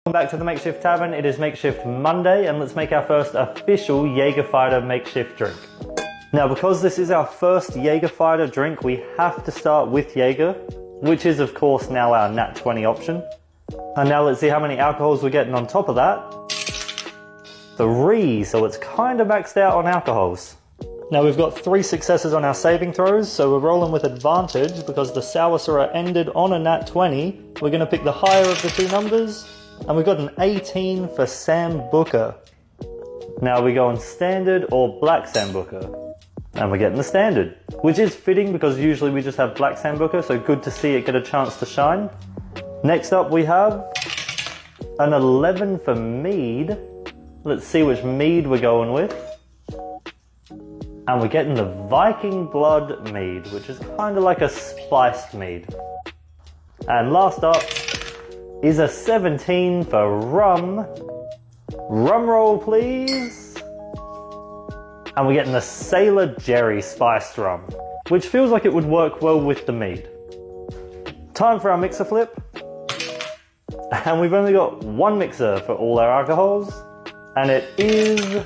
Welcome back to the Makeshift Tavern. It is Makeshift Monday and let's make our first official Jäger'fighter makeshift drink. Now because this is our first Jäger'fighter drink, we have to start with Jäger, which is of course now our Nat 20 option. And now let's see how many alcohols we're getting on top of that. 3, so it's kind of maxed out on alcohols. Now we've got 3 successes on our saving throws, so we're rolling with advantage because the sour syrup ended on a Nat 20. We're going to pick the higher of the 2 numbers. And we've got an 18 for Sambuca. Now we go on standard or black Sambuca. And we're getting the standard, which is fitting because usually we just have black Sambuca, so good to see it get a chance to shine. Next up we have an 11 for mead. Let's see which mead we're going with. And we're getting the Viking Blood mead, which is kind of like a spiced mead. And last up is a 17 for rum. Rum roll, please. And we're getting the Sailor Jerry spiced rum, which feels like it would work well with the mead. Time for our mixer flip. And we've only got 1 mixer for all our alcohols. And it is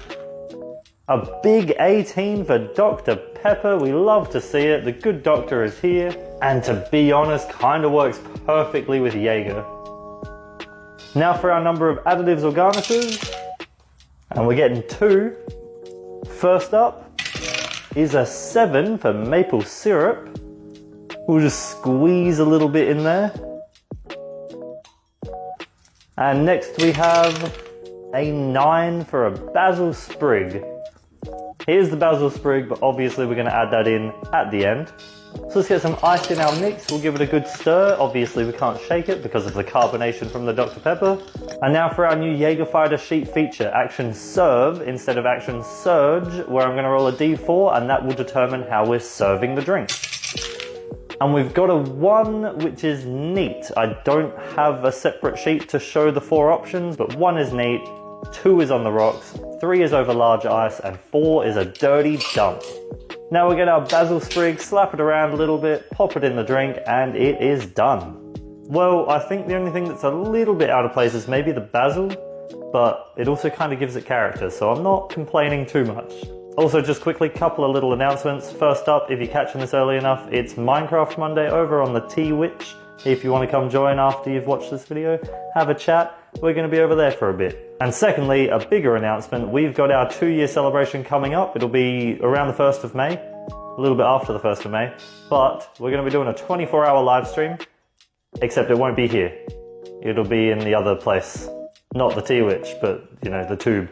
a big 18 for Dr. Pepper. We love to see it. The good doctor is here. And to be honest, kind of works perfectly with Jäger. Now for our number of additives or garnishes, and we're getting 2. First up is a 7 for maple syrup. We'll just squeeze a little bit in there. And next we have a 9 for a basil sprig. Here's the basil sprig, but obviously we're going to add that in at the end. So let's get some ice in our mix, we'll give it a good stir. Obviously we can't shake it because of the carbonation from the Dr. Pepper. And now for our new Jäger'fighter sheet feature, Action Serve instead of Action Surge, where I'm going to roll a D4 and that will determine how we're serving the drink. And we've got a 1 which is neat. I don't have a separate sheet to show the 4 options, but 1 is neat, 2 is on the rocks, 3 is over large ice, and 4 is a dirty dump. Now we get our basil sprig, slap it around a little bit, pop it in the drink, and it is done. Well, I think the only thing that's a little bit out of place is maybe the basil, but it also kind of gives it character, so I'm not complaining too much. Also, just quickly, couple of little announcements. First up, if you're catching this early enough, it's Minecraft Monday over on the T-Witch. If you want to come join after you've watched this video, have a chat, we're going to be over there for a bit. And secondly, a bigger announcement, we've got our 2-year celebration coming up. It'll be around the 1st of May, a little bit after the 1st of May, but we're going to be doing a 24-hour live stream, except it won't be here. It'll be in the other place. Not the T-Witch, but, you know, the tube.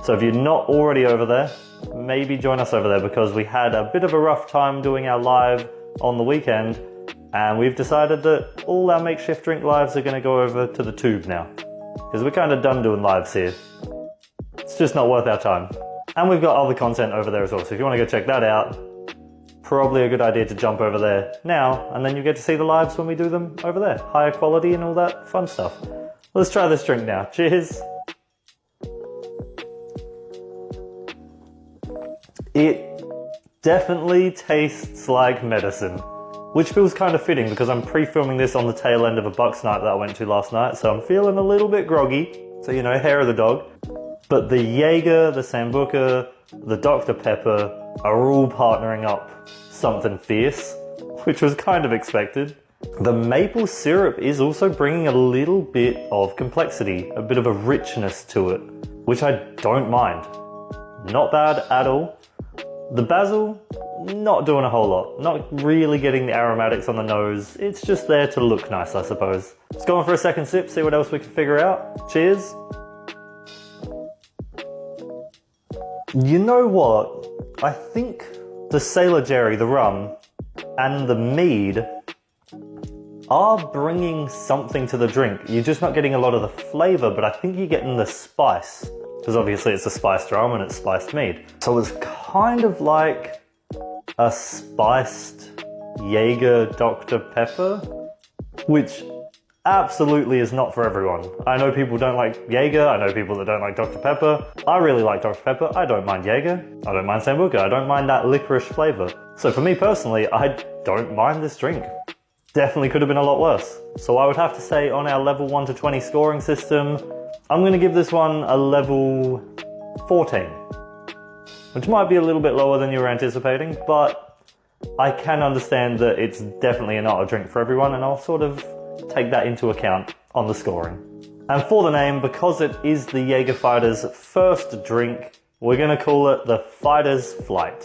So if you're not already over there, maybe join us over there because we had a bit of a rough time doing our live on the weekend, and we've decided that all our makeshift drink lives are going to go over to the tube now. Because we're kind of done doing lives here. It's just not worth our time. And we've got other content over there as well, so if you want to go check that out, probably a good idea to jump over there now, and then you get to see the lives when we do them over there. Higher quality and all that fun stuff. Let's try this drink now. Cheers! It definitely tastes like medicine. Which feels kind of fitting because I'm pre-filming this on the tail end of a Bucks night that I went to last night, so I'm feeling a little bit groggy, so you know, hair of the dog. But the Jäger, the Sambuca, the Dr. Pepper are all partnering up something fierce, which was kind of expected. The maple syrup is also bringing a little bit of complexity, a bit of a richness to it, which I don't mind. Not bad at all. The basil, not doing a whole lot. Not really getting the aromatics on the nose. It's just there to look nice, I suppose. Let's go on for a second sip, see what else we can figure out. Cheers. You know what? I think the Sailor Jerry, the rum, and the mead are bringing something to the drink. You're just not getting a lot of the flavor, but I think you're getting the spice. Because obviously it's a spiced rum and it's spiced mead. So it's kind of like a spiced Jäger Dr. Pepper, which absolutely is not for everyone. I know people don't like Jäger, I know people that don't like Dr. Pepper. I really like Dr. Pepper, I don't mind Jäger, I don't mind Sambuca, I don't mind that licorice flavor. So for me personally, I don't mind this drink. definitely could have been a lot worse. So I would have to say on our level 1 to 20 scoring system, I'm going to give this one a level 14, which might be a little bit lower than you were anticipating, but I can understand that it's definitely not a drink for everyone, and I'll sort of take that into account on the scoring. And for the name, because it is the Jäger'fighter's first drink, we're going to call it the Fighter's Flight.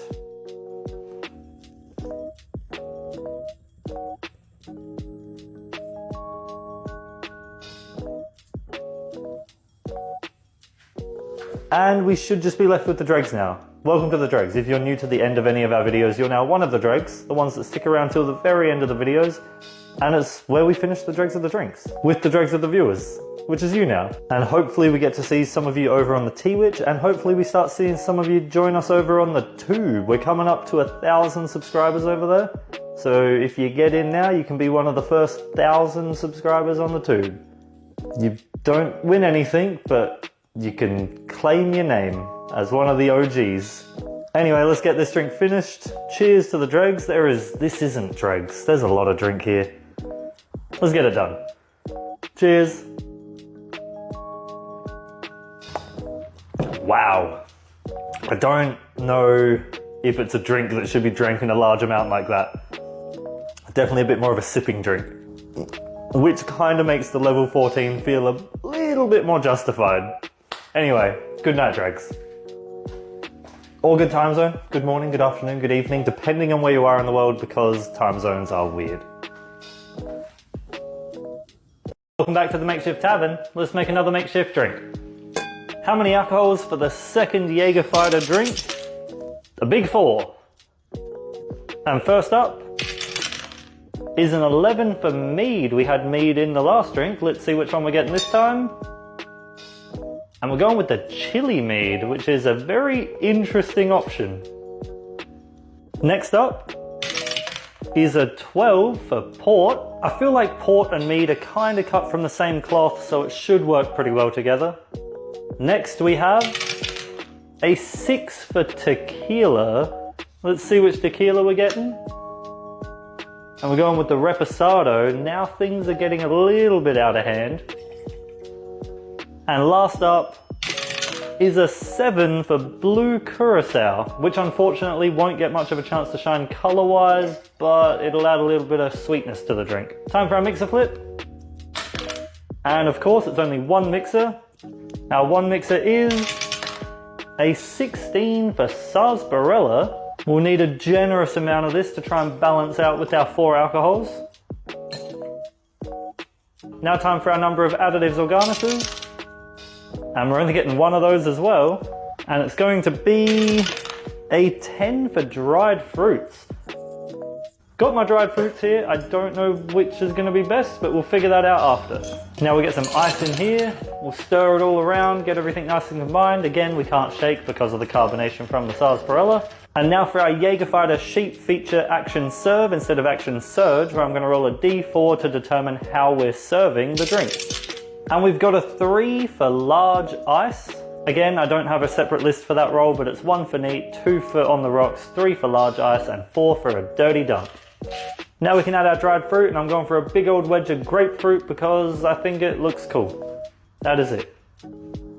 And we should just be left with the dregs now. Welcome to the dregs. If you're new to the end of any of our videos, you're now one of the dregs, the ones that stick around till the very end of the videos, and it's where we finish the dregs of the drinks, with the dregs of the viewers, which is you now. And hopefully we get to see some of you over on the Twitch, and hopefully we start seeing some of you join us over on the Tube. We're coming up to 1,000 subscribers over there, so if you get in now, you can be one of the first 1,000 subscribers on the Tube. You don't win anything, but you can claim your name as one of the OGs. Anyway, let's get this drink finished. Cheers to the dregs. This isn't dregs. There's a lot of drink here. Let's get it done. Cheers. Wow. I don't know if it's a drink that should be drank in a large amount like that. Definitely a bit more of a sipping drink, which kind of makes the level 14 feel a little bit more justified. Anyway, good night, dregs. Or good time zone, good morning, good afternoon, good evening, depending on where you are in the world, because time zones are weird. Welcome back to the Makeshift Tavern. Let's make another makeshift drink. How many alcohols for the second Jäger'fighter drink? A big 4. And first up is an 11 for mead. We had mead in the last drink. Let's see which one we're getting this time. And we're going with the chili mead, which is a very interesting option. Next up is a 12 for port. I feel like port and mead are kind of cut from the same cloth, so it should work pretty well together. Next we have a 6 for tequila. Let's see which tequila we're getting. And we're going with the Reposado. Now things are getting a little bit out of hand. And last up is a 7 for blue curacao, which unfortunately won't get much of a chance to shine color-wise, but it'll add a little bit of sweetness to the drink. Time for our mixer flip. And of course, it's only one mixer. Our one mixer is a 16 for sarsaparilla. We'll need a generous amount of this to try and balance out with our 4 alcohols. Now time for our number of additives or garnishes. And we're only getting one of those as well. And it's going to be a 10 for dried fruits. Got my dried fruits here. I don't know which is going to be best, but we'll figure that out after. Now we get some ice in here. We'll stir it all around, get everything nice and combined. Again, we can't shake because of the carbonation from the sarsaparilla. And now for our Jäger'fighter sheet feature action serve instead of action surge, where I'm going to roll a d4 to determine how we're serving the drink. And we've got a 3 for large ice. Again, I don't have a separate list for that roll, but it's 1 for neat, 2 for on the rocks, 3 for large ice, and 4 for a dirty dunk. Now we can add our dried fruit, and I'm going for a big old wedge of grapefruit because I think it looks cool. That is it.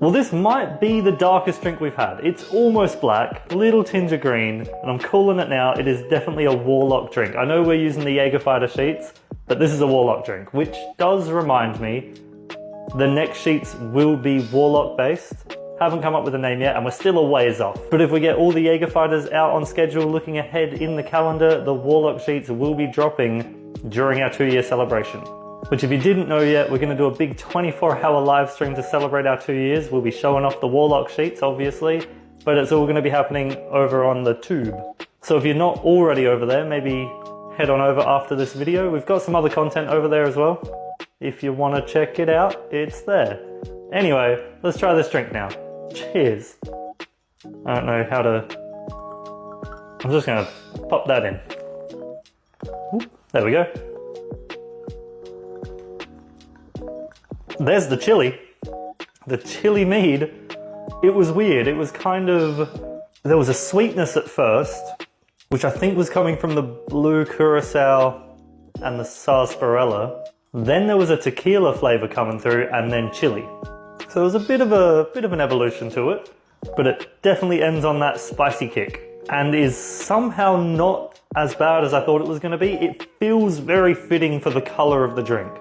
Well, this might be the darkest drink we've had. It's almost black, little tinge of green, and I'm calling it now. It is definitely a warlock drink. I know we're using the Jäger'fighter sheets, but this is a warlock drink, which does remind me the next sheets will be warlock based. Haven't come up with a name yet, and we're still a ways off. But if we get all the Jäger'fighters out on schedule, looking ahead in the calendar, the warlock sheets will be dropping during our 2-year celebration. Which if you didn't know yet, we're going to do a big 24-hour live stream to celebrate our 2 years. We'll be showing off the warlock sheets, obviously, but it's all going to be happening over on the Tube. So if you're not already over there, maybe head on over after this video. We've got some other content over there as well. If you want to check it out, it's there. Anyway, let's try this drink now. Cheers. I don't know how to... I'm just going to pop that in. Ooh, there we go. There's the chili. The chili mead. It was weird. It was kind of... There was a sweetness at first, which I think was coming from the blue curacao and the sarsaparilla. Then there was a tequila flavor coming through, and then chili. So it was a bit of an evolution to it, but it definitely ends on that spicy kick and is somehow not as bad as I thought it was going to be. It feels very fitting for the color of the drink.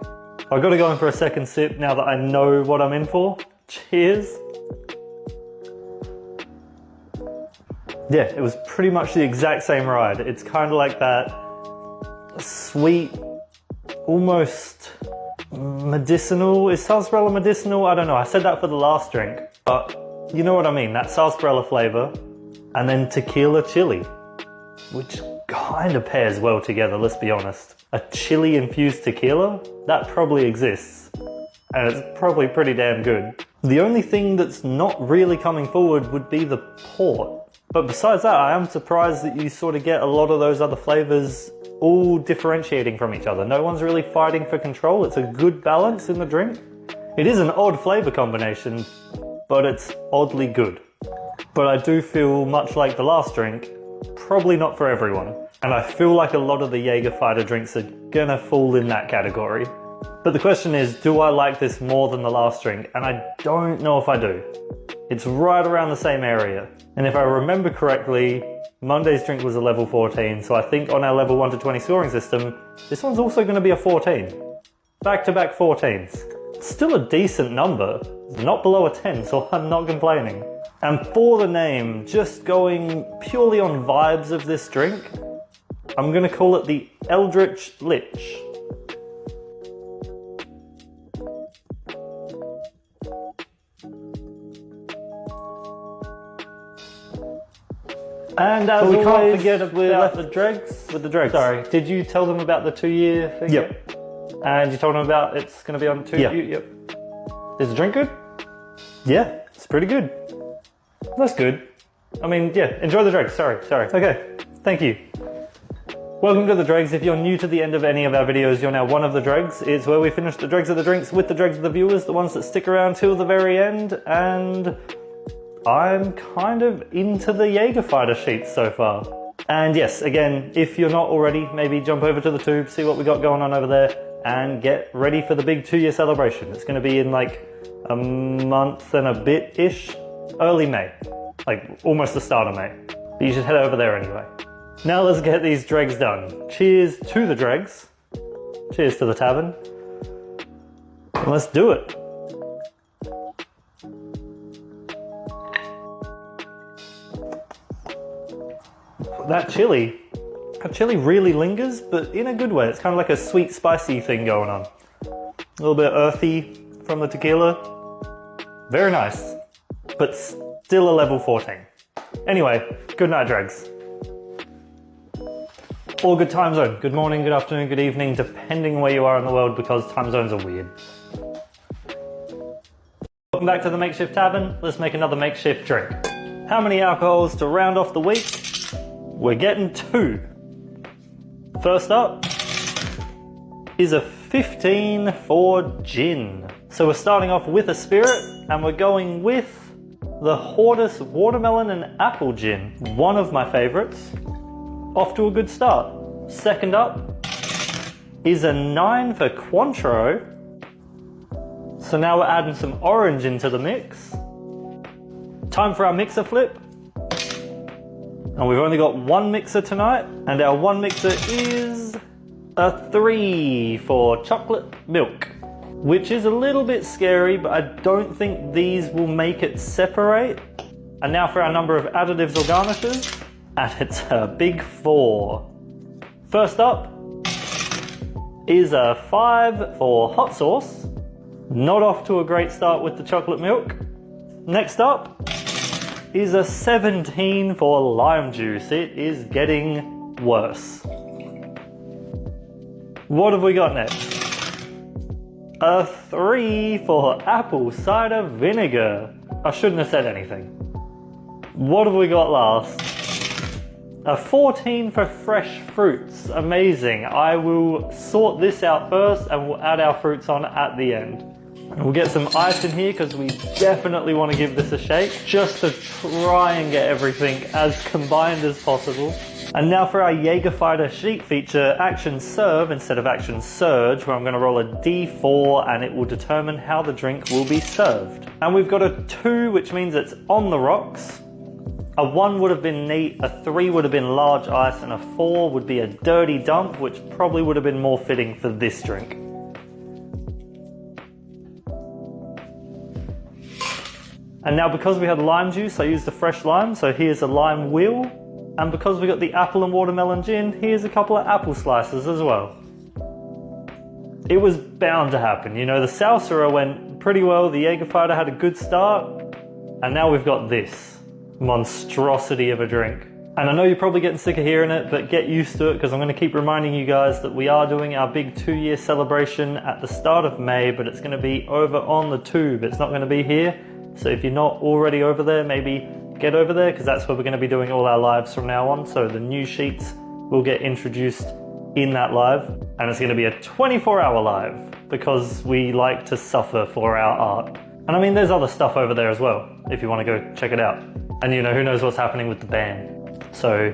I've got to go in for a second sip now that I know what I'm in for. Cheers. Yeah, it was pretty much the exact same ride. It's kind of like that sweet, almost medicinal. Is sarsaparilla medicinal? I don't know. I said that for the last drink, but you know what I mean. That sarsaparilla flavor and then tequila chili, which kind of pairs well together, let's be honest. A chili infused tequila? That probably exists, and it's probably pretty damn good. The only thing that's not really coming forward would be the port. But besides that, I am surprised that you sort of get a lot of those other flavors all differentiating from each other. No one's really fighting for control. It's a good balance in the drink. It is an odd flavor combination, but it's oddly good. But I do feel much like the last drink, probably not for everyone. And I feel like a lot of the Jäger'fighter drinks are gonna fall in that category. But the question is, do I like this more than the last drink? And I don't know if I do. It's right around the same area. And if I remember correctly, Monday's drink was a level 14, so I think on our level 1 to 20 scoring system, this one's also going to be a 14. Back-to-back 14s. Still a decent number, not below a 10, so I'm not complaining. And for the name, just going purely on vibes of this drink, I'm going to call it the Eldritch Lich. And as we can't forget about the dregs. With the dregs. Sorry, did you tell them about the 2-year thing? Yep. And you told them about it's going to be on 2 years? Yep. Is the drink good? Yeah, it's pretty good. That's good. I mean, yeah, enjoy the dregs. Sorry. Okay, thank you. Welcome to the dregs. If you're new to the end of any of our videos, you're now one of the dregs. It's where we finish the dregs of the drinks with the dregs of the viewers, the ones that stick around till the very end, and I'm kind of into the Jäger'fighter sheets so far. And yes, again, if you're not already, maybe jump over to the tube, see what we got going on over there, and get ready for the big 2-year celebration. It's going to be in like a month and a bit-ish, early May, like almost the start of May. But you should head over there anyway. Now let's get these dregs done. Cheers to the dregs. Cheers to the tavern. And let's do it. That chili really lingers, but in a good way. It's kind of like a sweet, spicy thing going on. A little bit earthy from the tequila. Very nice, but still a level 14. Anyway, good night, dregs. Or good time zone. Good morning, good afternoon, good evening, depending where you are in the world, because time zones are weird. Welcome back to the Makeshift Tavern. Let's make another makeshift drink. How many alcohols to round off the week? We're getting 2. First up is a 15 for gin. So we're starting off with a spirit, and we're going with the Hortus Watermelon and Apple Gin. One of my favorites. Off to a good start. Second up is a 9 for Cointreau. So now we're adding some orange into the mix. Time for our mixer flip. And we've only got one mixer tonight, and our one mixer is a 3 for chocolate milk, which is a little bit scary, but I don't think these will make it separate. And now for our number of additives or garnishes, and it's a big 4. First up is a 5 for hot sauce. Not off to a great start with the chocolate milk. Next up is a 17 for lime juice. It is getting worse. What have we got next? A 3 for apple cider vinegar. I shouldn't have said anything. What have we got last? A 14 for fresh fruits. Amazing. I will sort this out first and we'll add our fruits on at the end. We'll get some ice in here because we definitely want to give this a shake, just to try and get everything as combined as possible. And now for our Jäger'fighter sheet feature, action serve instead of action surge, where I'm going to roll a d4 and it will determine how the drink will be served. And we've got a 2, which means it's on the rocks. A 1 would have been neat, a 3 would have been large ice, and a 4 would be a dirty dump, which probably would have been more fitting for this drink. And now because we had lime juice, I used the fresh lime, so here's a lime wheel. And because we got the apple and watermelon gin, here's a couple of apple slices as well. It was bound to happen. You know, the Salsera went pretty well, the Jäger'fighter had a good start, and now we've got this monstrosity of a drink. And I know you're probably getting sick of hearing it, but get used to it, because I'm going to keep reminding you guys that we are doing our big 2-year celebration at the start of May, but it's going to be over on the tube. It's not going to be here. So if you're not already over there, maybe get over there, because that's where we're going to be doing all our lives from now on. So the new sheets will get introduced in that live, and it's going to be a 24-hour live because we like to suffer for our art. And I mean, there's other stuff over there as well if you want to go check it out. And you know, who knows what's happening with the band. So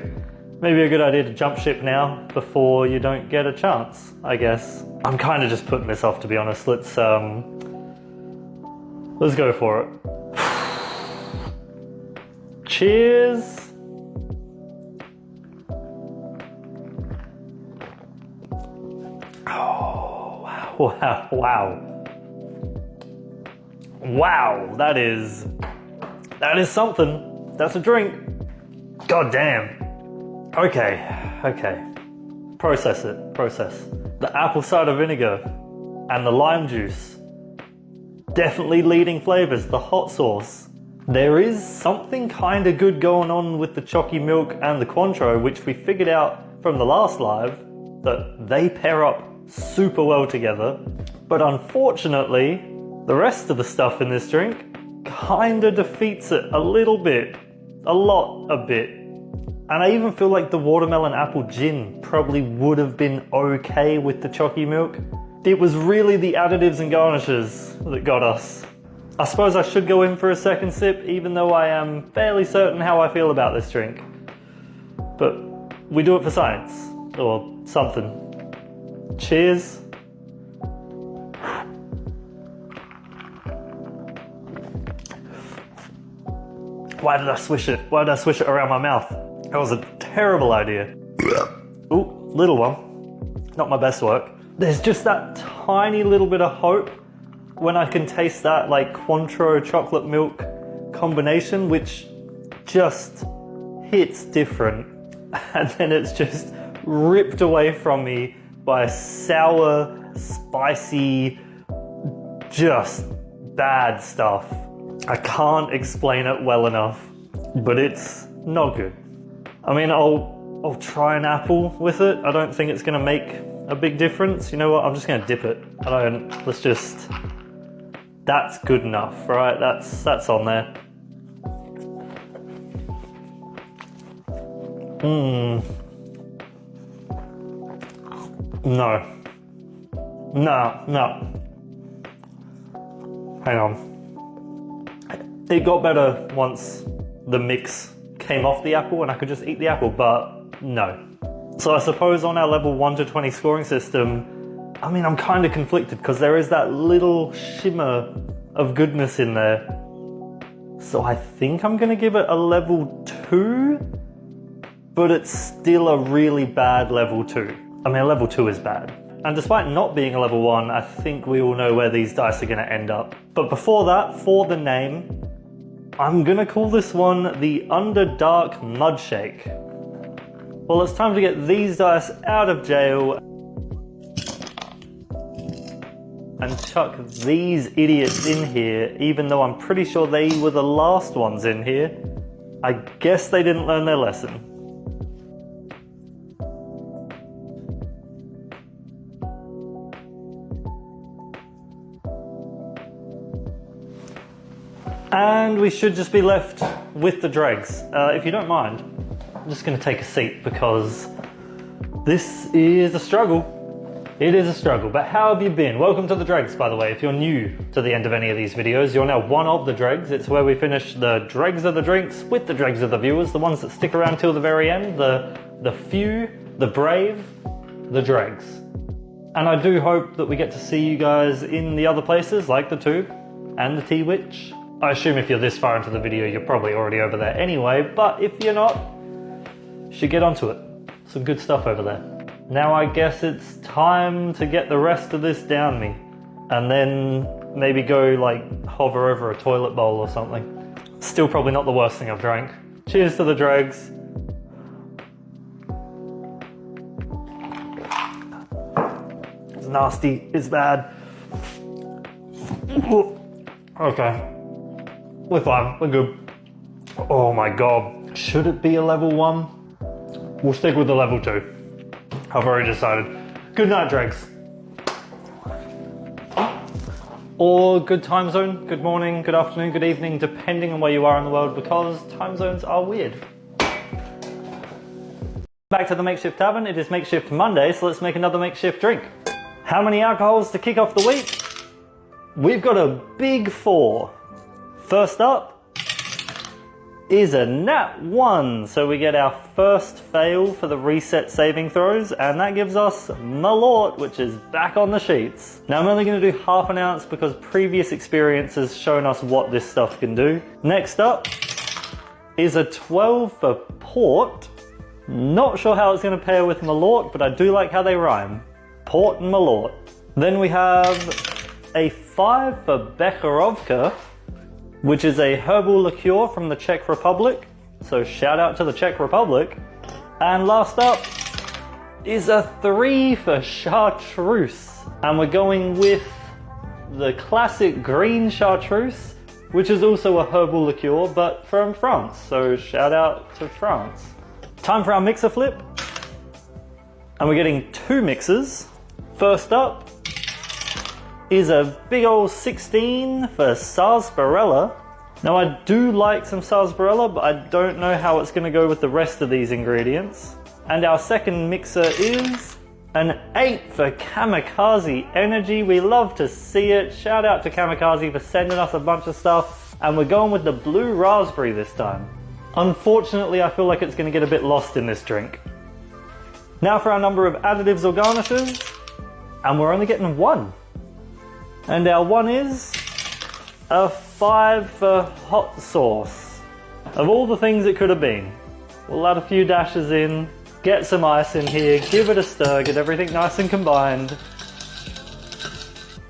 maybe a good idea to jump ship now before you don't get a chance, I guess. I'm kind of just putting this off, to be honest. Let's go for it. Cheers. Oh, wow, wow. Wow, that is something. That's a drink. God damn. Okay. Process. The apple cider vinegar and the lime juice. Definitely leading flavors, the hot sauce. There is something kind of good going on with the chalky milk and the Cointreau, which we figured out from the last live, that they pair up super well together. But unfortunately, the rest of the stuff in this drink kind of defeats it a little bit. A bit. And I even feel like the watermelon apple gin probably would have been okay with the chalky milk. It was really the additives and garnishes that got us. I suppose I should go in for a second sip, even though I am fairly certain how I feel about this drink. But we do it for science, or something. Cheers. Why did I swish it? Why did I swish it around my mouth? That was a terrible idea. Ooh, little one. Not my best work. There's just that tiny little bit of hope when I can taste that like Cointreau chocolate milk combination, which just hits different. And then it's just ripped away from me by sour, spicy, just bad stuff. I can't explain it well enough, but it's not good. I mean, I'll try an apple with it. I don't think it's gonna make a big difference. You know what? I'm just gonna dip it. That's good enough, right? That's on there. No. Hang on. It got better once the mix came off the apple and I could just eat the apple, but no. So I suppose on our level 1 to 20 scoring system, I mean, I'm kind of conflicted because there is that little shimmer of goodness in there. So I think I'm going to give it a level 2, but it's still a really bad level 2. I mean, a level 2 is bad. And despite not being a level 1, I think we all know where these dice are going to end up. But before that, for the name, I'm going to call this one the Underdark Mudshake. Well, it's time to get these dice out of jail and chuck these idiots in here, even though I'm pretty sure they were the last ones in here. I guess they didn't learn their lesson. And we should just be left with the dregs. If you don't mind, I'm just going to take a seat because this is a struggle. It is a struggle, but how have you been? Welcome to the Dregs, by the way. If you're new to the end of any of these videos, you're now one of the Dregs. It's where we finish the Dregs of the drinks with the Dregs of the viewers, the ones that stick around till the very end, the few, the brave, the Dregs. And I do hope that we get to see you guys in the other places, like the Tube and the T-Witch. I assume if you're this far into the video, you're probably already over there anyway, but if you're not, you should get onto it. Some good stuff over there. Now I guess it's time to get the rest of this down me, and then maybe go like hover over a toilet bowl or something. Still probably not the worst thing I've drank. Cheers to the Dregs. It's nasty, it's bad. Okay, we're fine, we're good. Oh my god, should it be a level 1? We'll stick with the level 2. I've already decided. Good night, Dregs. Or good time zone, good morning, good afternoon, good evening, depending on where you are in the world, because time zones are weird. Back to the Makeshift Tavern. It is Makeshift Monday, so let's make another makeshift drink. How many alcohols to kick off the week? We've got a big 4. First up is a nat 1, so we get our first fail for the reset saving throws, and that gives us Malort, which is back on the sheets. Now I'm only going to do half an ounce because previous experience has shown us what this stuff can do. Next up is a 12 for Port. Not sure how it's going to pair with Malort, but I do like how they rhyme. Port and Malort. Then we have a 5 for Jäger'fighter, which is a herbal liqueur from the Czech Republic. So shout out to the Czech Republic. And last up is a 3 for chartreuse. And we're going with the classic green chartreuse, which is also a herbal liqueur, but from France. So shout out to France. Time for our mixer flip. And we're getting 2 mixers. First up is a big old 16 for sarsaparilla. Now I do like some sarsaparilla, but I don't know how it's going to go with the rest of these ingredients. And our second mixer is an 8 for kamikaze energy. We love to see it. Shout out to kamikaze for sending us a bunch of stuff. And we're going with the blue raspberry this time. Unfortunately, I feel like it's going to get a bit lost in this drink. Now for our number of additives or garnishes. And we're only getting 1. And our 1 is a 5 for hot sauce. Of all the things it could have been, we'll add a few dashes in, get some ice in here, give it a stir, get everything nice and combined.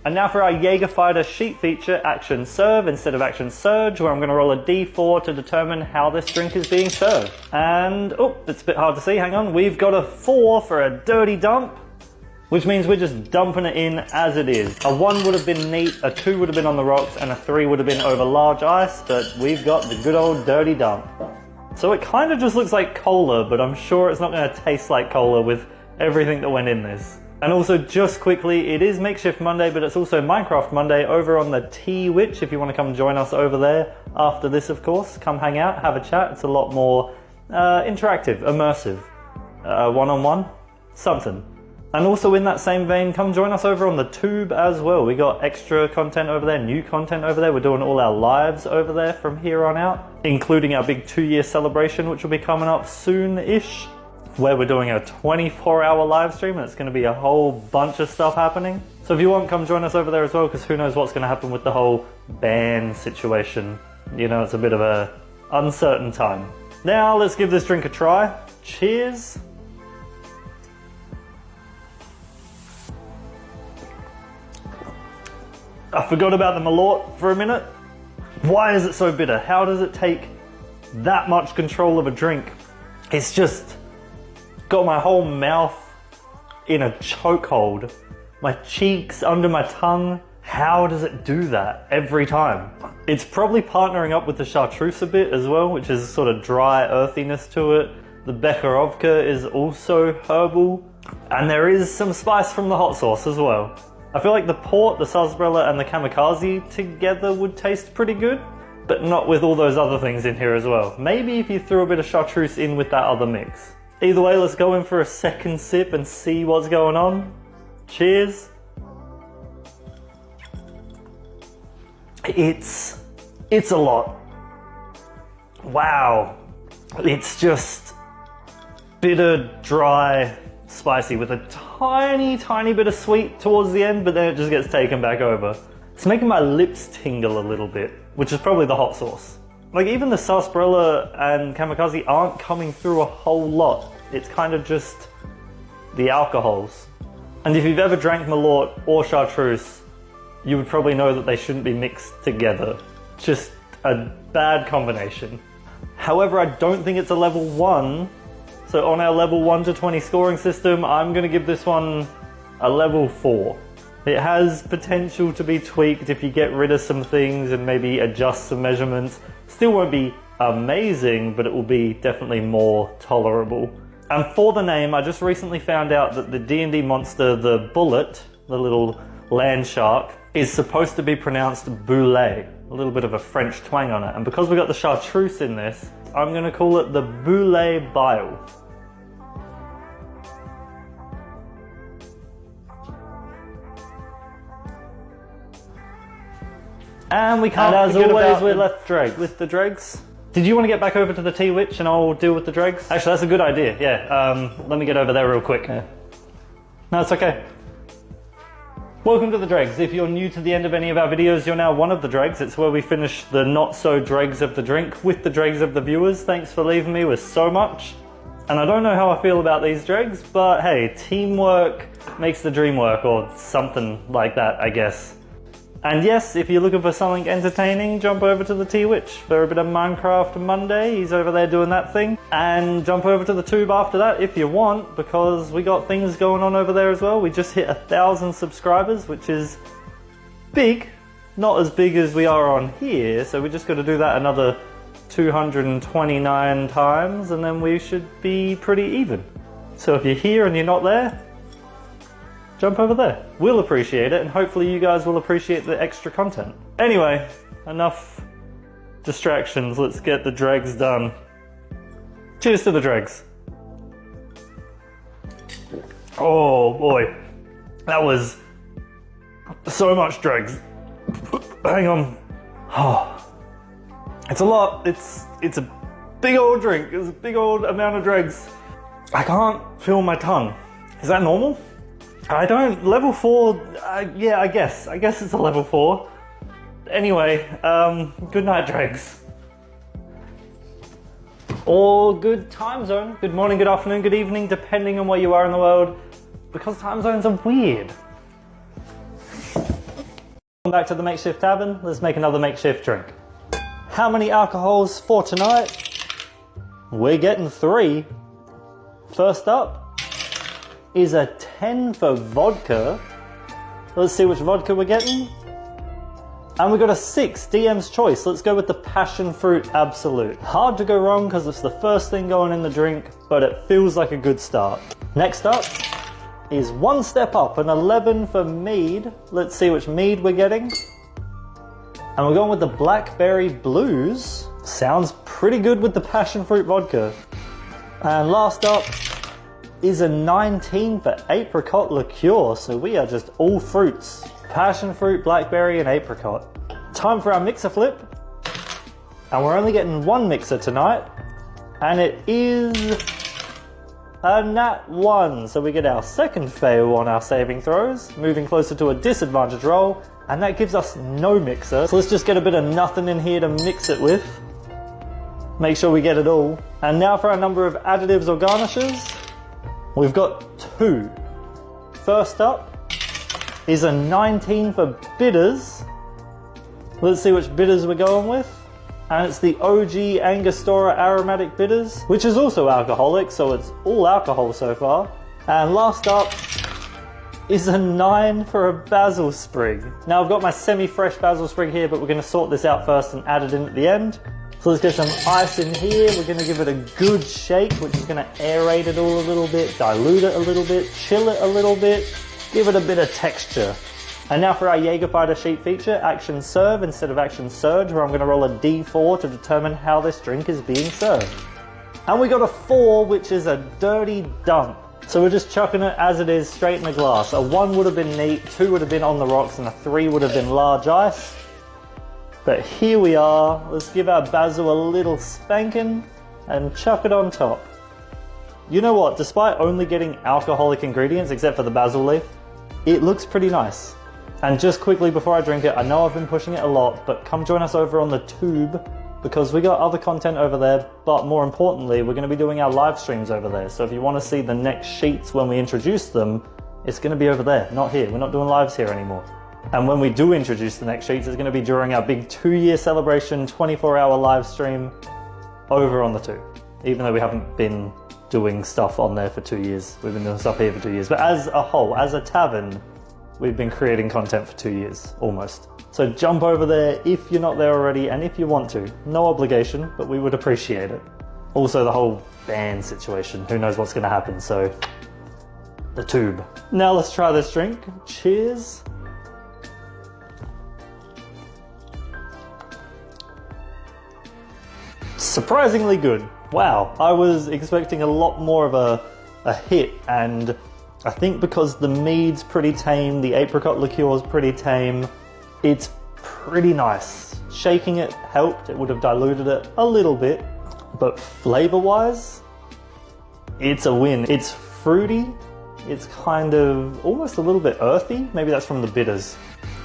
And now for our Jäger'fighter sheet feature, Action Serve instead of Action Surge, where I'm going to roll a D4 to determine how this drink is being served. And, oh, it's a bit hard to see, hang on. We've got a 4 for a dirty dump, which means we're just dumping it in as it is. A 1 would have been neat, a 2 would have been on the rocks, and a 3 would have been over large ice, but we've got the good old dirty dump. So it kind of just looks like cola, but I'm sure it's not going to taste like cola with everything that went in this. And also, just quickly, it is Makeshift Monday, but it's also Minecraft Monday over on the T-Witch. If you want to come join us over there after this, of course, come hang out, have a chat. It's a lot more interactive, immersive, one-on-one, something. And also in that same vein, come join us over on the Tube as well. We got extra content over there, new content over there. We're doing all our lives over there from here on out, including our big 2-year celebration, which will be coming up soon-ish, where we're doing a 24-hour live stream, and it's going to be a whole bunch of stuff happening. So if you want, come join us over there as well, because who knows what's going to happen with the whole ban situation. You know, it's a bit of a uncertain time. Now let's give this drink a try. Cheers. I forgot about the Malort for a minute. Why is it so bitter? How does it take that much control of a drink? It's just got my whole mouth in a chokehold. My cheeks under my tongue. How does it do that every time? It's probably partnering up with the chartreuse a bit as well, which is sort of dry earthiness to it. The Jäger'fighter is also herbal. And there is some spice from the hot sauce as well. I feel like the port, the sarsaparilla, and the kamikaze together would taste pretty good, but not with all those other things in here as well. Maybe if you threw a bit of chartreuse in with that other mix. Either way, let's go in for a second sip and see what's going on. Cheers. It's a lot. Wow. It's just bitter, dry, spicy with a tiny bit of sweet towards the end, but then it just gets taken back over. It's making my lips tingle a little bit, which is probably the hot sauce. Like even the sarsaparilla and kamikaze aren't coming through a whole lot. It's kind of just the alcohols. And if you've ever drank Malort or chartreuse, you would probably know that they shouldn't be mixed together. Just a bad combination. However, I don't think it's a level 1. So on our level 1 to 20 scoring system, I'm gonna give this one a level 4. It has potential to be tweaked if you get rid of some things and maybe adjust some measurements. Still won't be amazing, but it will be definitely more tolerable. And for the name, I just recently found out that the D&D monster, the bullet, the little land shark, is supposed to be pronounced boulet. A little bit of a French twang on it. And because we got the chartreuse in this, I'm gonna call it the boulet bile. And we can't as forget always, about we're left dregs. With the dregs. Did you want to get back over to the Tea Witch and I'll deal with the dregs? Actually, that's a good idea, yeah. Let me get over there real quick. Yeah. No, it's okay. Welcome to the dregs. If you're new to the end of any of our videos, you're now one of the dregs. It's where we finish the not so dregs of the drink with the dregs of the viewers. Thanks for leaving me with so much. And I don't know how I feel about these dregs, but hey, teamwork makes the dream work, or something like that, I guess. And yes, if you're looking for something entertaining, jump over to the Tea Witch for a bit of Minecraft Monday. He's over there doing that thing. And jump over to the tube after that if you want, because we got things going on over there as well. We just hit 1,000 subscribers, which is big. Not as big as we are on here, so we just got to do that another 229 times, and then we should be pretty even. So if you're here and you're not there, jump over there. We'll appreciate it, and hopefully you guys will appreciate the extra content. Anyway, enough distractions. Let's get the dregs done. Cheers to the dregs. Oh boy, that was so much dregs. Hang on. Oh, it's a lot. It's a big old drink. It's a big old amount of dregs. I can't feel my tongue. Is that normal? I don't. Level 4, yeah, I guess it's a level 4. Anyway, good night, dregs. Or good time zone. Good morning, good afternoon, good evening, depending on where you are in the world, because time zones are weird. Welcome back to the Makeshift Tavern. Let's make another makeshift drink. How many alcohols for tonight? We're getting 3. First up is a 10 for vodka. Let's see which vodka we're getting. And we got a 6, DM's choice. Let's go with the passion fruit absolute. Hard to go wrong because it's the first thing going in the drink, but it feels like a good start. Next up is one step up, an 11 for mead. Let's see which mead we're getting. And we're going with the blackberry blues. Sounds pretty good with the passion fruit vodka. And last up is a 19 for apricot liqueur. So we are just all fruits. Passion fruit, blackberry, and apricot. Time for our mixer flip. And we're only getting one mixer tonight. And it is a nat 1. So we get our second fail on our saving throws, moving closer to a disadvantage roll. And that gives us no mixer. So let's just get a bit of nothing in here to mix it with. Make sure we get it all. And now for our number of additives or garnishes. We've got 2. First up is a 19 for bitters. Let's see which bitters we're going with. And it's the OG Angostura aromatic bitters, which is also alcoholic, so it's all alcohol so far. And last up is a 9 for a basil sprig. Now I've got my semi-fresh basil sprig here, but we're going to sort this out first and add it in at the end. So let's get some ice in here. We're going to give it a good shake, which is going to aerate it all a little bit, dilute it a little bit, chill it a little bit, give it a bit of texture. And now for our Jäger'fighter sheet feature, action serve instead of action surge, where I'm going to roll a d4 to determine how this drink is being served. And we got a 4, which is a dirty dump. So we're just chucking it as it is, straight in the glass. A 1 would have been neat, 2 would have been on the rocks, and a 3 would have been large ice. But here we are. Let's give our basil a little spanking and chuck it on top. You know what, despite only getting alcoholic ingredients, except for the basil leaf, it looks pretty nice. And just quickly before I drink it, I know I've been pushing it a lot, but come join us over on the tube, because we got other content over there, but more importantly, we're going to be doing our live streams over there. So if you want to see the next sheets when we introduce them, it's going to be over there, not here. We're not doing lives here anymore. And when we do introduce the next sheets, it's going to be during our big 2-year celebration, 24-hour live stream over on the tube. Even though we haven't been doing stuff on there for 2 years. We've been doing stuff here for 2 years. But as a whole, as a tavern, we've been creating content for 2 years, almost. So jump over there if you're not there already, and if you want to. No obligation, but we would appreciate it. Also the whole ban situation, who knows what's gonna happen, so the tube. Now let's try this drink. Cheers. Surprisingly good. Wow, I was expecting a lot more of a hit, and I think because the mead's pretty tame, the apricot liqueur's pretty tame, it's pretty nice. Shaking it helped, it would have diluted it a little bit, but flavor-wise, it's a win. It's fruity, it's kind of almost a little bit earthy, maybe that's from the bitters.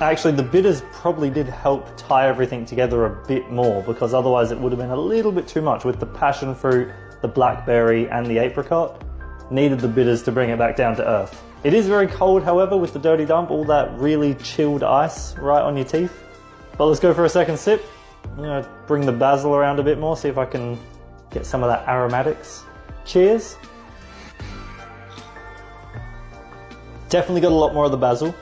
Actually, the bitters probably did help tie everything together a bit more, because otherwise it would have been a little bit too much with the passion fruit, the blackberry, and the apricot. Needed the bitters to bring it back down to earth. It is very cold, however, with the dirty dump, all that really chilled ice right on your teeth. But let's go for a second sip. I'm gonna bring the basil around a bit more, see if I can get some of that aromatics. Cheers. Definitely got a lot more of the basil.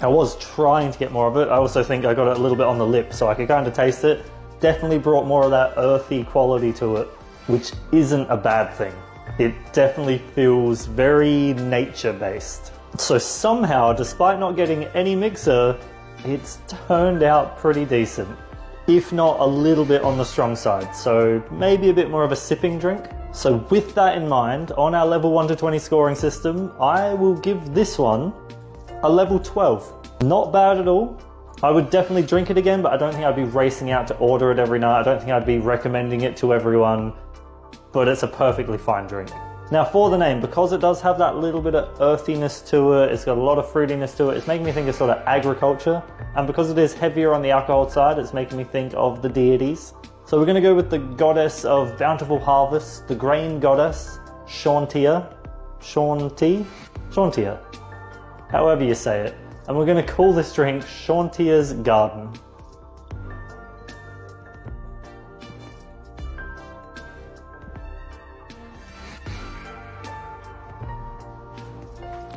I was trying to get more of it. I also think I got it a little bit on the lip, so I could kind of taste it. Definitely brought more of that earthy quality to it, which isn't a bad thing. It definitely feels very nature-based. So somehow, despite not getting any mixer, it's turned out pretty decent. If not a little bit on the strong side, so maybe a bit more of a sipping drink. So with that in mind, on our level 1 to 20 scoring system, I will give this one a level 12. Not bad at all. I would definitely drink it again, but I don't think I'd be racing out to order it every night. I don't think I'd be recommending it to everyone, but it's a perfectly fine drink. Now for the name, because it does have that little bit of earthiness to it, it's got a lot of fruitiness to it, it's making me think of sort of agriculture, and because it is heavier on the alcohol side, it's making me think of the deities. So we're going to go with the goddess of bountiful harvest, the grain goddess, Shauntia, however you say it, and we're going to call this drink Shauntia's Garden.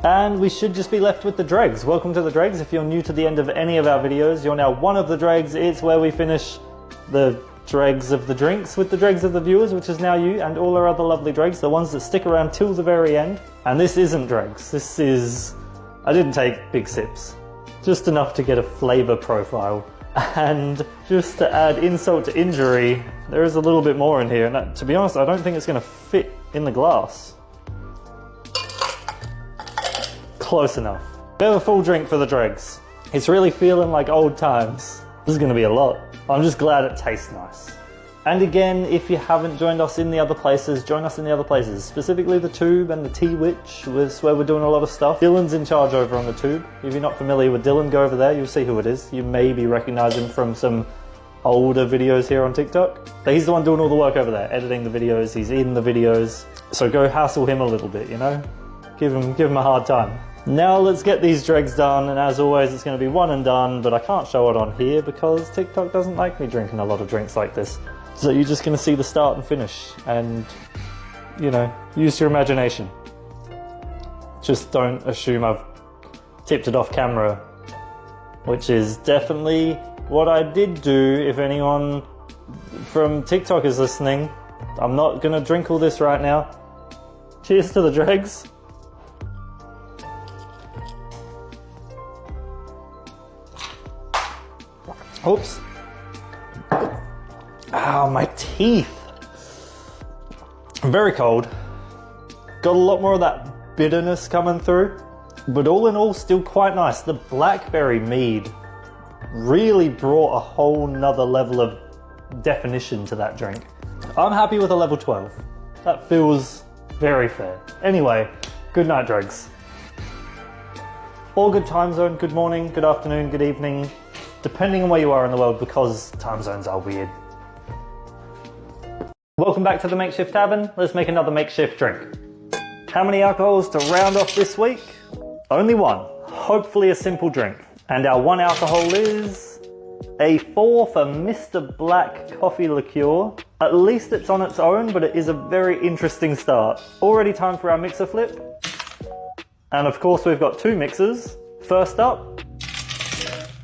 And we should just be left with the dregs. Welcome to the dregs. If you're new to the end of any of our videos, you're now one of the dregs. It's where we finish the dregs of the drinks with the dregs of the viewers, which is now you and all our other lovely dregs, the ones that stick around till the very end. And this isn't dregs. This is... I didn't take big sips. Just enough to get a flavor profile. And just to add insult to injury, there is a little bit more in here. And to be honest, I don't think it's going to fit in the glass. Close enough. Bit of a full drink for the dregs. It's really feeling like old times. This is going to be a lot. I'm just glad it tastes nice. And again, if you haven't joined us in the other places, join us in the other places. Specifically the Tube and the T-Witch, is where we're doing a lot of stuff. Dylan's in charge over on the Tube. If you're not familiar with Dylan, go over there, you'll see who it is. You maybe recognize him from some older videos here on TikTok. But he's the one doing all the work over there, editing the videos, he's in the videos. So go hassle him a little bit, you know? Give him a hard time. Now let's get these dregs done, and as always it's going to be one and done, but I can't show it on here because TikTok doesn't like me drinking a lot of drinks like this. So you're just going to see the start and finish, and, you know, use your imagination. Just don't assume I've tipped it off camera, which is definitely what I did do. If anyone from TikTok is listening, I'm not going to drink all this right now. Cheers to the dregs. Oops. Ow, my teeth. Very cold. Got a lot more of that bitterness coming through, but all in all, still quite nice. The blackberry mead really brought a whole nother level of definition to that drink. I'm happy with a level 12. That feels very fair. Anyway, good night, dregs. Or good time zone, good morning, good afternoon, good evening, depending on where you are in the world, because time zones are weird. Welcome back to the Makeshift Tavern. Let's make another makeshift drink. How many alcohols to round off this week? Only one. Hopefully a simple drink. And our one alcohol is a 4 for Mr. Black Coffee Liqueur. At least it's on its own, but it is a very interesting start. Already time for our mixer flip. And of course we've got two mixers. First up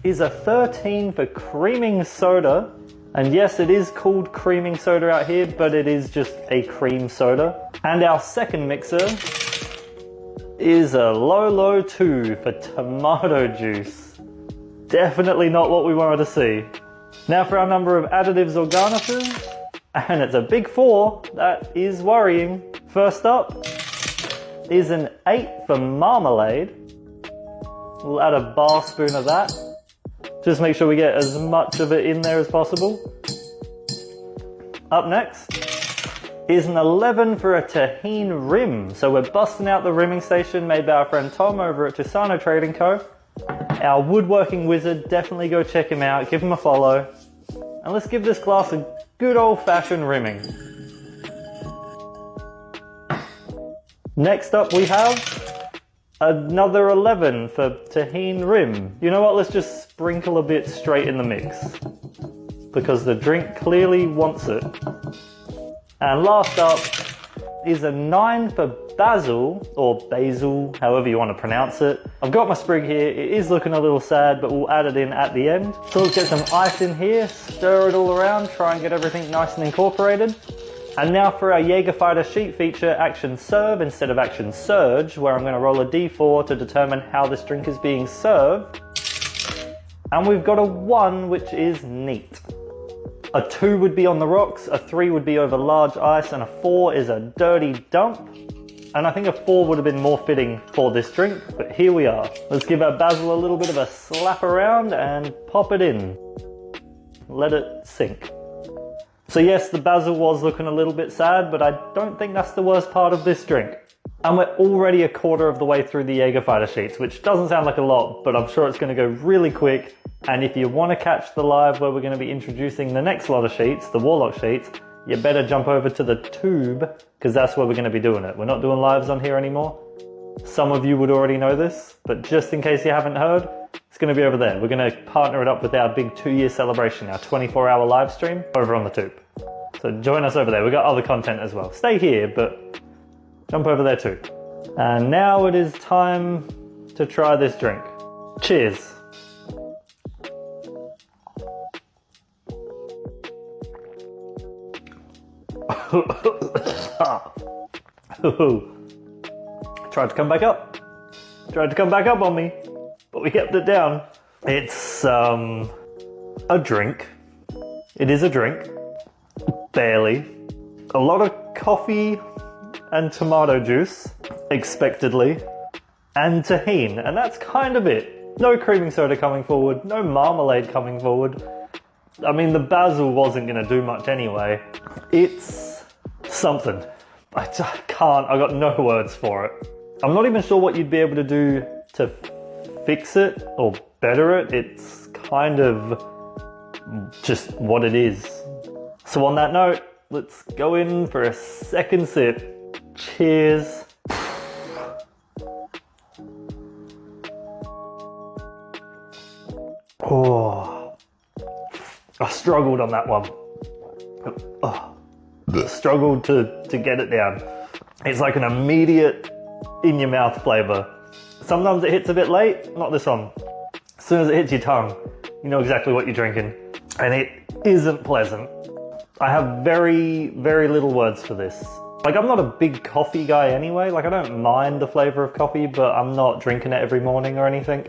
is a 13 for creaming soda. And yes, it is called creaming soda out here, but it is just a cream soda. And our second mixer is a low 2 for tomato juice. Definitely not what we wanted to see. Now for our number of additives or garnishes, and it's a big 4, that is worrying. First up is an 8 for marmalade. We'll add a bar spoon of that. Just make sure we get as much of it in there as possible. Up next is an 11 for a tahine rim. So we're busting out the rimming station made by our friend Tom over at Tusano Trading Co. Our woodworking wizard, definitely go check him out, give him a follow. And let's give this glass a good old-fashioned rimming. Next up we have another 11 for tahine rim. You know what, let's just sprinkle a bit straight in the mix, because the drink clearly wants it. And last up is a 9 for basil, or basil, however you want to pronounce it. I've got my sprig here, it is looking a little sad, but we'll add it in at the end. So let's get some ice in here, stir it all around, try and get everything nice and incorporated. And now for our Jäger'fighter sheet feature, Action Serve instead of Action Surge, where I'm going to roll a d4 to determine how this drink is being served. And we've got a 1, which is neat. A 2 would be on the rocks, a 3 would be over large ice, and a 4 is a dirty dump. And I think a 4 would have been more fitting for this drink, but here we are. Let's give our basil a little bit of a slap around and pop it in. Let it sink. So yes, the basil was looking a little bit sad, but I don't think that's the worst part of this drink. And we're already a quarter of the way through the Jäger'fighter sheets, which doesn't sound like a lot, but I'm sure it's going to go really quick. And if you want to catch the live where we're going to be introducing the next lot of sheets, the Warlock sheets, you better jump over to the tube, because that's where we're going to be doing it. We're not doing lives on here anymore. Some of you would already know this, but just in case you haven't heard, it's going to be over there. We're going to partner it up with our big 2-year celebration, our 24-hour live stream over on the tube. So join us over there. We've got other content as well. Stay here, but jump over there too. And now it is time to try this drink. Cheers. Tried to come back up. Tried to come back up on me, but we kept it down. It's a drink. It is a drink. Barely. A lot of coffee and tomato juice, expectedly, and tahine, and that's kind of it. No creaming soda coming forward, no marmalade coming forward. I mean, the basil wasn't going to do much anyway. It's something. I can't, I got no words for it. I'm not even sure what you'd be able to do to fix it or better it. It's kind of just what it is. So on that note, let's go in for a second sip. Cheers. Oh, I struggled on that one. Oh, struggled to get it down. It's like an immediate in your mouth flavor. Sometimes it hits a bit late, not this one. As soon as it hits your tongue, you know exactly what you're drinking. And it isn't pleasant. I have very, very little words for this. Like, I'm not a big coffee guy anyway. Like, I don't mind the flavor of coffee, but I'm not drinking it every morning or anything.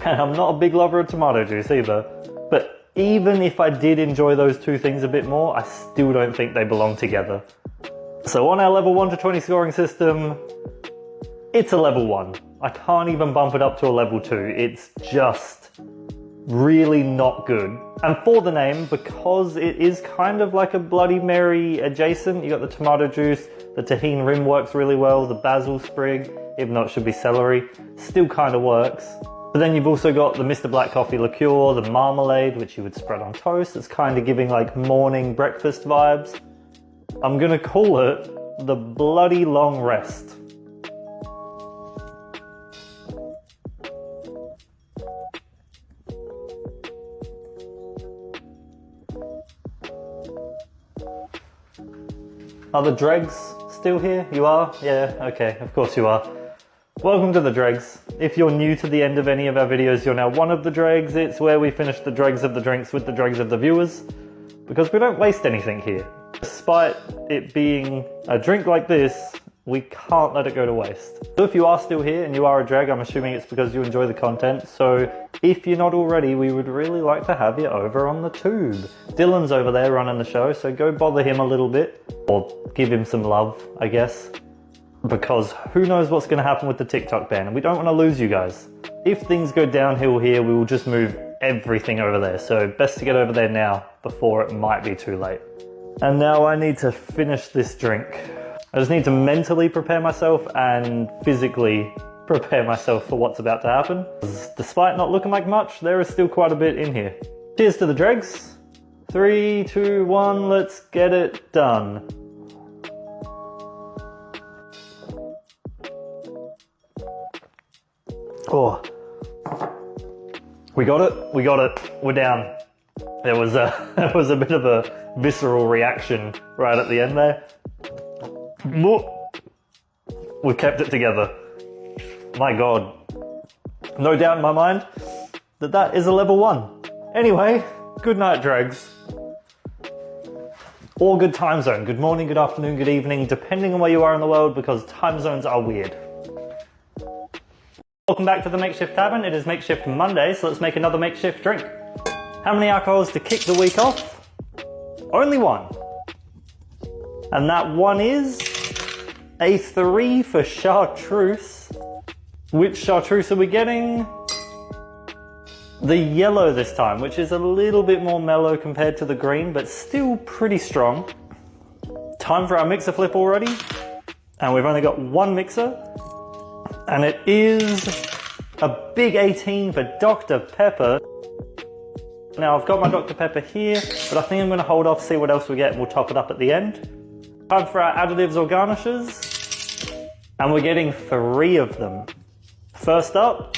And I'm not a big lover of tomato juice either. But even if I did enjoy those two things a bit more, I still don't think they belong together. So on our level 1 to 20 scoring system, It's a level 1. I can't even bump it up to a level 2. It's just really not good. And for the name, because it is kind of like a Bloody Mary adjacent, you got the tomato juice, the tahini rim works really well, the basil sprig, even though it should be celery, still kind of works. But then you've also got the Mr. Black Coffee liqueur, the marmalade, which you would spread on toast. It's kind of giving like morning breakfast vibes. I'm gonna call it the Bloody Long Rest. Are the dregs still here? You are? Yeah, okay, of course you are. Welcome to the dregs. If you're new to the end of any of our videos, you're now one of the dregs. It's where we finish the dregs of the drinks with the dregs of the viewers, because we don't waste anything here. Despite it being a drink like this, we can't let it go to waste. So if you are still here and you are a dreg, I'm assuming it's because you enjoy the content. So if you're not already, we would really like to have you over on the tube. Dylan's over there running the show, so go bother him a little bit, or give him some love, I guess. Because who knows what's going to happen with the TikTok ban, and we don't want to lose you guys. If things go downhill here, we will just move everything over there. So best to get over there now before it might be too late. And now I need to finish this drink. I just need to mentally prepare myself and physically prepare myself for what's about to happen. Despite not looking like much, there is still quite a bit in here. Cheers to the dregs. 3, 2, 1, let's get it done. Oh, we got it, we're down. There was a bit of a visceral reaction right at the end there. We've kept it together. My God. No doubt in my mind that that is a level 1. Anyway, good night, dregs. Or good time zone. Good morning, good afternoon, good evening, depending on where you are in the world, because time zones are weird. Welcome back to the Makeshift Tavern. It is Makeshift Monday, so let's make another makeshift drink. How many alcohols to kick the week off? Only one. And that one is a 3 for chartreuse. Which chartreuse are we getting? The yellow this time, which is a little bit more mellow compared to the green, but still pretty strong. Time for our mixer flip already. And we've only got one mixer. And it is a big 18 for Dr. Pepper. Now I've got my Dr. Pepper here, but I think I'm going to hold off, see what else we get, and we'll top it up at the end. Time for our additives or garnishes. And we're getting 3 of them. First up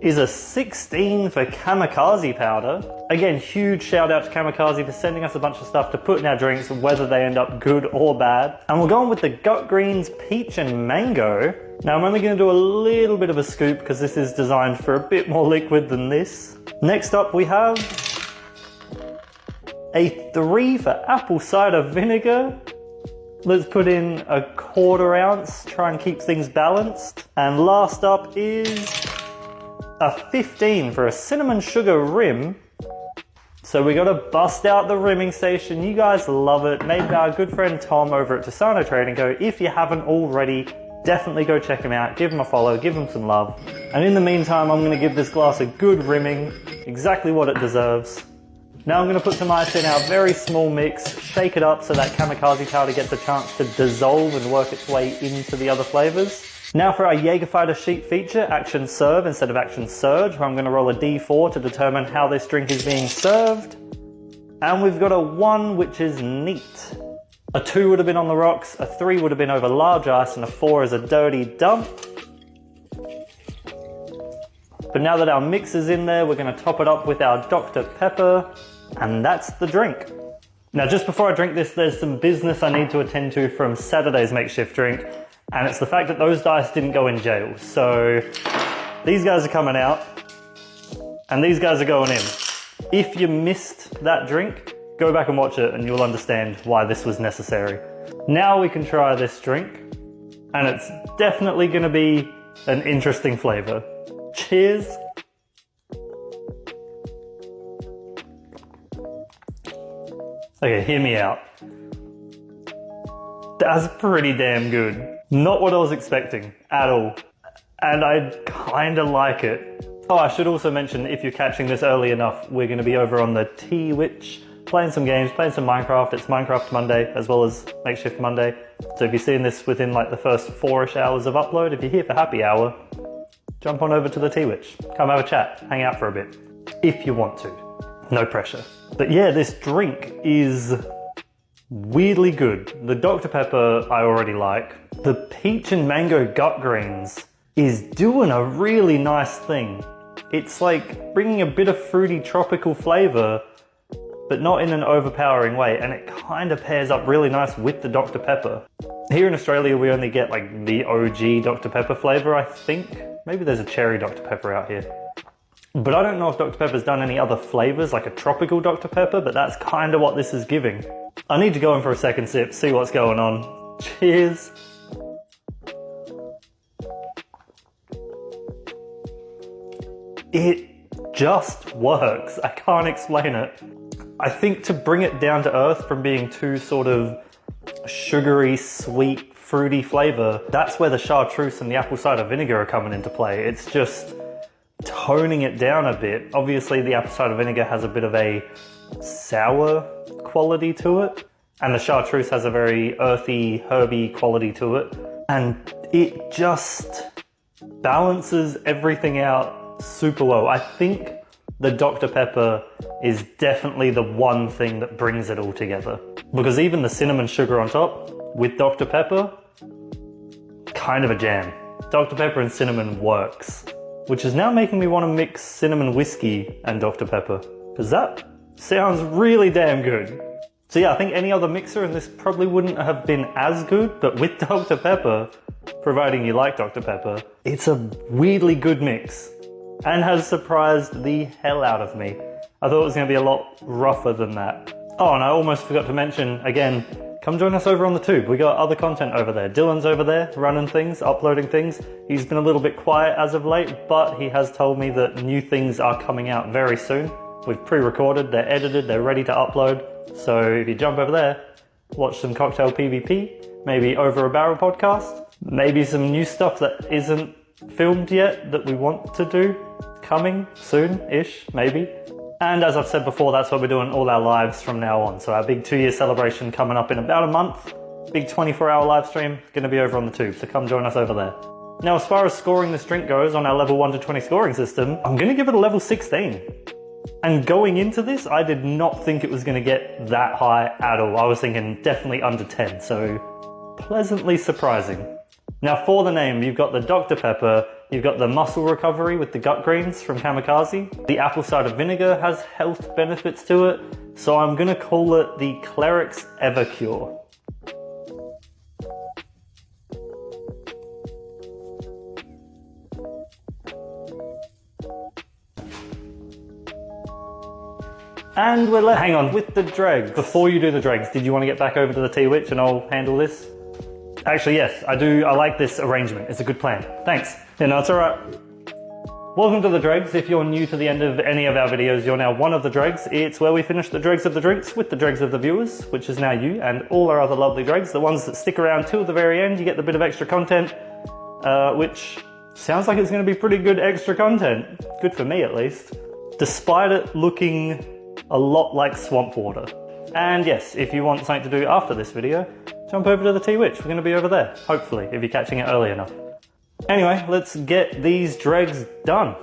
is a 16 for Kamikaze powder. Again, huge shout out to Kamikaze for sending us a bunch of stuff to put in our drinks, whether they end up good or bad. And we're going with the Gut Greens Peach and Mango. Now I'm only going to do a little bit of a scoop because this is designed for a bit more liquid than this. Next up we have a 3 for Apple Cider Vinegar. Let's put in a 1/4 ounce, try and keep things balanced. And last up is a 15 for a Cinnamon Sugar Rim. So we got to bust out the rimming station. You guys love it. Made by our good friend Tom over at Tisano Trading Co. If you haven't already, definitely go check him out. Give him a follow, give him some love. And in the meantime, I'm going to give this glass a good rimming, exactly what it deserves. Now I'm going to put some ice in our very small mix, shake it up so that Kamikaze powder gets a chance to dissolve and work its way into the other flavors. Now for our Jäger'fighter sheet feature, Action Serve instead of Action Surge, where I'm going to roll a D4 to determine how this drink is being served. And we've got a 1, which is neat. A 2 would have been on the rocks, a 3 would have been over large ice, and a 4 is a dirty dump. But now that our mix is in there, we're going to top it up with our Dr. Pepper, and that's the drink. Now just before I drink this, there's some business I need to attend to from Saturday's makeshift drink, and it's the fact that those dice didn't go in jail. So these guys are coming out, and these guys are going in. If you missed that drink, go back and watch it and you'll understand why this was necessary. Now we can try this drink, and it's definitely going to be an interesting flavor. Cheers. Okay, hear me out. That's pretty damn good. Not what I was expecting at all. And I kinda like it. Oh, I should also mention, if you're catching this early enough, we're gonna be over on the Twitch, playing some games, playing some Minecraft. It's Minecraft Monday, as well as Makeshift Monday. So if you're seeing this within like the first 4-ish hours of upload, if you're here for happy hour, jump on over to the Twitch. Come have a chat, hang out for a bit, if you want to. No pressure. But yeah, this drink is weirdly good. The Dr. Pepper I already like. The peach and mango gut greens is doing a really nice thing. It's like bringing a bit of fruity tropical flavor, but not in an overpowering way, and it kind of pairs up really nice with the Dr. Pepper. Here in Australia, we only get like the OG Dr. Pepper flavor, I think. Maybe there's a cherry Dr. Pepper out here. But I don't know if Dr. Pepper's done any other flavors, like a tropical Dr. Pepper, but that's kind of what this is giving. I need to go in for a second sip, see what's going on. Cheers. It just works. I can't explain it. I think to bring it down to earth from being too sort of sugary, sweet, fruity flavor, that's where the chartreuse and the apple cider vinegar are coming into play. It's just toning it down a bit. Obviously the apple cider vinegar has a bit of a sour quality to it, and the chartreuse has a very earthy, herby quality to it, and it just balances everything out super well. I think the Dr. Pepper is definitely the one thing that brings it all together, because even the cinnamon sugar on top with Dr. Pepper, kind of a jam. Dr. Pepper and cinnamon works, which is now making me want to mix cinnamon whiskey and Dr. Pepper, because that sounds really damn good. So yeah, I think any other mixer and this probably wouldn't have been as good, but with Dr. Pepper, providing you like Dr. Pepper, it's a weirdly good mix and has surprised the hell out of me. I thought it was going to be a lot rougher than that. Oh, and I almost forgot to mention, again, come join us over on the tube. We got other content over there. Dylan's over there running things, uploading things. He's been a little bit quiet as of late, but he has told me that new things are coming out very soon. We've pre-recorded, they're edited, they're ready to upload. So if you jump over there, watch some Cocktail PvP, maybe Over a Barrel podcast, maybe some new stuff that isn't filmed yet that we want to do, coming soon-ish, maybe. And as I've said before, that's what we're doing all our lives from now on. So our big 2-year celebration coming up in about a month, big 24-hour live stream, gonna be over on the tube, so come join us over there. Now, as far as scoring this drink goes on our level 1 to 20 scoring system, I'm gonna give it a level 16. And going into this, I did not think it was gonna get that high at all. I was thinking definitely under 10, so pleasantly surprising. Now for the name, you've got the Dr. Pepper, you've got the muscle recovery with the gut greens from Kamikaze. The apple cider vinegar has health benefits to it, so I'm gonna call it the Cleric's Evercure. And we're left, hang on, with the dregs. Before you do the dregs, did you want to get back over to the Twitch and I'll handle this? Actually, yes, I do. I like this arrangement. It's a good plan. Thanks. Yeah, no, it's all right. Welcome to the dregs. If you're new to the end of any of our videos, you're now one of the dregs. It's where we finish the dregs of the drinks with the dregs of the viewers, which is now you and all our other lovely dregs. The ones that stick around till the very end, you get the bit of extra content, which sounds like it's going to be pretty good extra content. Good for me, at least. Despite it looking a lot like swamp water. And yes, if you want something to do after this video, jump over to the Twitch. We're going to be over there, hopefully, if you're catching it early enough. Anyway, let's get these dregs done.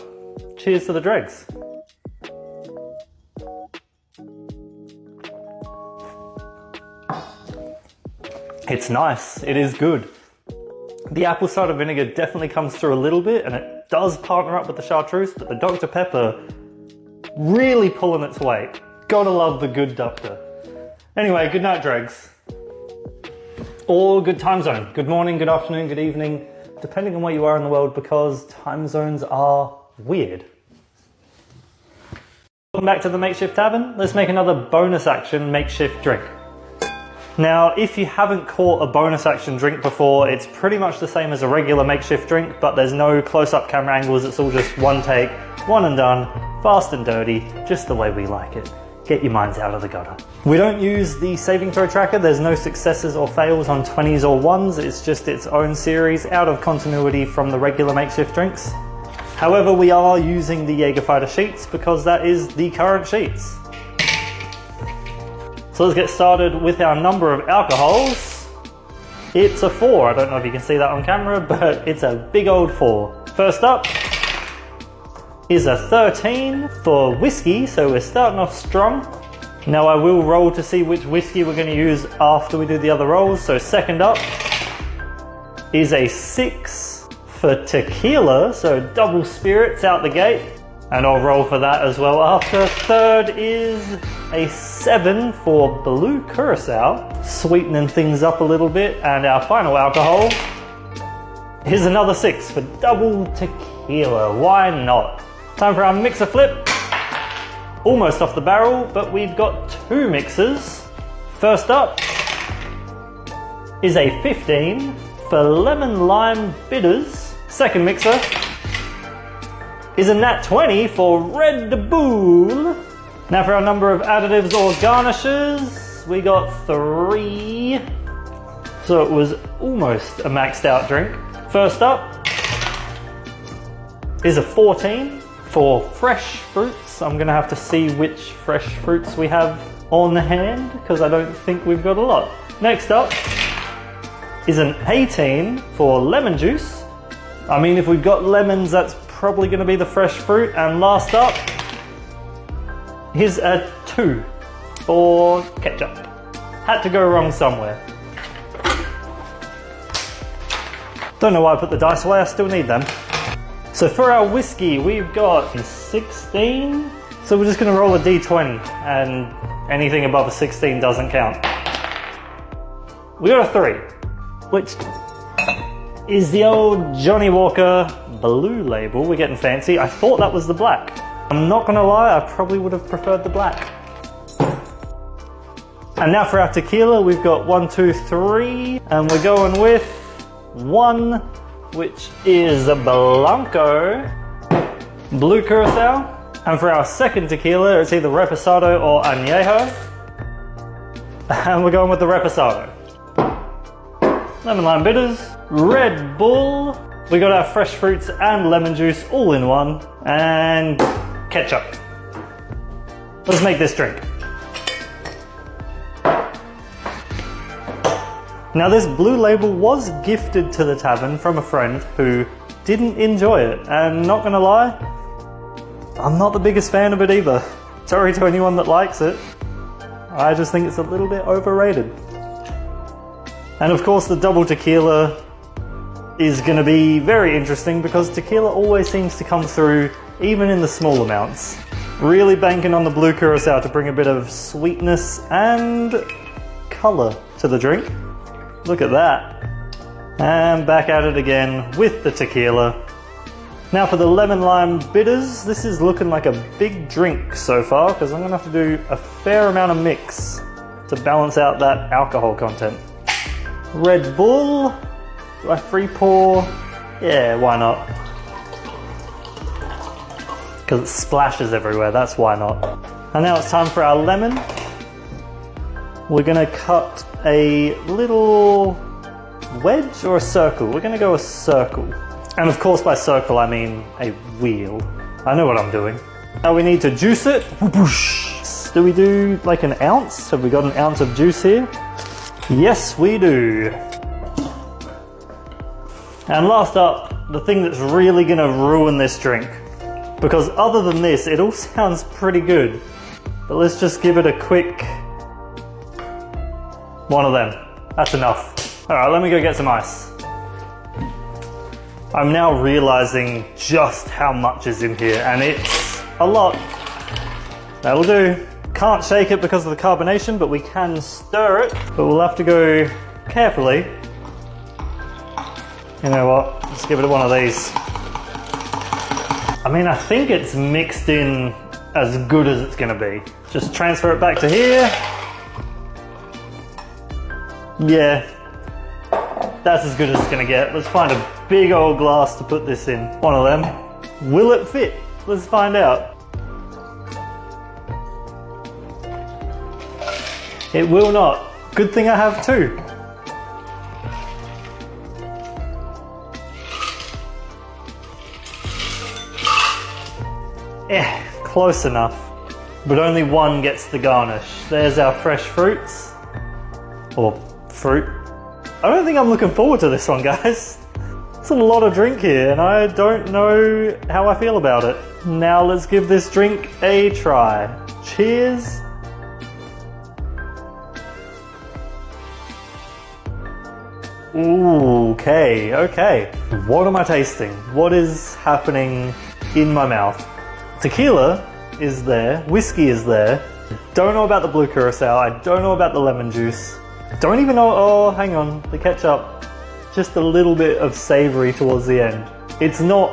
Cheers to the dregs. It's nice. It is good. The apple cider vinegar definitely comes through a little bit, and it does partner up with the chartreuse, but the Dr. Pepper really pulling its weight. Gotta love the good doctor. Anyway, good night, dregs. Or good time zone. Good morning, good afternoon, good evening, depending on where you are in the world, because time zones are weird. Welcome back to the Makeshift Tavern. Let's make another bonus action makeshift drink. Now, if you haven't caught a bonus action drink before, it's pretty much the same as a regular makeshift drink, but there's no close-up camera angles. It's all just one take, one and done, fast and dirty, just the way we like it. get your minds out of the gutter. We don't use the saving throw tracker. There's no successes or fails on 20s or 1s. It's just its own series out of continuity from the regular Makeshift drinks. However, we are using the Jäger'fighter sheets because that is the current sheets. So let's get started with our number of alcohols. It's a 4. I don't know if you can see that on camera, but it's a big old 4. First up is a 13 for whiskey, so we're starting off strong. Now I will roll to see which whiskey we're going to use after we do the other rolls. So second up is a 6 for tequila, so double spirits out the gate. And I'll roll for that as well after. Third is a 7 for blue curacao, sweetening things up a little bit. And our final alcohol is another 6 for double tequila. Why not? Time for our mixer flip. Almost off the barrel, but we've got 2 mixers. First up is a 15 for lemon lime bitters. Second mixer is a nat 20 for Red Bull. Now for our number of additives or garnishes, we got 3. So it was almost a maxed out drink. First up is a 14 for fresh fruits. I'm gonna have to see which fresh fruits we have on hand because I don't think we've got a lot. Next up is an 18 for lemon juice. I mean, if we've got lemons, that's probably going to be the fresh fruit. And last up is a 2 for ketchup. Had to go wrong somewhere. Don't know why I put the dice away, I still need them. So for our whiskey, we've got 16. So we're just going to roll a d20 and anything above a 16 doesn't count. We got a 3, which is the old Johnny Walker Blue Label. We're getting fancy. I thought that was the black. I'm not gonna lie, I probably would have preferred the black. And now for our tequila, we've got 1, 2, 3, and we're going with 1, which is a Blanco Blue Curacao. And for our second tequila, it's either Reposado or Añejo. And we're going with the Reposado. Lemon lime bitters, Red Bull. We got our fresh fruits and lemon juice all in one, and ketchup. Let's make this drink. Now this Blue Label was gifted to the tavern from a friend who didn't enjoy it, and not gonna lie, I'm not the biggest fan of it either. Sorry to anyone that likes it. I just think it's a little bit overrated. And of course the double tequila is going to be very interesting because tequila always seems to come through even in the small amounts. Really banking on the blue curacao to bring a bit of sweetness and colour to the drink. Look at that. And back at it again with the tequila. Now for the lemon lime bitters, this is looking like a big drink so far because I'm going to have to do a fair amount of mix to balance out that alcohol content. Red Bull, do I free pour? Yeah, why not? Because it splashes everywhere, that's why not. And now it's time for our lemon. We're gonna cut a little wedge or a circle. We're gonna go a circle. And of course by circle I mean a wheel. I know what I'm doing. Now we need to juice it. Do we do like an ounce? Have we got an ounce of juice here? Yes, we do. And last up, the thing that's really gonna ruin this drink. Because other than this, it all sounds pretty good. But let's just give it a quick one of them. That's enough. All right, let me go get some ice. I'm now realizing just how much is in here, and it's a lot. That'll do. Can't shake it because of the carbonation, but we can stir it. But we'll have to go carefully. You know what? Let's give it one of these. I mean, I think it's mixed in as good as it's gonna be. Just transfer it back to here. Yeah, that's as good as it's gonna get. Let's find a big old glass to put this in. One of them. Will it fit? Let's find out. It will not. Good thing I have two. Close enough. But only one gets the garnish. There's our fresh fruits. Or fruit. I don't think I'm looking forward to this one, guys. It's a lot of drink here, and I don't know how I feel about it. Now let's give this drink a try. Cheers. Ooh, okay. What am I tasting? What is happening in my mouth? Tequila is there, whiskey is there. Don't know about the blue curacao, I don't know about the lemon juice. Don't even know, oh, hang on, the ketchup. Just a little bit of savory towards the end. It's not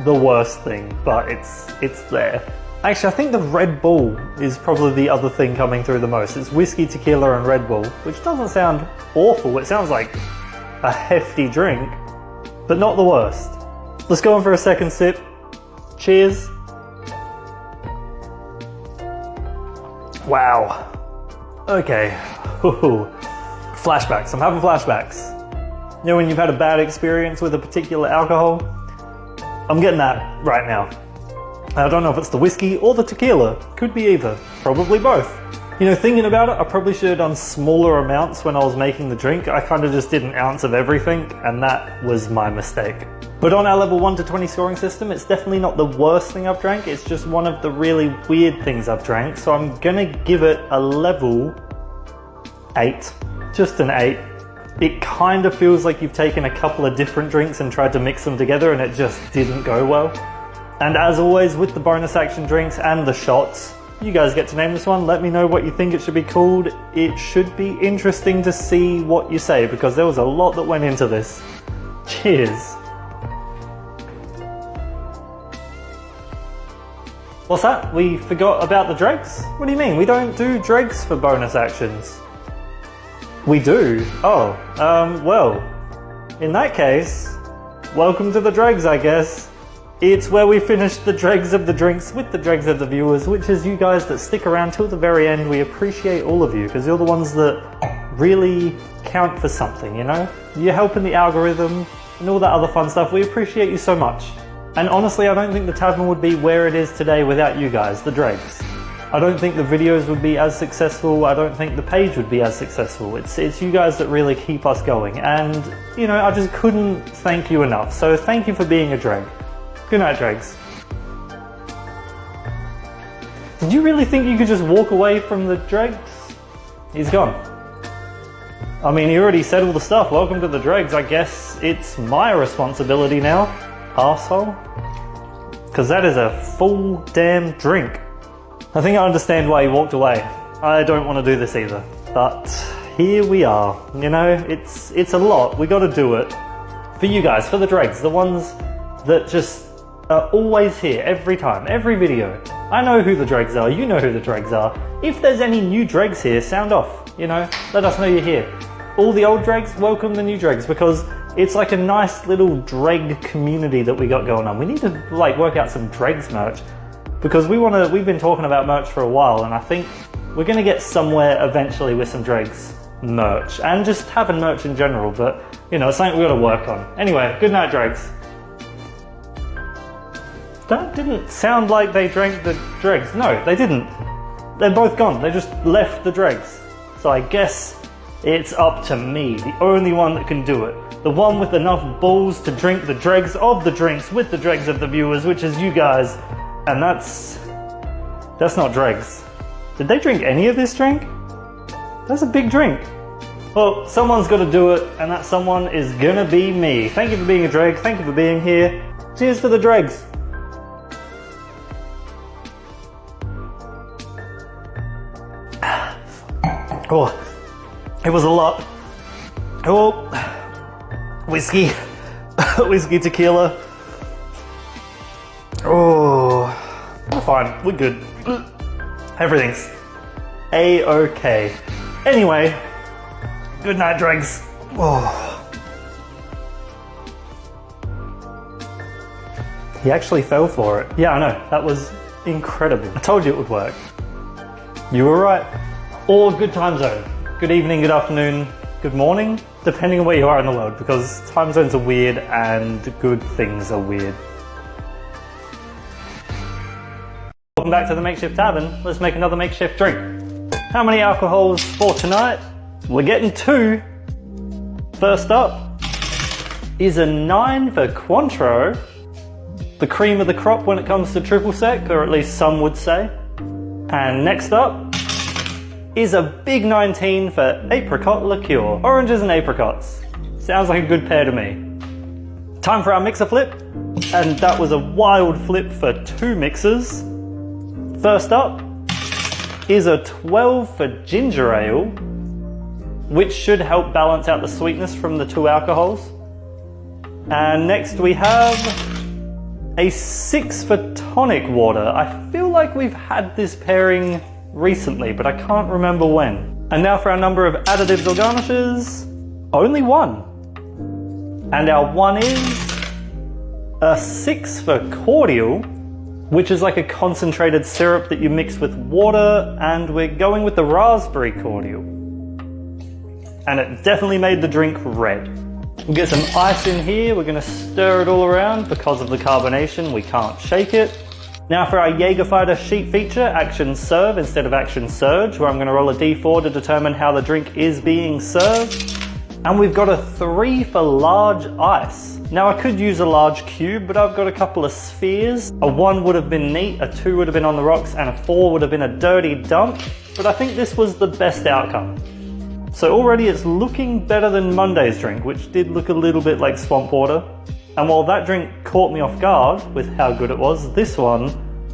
the worst thing, but it's there. Actually, I think the Red Bull is probably the other thing coming through the most. It's whiskey, tequila, and Red Bull, which doesn't sound awful. It sounds like a hefty drink, but not the worst. Let's go on for a second sip. Cheers. Wow. Okay. Ooh. Flashbacks. I'm having flashbacks. You know when you've had a bad experience with a particular alcohol? I'm getting that right now. I don't know if it's the whiskey or the tequila. Could be either. Probably both. You know, thinking about it, I probably should have done smaller amounts when I was making the drink. I kind of just did an ounce of everything, and that was my mistake. But on our level 1 to 20 scoring system, it's definitely not the worst thing I've drank. It's just one of the really weird things I've drank. So I'm gonna give it a level 8. Just an 8. It kind of feels like you've taken a couple of different drinks and tried to mix them together, and it just didn't go well. And as always, with the bonus action drinks and the shots, you guys get to name this one. Let me know what you think it should be called. It should be interesting to see what you say, because there was a lot that went into this. Cheers. What's that? We forgot about the dregs? What do you mean? We don't do dregs for bonus actions. We do? Oh, well, in that case, welcome to the dregs, I guess. It's where we finish the dregs of the drinks with the dregs of the viewers, which is you guys that stick around till the very end. We appreciate all of you, because you're the ones that really count for something, you know? You're helping the algorithm and all that other fun stuff. We appreciate you so much. And honestly, I don't think the Tavern would be where it is today without you guys, the dregs. I don't think the videos would be as successful. I don't think the page would be as successful. It's you guys that really keep us going. And, you know, I just couldn't thank you enough. So thank you for being a dreg. Good night, dregs. Did you really think you could just walk away from the dregs? He's gone. I mean, he already said all the stuff. Welcome to the dregs. I guess it's my responsibility now, arsehole. Because that is a full damn drink. I think I understand why he walked away. I don't want to do this either. But here we are. You know, it's a lot. We got to do it. For you guys, for the dregs, the ones that just are always here every time, every video. I know who the dregs are, you know who the dregs are. If there's any new dregs here, sound off, you know, let us know you're here. All the old dregs, welcome the new dregs, because it's like a nice little dreg community that we got going on. We need to like work out some dregs merch, because we've been talking about merch for a while, and I think we're gonna get somewhere eventually with some dregs merch, and just having merch in general, but you know, it's something we've got to work on. Anyway, good night, dregs. That didn't sound like they drank the dregs. No, they didn't. They're both gone. They just left the dregs. So I guess it's up to me, the only one that can do it. The one with enough balls to drink the dregs of the drinks with the dregs of the viewers, which is you guys. And that's not dregs. Did they drink any of this drink? That's a big drink. Well, someone's got to do it, and that someone is gonna be me. Thank you for being a dreg. Thank you for being here. Cheers to the dregs. Oh, it was a lot. Oh, whiskey, whiskey, tequila. Oh, we're fine, we're good. Everything's A-okay. Anyway, good night, dregs. Oh. He actually fell for it. Yeah, I know, that was incredible. I told you it would work. You were right. or good time zone. Good evening, good afternoon, good morning, depending on where you are in the world, because time zones are weird and good things are weird. Welcome back to the Makeshift Tavern. Let's make another makeshift drink. How many alcohols for tonight? We're getting 2. First up is a 9 for Cointreau, the cream of the crop when it comes to triple sec, or at least some would say. And next up is a big 19 for apricot liqueur. Oranges and apricots. Sounds like a good pair to me. Time for our mixer flip, and that was a wild flip for 2 mixers. First up is a 12 for ginger ale, which should help balance out the sweetness from the 2 alcohols. And next we have a 6 for tonic water. I feel like we've had this pairing recently, but I can't remember when. And now for our number of additives or garnishes, only 1. And our 1 is a 6 for cordial, which is like a concentrated syrup that you mix with water, and we're going with the raspberry cordial. And it definitely made the drink red. We'll get some ice in here. We're gonna stir it all around. Because of the carbonation, we can't shake it. Now for our Jäger'fighter sheet feature, action serve instead of action surge, where I'm gonna roll a d4 to determine how the drink is being served. And we've got a 3 for large ice. Now I could use a large cube, but I've got a couple of spheres. A 1 would have been neat, a 2 would have been on the rocks, and a 4 would have been a dirty dump. But I think this was the best outcome. So already it's looking better than Monday's drink, which did look a little bit like swamp water. And while that drink caught me off guard with how good it was, this one,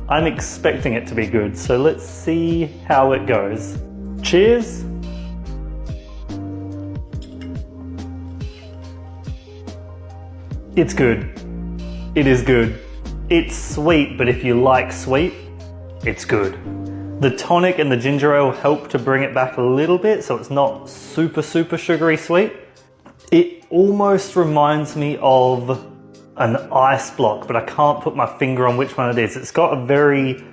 I'm expecting it to be good. So let's see how it goes. Cheers. It's good. It is good. It's sweet, but if you like sweet, it's good. The tonic and the ginger ale help to bring it back a little bit, so it's not super sugary sweet. It almost reminds me of an ice block, but I can't put my finger on which one it is. It's got a very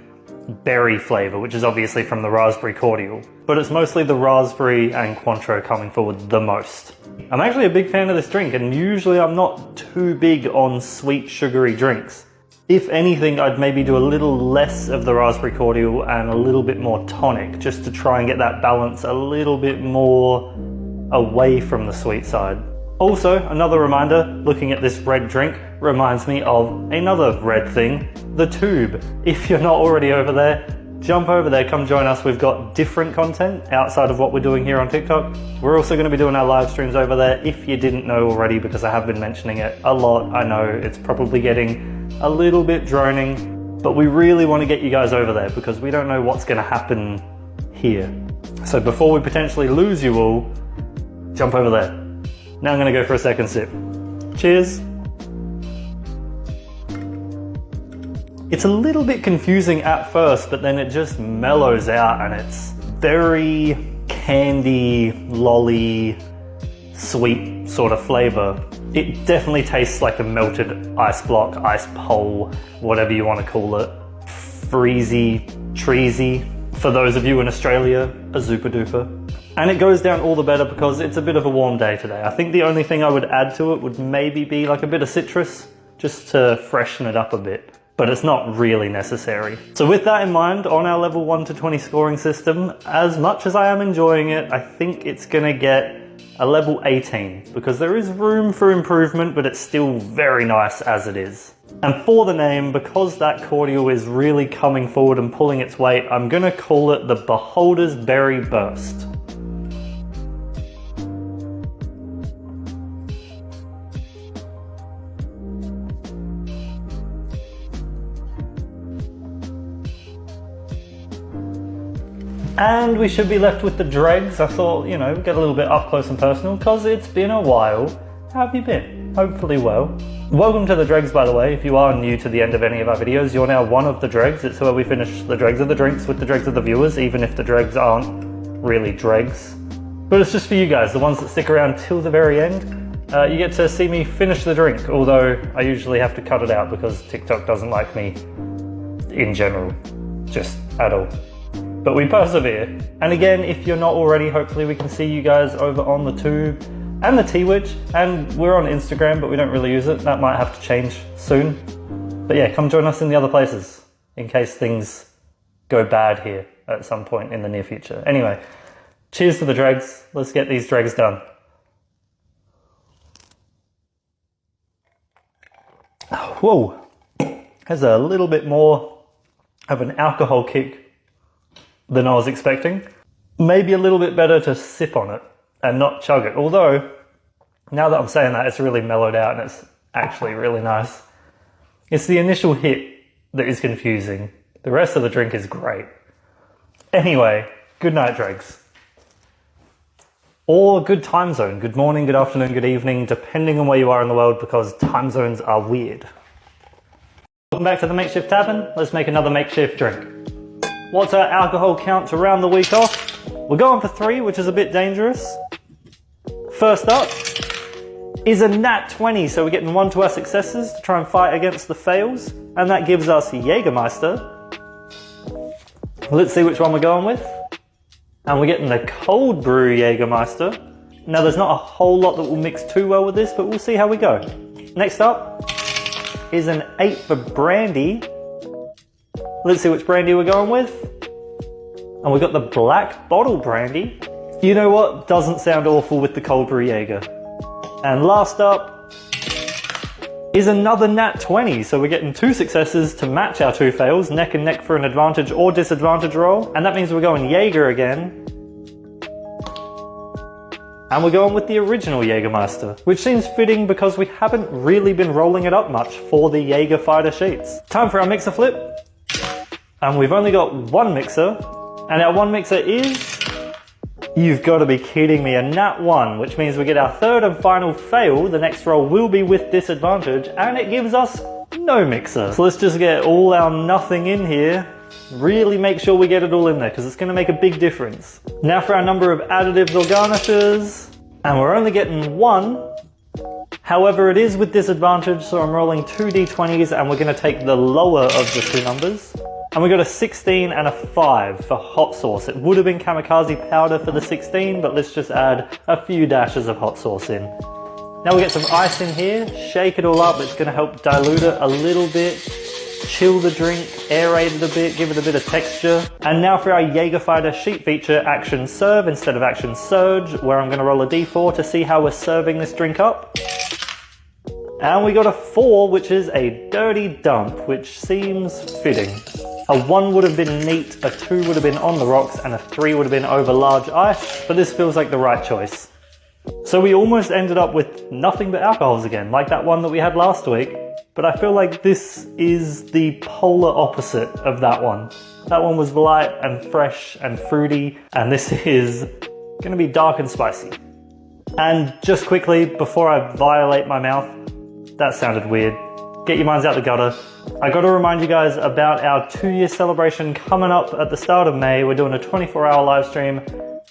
berry flavor, which is obviously from the raspberry cordial, but it's mostly the raspberry and Cointreau coming forward the most. I'm actually a big fan of this drink, and usually I'm not too big on sweet sugary drinks. If anything, I'd maybe do a little less of the raspberry cordial and a little bit more tonic, just to try and get that balance a little bit more away from the sweet side. Also, another reminder, looking at this red drink reminds me of another red thing, the tube. If you're not already over there, jump over there, come join us. We've got different content outside of what we're doing here on TikTok. We're also going to be doing our live streams over there, if you didn't know already, because I have been mentioning it a lot. I know it's probably getting a little bit droning, but we really want to get you guys over there because we don't know what's going to happen here. So before we potentially lose you all, jump over there. Now I'm going to go for a second sip. Cheers. It's a little bit confusing at first, but then it just mellows out and it's very candy, lolly, sweet sort of flavor. It definitely tastes like a melted ice block, ice pole, whatever you want to call it. Freezy, treesy. For those of you in Australia, a super duper. And it goes down all the better because it's a bit of a warm day today. I think the only thing I would add to it would maybe be like a bit of citrus, just to freshen it up a bit. But it's not really necessary. So with that in mind, on our level 1 to 20 scoring system, as much as I am enjoying it, I think it's gonna get a level 18, because there is room for improvement, but it's still very nice as it is. And for the name, because that cordial is really coming forward and pulling its weight, I'm gonna call it the Beholder's Berry Burst. And we should be left with the dregs. I thought, you know, get a little bit up close and personal because it's been a while. How have you been? Hopefully well. Welcome to the dregs, by the way. If you are new to the end of any of our videos, you're now one of the dregs. It's where we finish the dregs of the drinks with the dregs of the viewers, even if the dregs aren't really dregs. But it's just for you guys, the ones that stick around till the very end. You get to see me finish the drink, although I usually have to cut it out because TikTok doesn't like me in general, just at all. but we persevere. And again, if you're not already, hopefully we can see you guys over on the tube and the T-Witch, and we're on Instagram, but we don't really use it. That might have to change soon. But yeah, come join us in the other places in case things go bad here at some point in the near future. Anyway, cheers to the dregs. Let's get these dregs done. Whoa, has a little bit more of an alcohol kick than I was expecting. Maybe a little bit better to sip on it and not chug it. Although, now that I'm saying that, it's really mellowed out and it's actually really nice. It's the initial hit that is confusing. The rest of the drink is great. Anyway, good night, dregs. Or good time zone. Good morning, good afternoon, good evening, depending on where you are in the world, because time zones are weird. Welcome back to the Makeshift Tavern. Let's make another makeshift drink. What's our alcohol count to round the week off? We're going for 3, which is a bit dangerous. First up is a nat 20, so we're getting 1 to our successes to try and fight against the fails, and that gives us Jäger'fighter. Let's see which one we're going with. And we're getting the cold brew Jäger'fighter. Now there's not a whole lot that will mix too well with this, but we'll see how we go. Next up is an 8 for brandy. Let's see which brandy we're going with. And we've got the black bottle brandy. You know what? Doesn't sound awful with the cold brew Jäger. And last up is another nat 20. So we're getting 2 successes to match our 2 fails, neck and neck for an advantage or disadvantage roll. And that means we're going Jäger again. And we're going with the original Jäger'fighter, which seems fitting because we haven't really been rolling it up much for the Jäger'fighter sheets. Time for our mixer flip. And we've only got 1 mixer. And our 1 mixer is... You've got to be kidding me, a nat 1, which means we get our 3rd and final fail. The next roll will be with disadvantage, and it gives us no mixer. So let's just get all our nothing in here. Really make sure we get it all in there, because it's going to make a big difference. Now for our number of additives or garnishes, and we're only getting 1. However, it is with disadvantage, so I'm rolling 2 d20s, and we're going to take the lower of the 2 numbers. And we got a 16 and a 5 for hot sauce. It would have been kamikaze powder for the 16, but let's just add a few dashes of hot sauce in. Now we get some ice in here, shake it all up. It's going to help dilute it a little bit, chill the drink, aerate it a bit, give it a bit of texture. And now for our Jäger'fighter sheet feature, action serve instead of action surge, where I'm going to roll a d4 to see how we're serving this drink up. And we got a 4, which is a dirty dump, which seems fitting. A 1 would have been neat, a 2 would have been on the rocks, and a 3 would have been over large ice, but this feels like the right choice. So we almost ended up with nothing but alcohols again, like that one that we had last week, but I feel like this is the polar opposite of that one. That one was light and fresh and fruity, and this is going to be dark and spicy. And just quickly, before I violate my mouth, that sounded weird. Get your minds out the gutter. I got to remind you guys about our 2-year celebration coming up at the start of May. We're doing a 24-hour live stream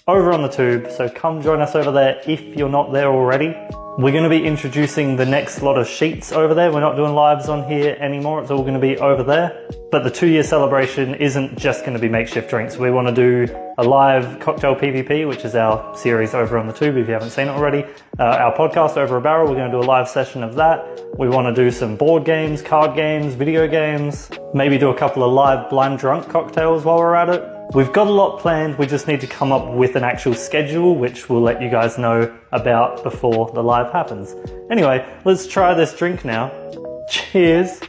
over on the tube, so come join us over there if you're not there already. We're going to be introducing the next lot of sheets over there. We're not doing lives on here anymore. It's all going to be over there. But the 2-year celebration isn't just going to be makeshift drinks. We want to do a live cocktail PvP, which is our series over on the tube if you haven't seen it already. Our podcast Over a Barrel, we're going to do a live session of that. We want to do some board games, card games, video games, maybe do a couple of live blind drunk cocktails while we're at it. We've got a lot planned, we just need to come up with an actual schedule, which we'll let you guys know about before the live happens. Anyway, let's try this drink now. Cheers.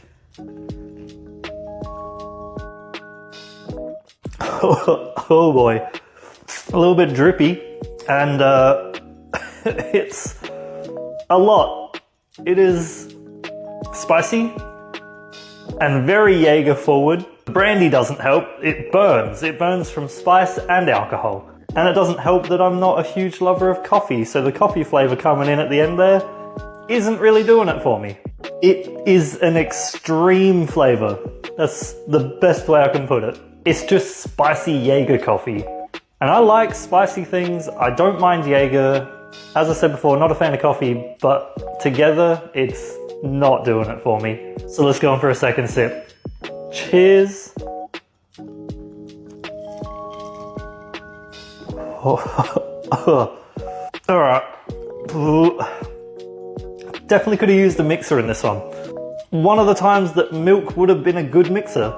Oh boy, a little bit drippy, and it's a lot. It is spicy and very Jäger forward. Brandy doesn't help, it burns from spice and alcohol. And it doesn't help that I'm not a huge lover of coffee, so the coffee flavour coming in at the end there isn't really doing it for me. It is an extreme flavour. That's the best way I can put it. It's just spicy Jäger coffee. And I like spicy things, I don't mind Jäger. As I said before, not a fan of coffee, but together it's not doing it for me. So let's go on for a second sip. Cheers. Alright. Definitely could have used a mixer in this one. One of the times that milk would have been a good mixer.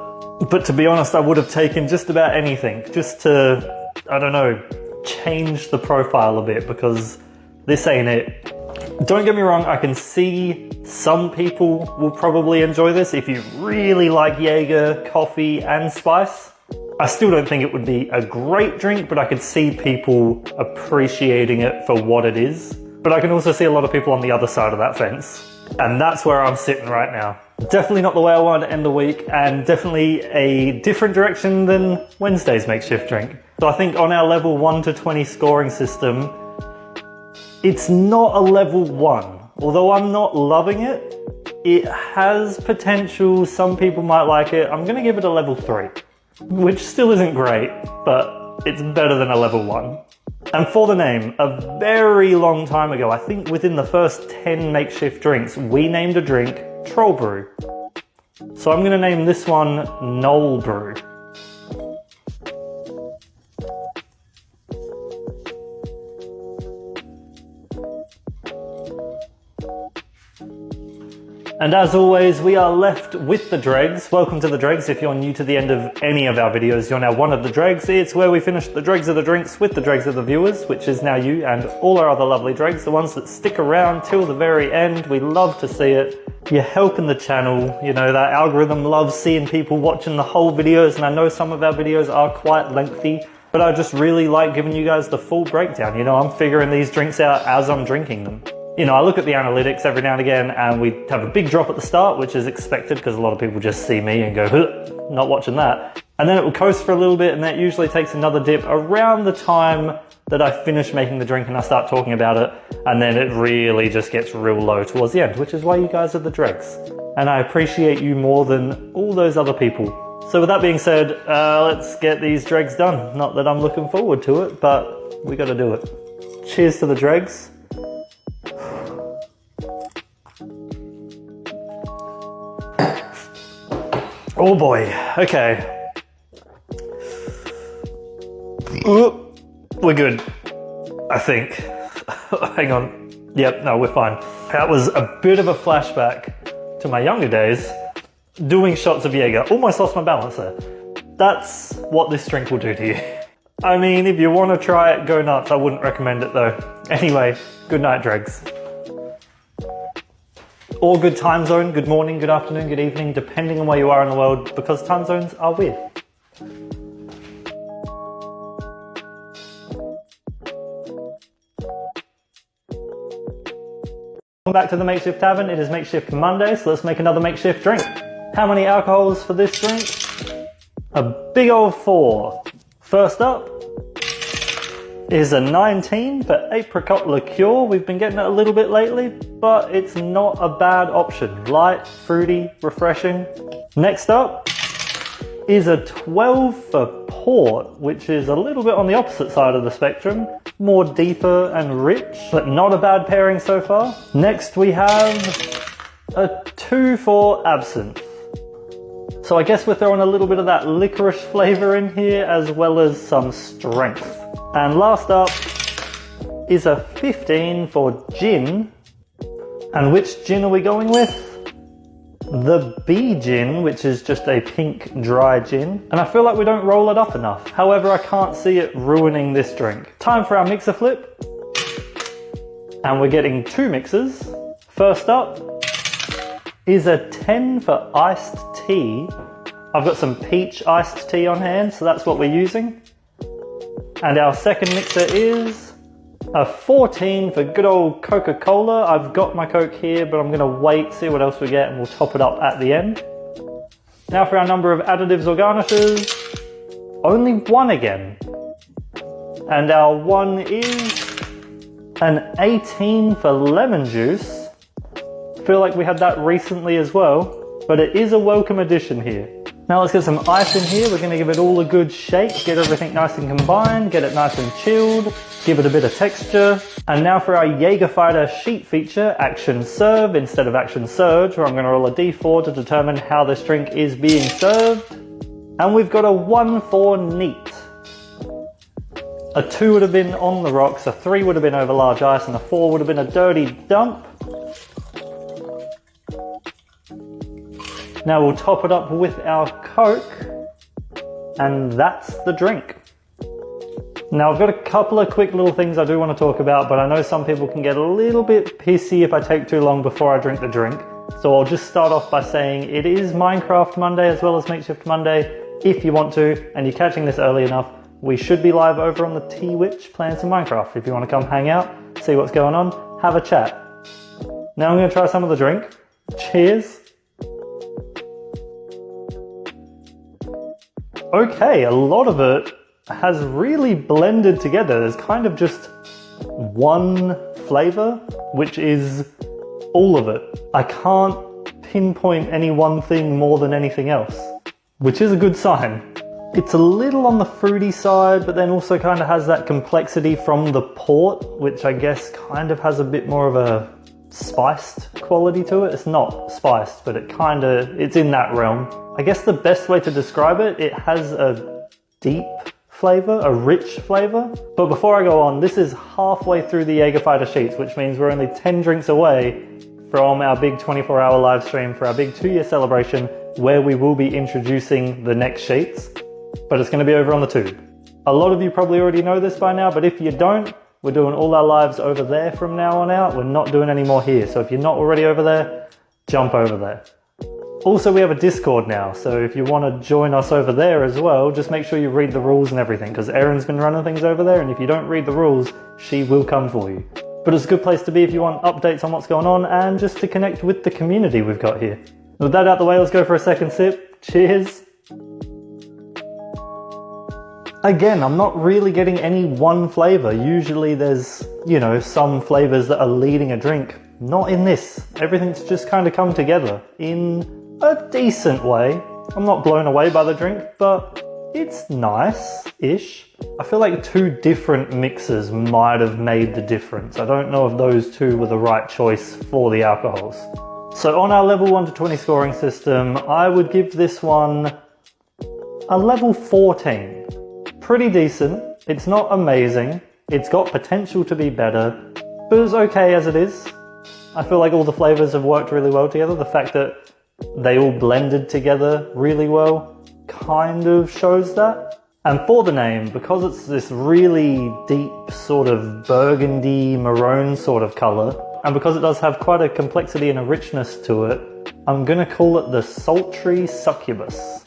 But to be honest, I would have taken just about anything just to, I don't know, change the profile a bit, because this ain't it. Don't get me wrong, I can see some people will probably enjoy this if you really like Jäger, coffee and spice. I still don't think it would be a great drink, but I could see people appreciating it for what it is. But I can also see a lot of people on the other side of that fence. And that's where I'm sitting right now. Definitely not the way I wanted to end the week, and definitely a different direction than Wednesday's makeshift drink. So I think on our level 1 to 20 scoring system, it's not a level 1. Although I'm not loving it, it has potential. Some people might like it. I'm gonna give it a level 3, which still isn't great, but it's better than a level 1. And for the name, a very long time ago, I think within the first 10 makeshift drinks, we named a drink Troll Brew. So I'm gonna name this one Knoll Brew. And as always, we are left with the dregs. Welcome to the dregs. If you're new to the end of any of our videos, you're now one of the dregs. It's where we finish the dregs of the drinks with the dregs of the viewers, which is now you and all our other lovely dregs, the ones that stick around till the very end. We love to see it. You're helping the channel. You know, that algorithm loves seeing people watching the whole videos, and I know some of our videos are quite lengthy, but I just really like giving you guys the full breakdown. You know, I'm figuring these drinks out as I'm drinking them. You know, I look at the analytics every now and again, and we have a big drop at the start, which is expected because a lot of people just see me and go, huh, not watching that. And then it will coast for a little bit, and that usually takes another dip around the time that I finish making the drink and I start talking about it. And then it really just gets real low towards the end, which is why you guys are the dregs. And I appreciate you more than all those other people. So with that being said, let's get these dregs done. Not that I'm looking forward to it, but we got to do it. Cheers to the dregs. Oh boy, okay. Ooh, we're good, I think. Hang on. Yep, no, we're fine. That was a bit of a flashback to my younger days, doing shots of Jäger. Almost lost my balance there. That's what this drink will do to you. I mean, if you want to try it, go nuts. I wouldn't recommend it though. Anyway, good night, dregs. Or good time zone, good morning, good afternoon, good evening, depending on where you are in the world, because time zones are weird. Welcome back to the Makeshift Tavern. It is Makeshift Monday, so let's make another makeshift drink. How many alcohols for this drink? A big old 4. First up is a 19 for apricot liqueur. We've been getting it a little bit lately, but it's not a bad option. Light, fruity, refreshing. Next up is a 12 for port, which is a little bit on the opposite side of the spectrum. More deeper and rich, but not a bad pairing so far. Next we have a 2 for absinthe. So I guess we're throwing a little bit of that licorice flavor in here, as well as some strength. And last up is a 15 for gin. And which gin are we going with? The Bee Gin, which is just a pink dry gin. And I feel like we don't roll it up enough. However, I can't see it ruining this drink. Time for our mixer flip. And we're getting 2 mixers. First up is a 10 for iced tea. I've got some peach iced tea on hand, so that's what we're using. And our second mixer is a 14 for good old Coca-Cola. I've got my Coke here, but I'm gonna wait, see what else we get, and we'll top it up at the end. Now for our number of additives or garnishes, only 1 again. And our 1 is an 18 for lemon juice. I feel like we had that recently as well, but it is a welcome addition here. Now let's get some ice in here. We're gonna give it all a good shake, get everything nice and combined, get it nice and chilled, give it a bit of texture. And now for our Jäger'fighter sheet feature, Action Serve instead of Action Surge, where I'm gonna roll a D4 to determine how this drink is being served. And we've got a 1 for neat. A 2 would have been on the rocks, a 3 would have been over large ice, and a 4 would have been a dirty dump. Now we'll top it up with our Coke, and that's the drink. Now I've got a couple of quick little things I do want to talk about, but I know some people can get a little bit pissy if I take too long before I drink the drink. So I'll just start off by saying it is Minecraft Monday as well as Makeshift Monday. If you want to, and you're catching this early enough, we should be live over on the T-Witch playing some Minecraft. If you want to come hang out, see what's going on, have a chat. Now I'm going to try some of the drink. Cheers. Okay, a lot of it has really blended together. There's kind of just one flavor, which is all of it. I can't pinpoint any one thing more than anything else, which is a good sign. It's a little on the fruity side, but then also kind of has that complexity from the port, which I guess kind of has a bit more of a spiced quality to it. It's not spiced, but it's in that realm. I guess the best way to describe it, it has a deep flavor, a rich flavor. But before I go on, this is halfway through the Jäger'fighter sheets, which means we're only 10 drinks away from our big 24-hour live stream for our big 2-year celebration, where we will be introducing the next sheets, but it's going to be over on the tube. A lot of you probably already know this by now, but if you don't, we're doing all our lives over there from now on out. We're not doing any more here. So if you're not already over there, jump over there. Also, we have a Discord now, so if you want to join us over there as well, just make sure you read the rules and everything, because Erin's been running things over there, and if you don't read the rules, she will come for you. But it's a good place to be if you want updates on what's going on, and just to connect with the community we've got here. With that out the way, let's go for a second sip. Cheers. Again, I'm not really getting any one flavor. Usually there's, some flavors that are leading a drink. Not in this. Everything's just kind of come together in a decent way. I'm not blown away by the drink, but it's nice-ish. I feel like 2 different mixes might have made the difference. I don't know if those 2 were the right choice for the alcohols. So on our level 1 to 20 scoring system, I would give this one a level 14. Pretty decent. It's not amazing. It's got potential to be better, but it's okay as it is. I feel like all the flavors have worked really well together. The fact that they all blended together really well kind of shows that. And for the name, because it's this really deep sort of burgundy maroon sort of color, and because it does have quite a complexity and a richness to it, I'm gonna call it the Sultry Succubus.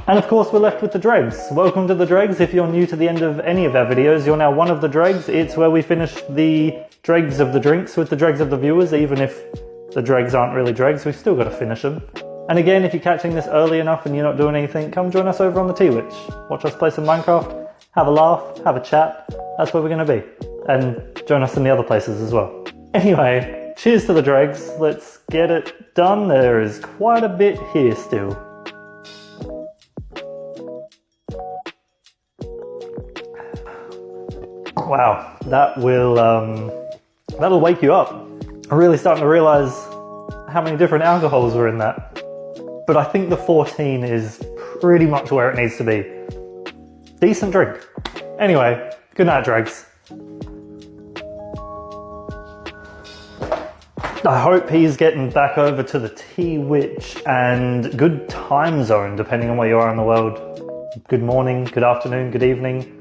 And of course we're left with the dregs. Welcome to the dregs. If you're new to the end of any of our videos, you're now one of the dregs. It's where we finish the dregs of the drinks with the dregs of the viewers. Even if the dregs aren't really dregs, we've still got to finish them. And again, if you're catching this early enough and you're not doing anything, come join us over on the T-Witch. Watch us play some Minecraft, have a laugh, have a chat. That's where we're going to be. And join us in the other places as well. Anyway, cheers to the dregs. Let's get it done. There is quite a bit here still. Wow, that'll wake you up. I'm really starting to realize how many different alcohols were in that. But I think the 14 is pretty much where it needs to be. Decent drink. Anyway, good night, dregs. I hope he's getting back over to the T-Witch and good time zone, depending on where you are in the world. Good morning, good afternoon, good evening,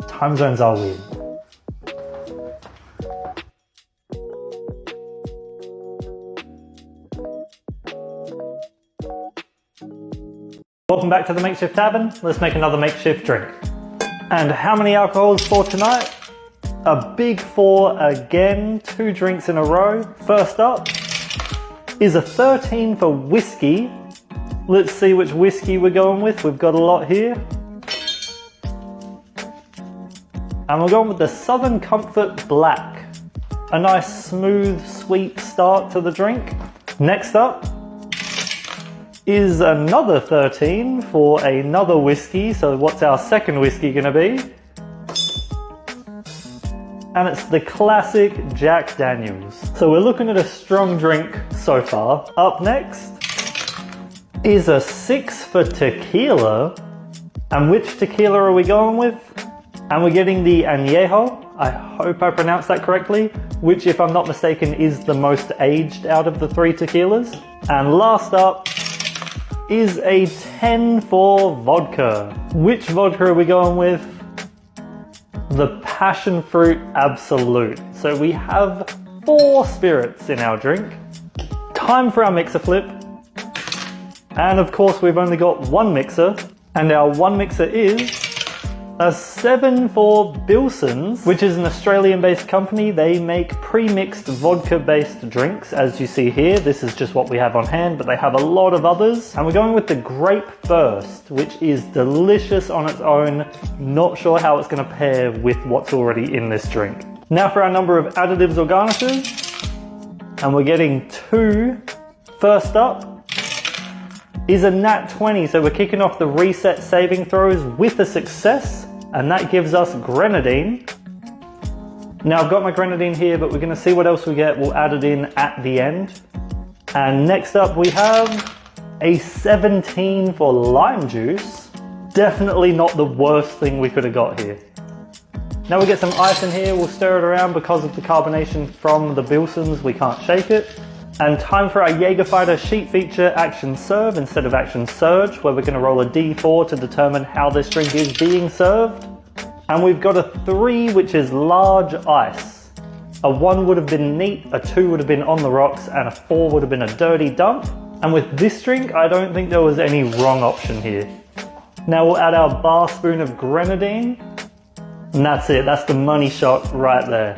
time zones are weird. Welcome back to the Makeshift Tavern. Let's make another makeshift drink. And how many alcohols for tonight? A big 4 again, 2 drinks in a row. First up is a 13 for whiskey. Let's see which whiskey we're going with. We've got a lot here. And we're going with the Southern Comfort Black. A nice, smooth, sweet start to the drink. Next up is another 13 for another whiskey. So what's our second whiskey gonna be? and it's the classic Jack Daniels. So we're looking at a strong drink so far. Up next is a 6 for tequila. And which tequila are we going with? And we're getting the Añejo. I hope I pronounced that correctly, which, if I'm not mistaken, is the most aged out of the 3 tequilas. And last up is a 10 for vodka. Which vodka are we going with? The Passion Fruit Absolute. So we have 4 spirits in our drink. Time for our mixer flip. And of course, we've only got 1 mixer. And our 1 mixer is a 7 for Bilson's, which is an Australian-based company. They make pre-mixed vodka-based drinks, as you see here. This is just what we have on hand, but they have a lot of others. And we're going with the Grape Burst, which is delicious on its own. Not sure how it's going to pair with what's already in this drink. Now for our number of additives or garnishes. And we're getting 2. First up is a nat 20, so we're kicking off the reset saving throws with a success, and that gives us grenadine. Now I've got my grenadine here, but we're going to see what else we get. We'll add it in at the end. And next up we have a 17 for lime juice. Definitely not the worst thing we could have got here. Now we get some ice in here. We'll stir it around. Because of the carbonation from the Bilson's, we can't shake it. And time for our Jäger'fighter sheet feature Action Serve instead of Action Surge, where we're going to roll a D4 to determine how this drink is being served. And we've got a 3, which is large ice. A 1 would have been neat, a 2 would have been on the rocks, and a 4 would have been a dirty dump. And with this drink, I don't think there was any wrong option here. Now we'll add our bar spoon of grenadine. And that's it, that's the money shot right there.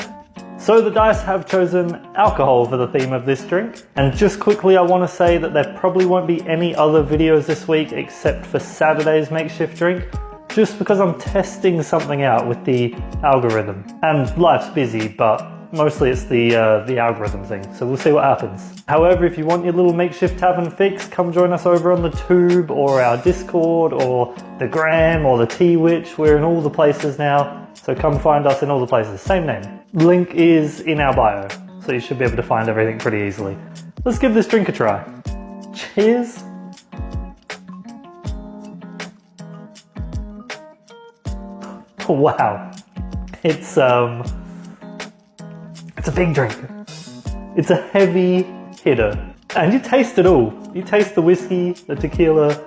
So the dice have chosen alcohol for the theme of this drink. And just quickly, I want to say that there probably won't be any other videos this week except for Saturday's makeshift drink, just because I'm testing something out with the algorithm. And life's busy, but mostly it's the algorithm thing, so we'll see what happens. However, if you want your little makeshift tavern fix, come join us over on the Tube or our Discord or the Gram or the T-Witch. We're in all the places now, so come find us in all the places. Same name. Link is in our bio, so you should be able to find everything pretty easily. Let's give this drink a try. Cheers. Wow. It's a big drink. It's a heavy hitter. And you taste it all. You taste the whiskey, the tequila,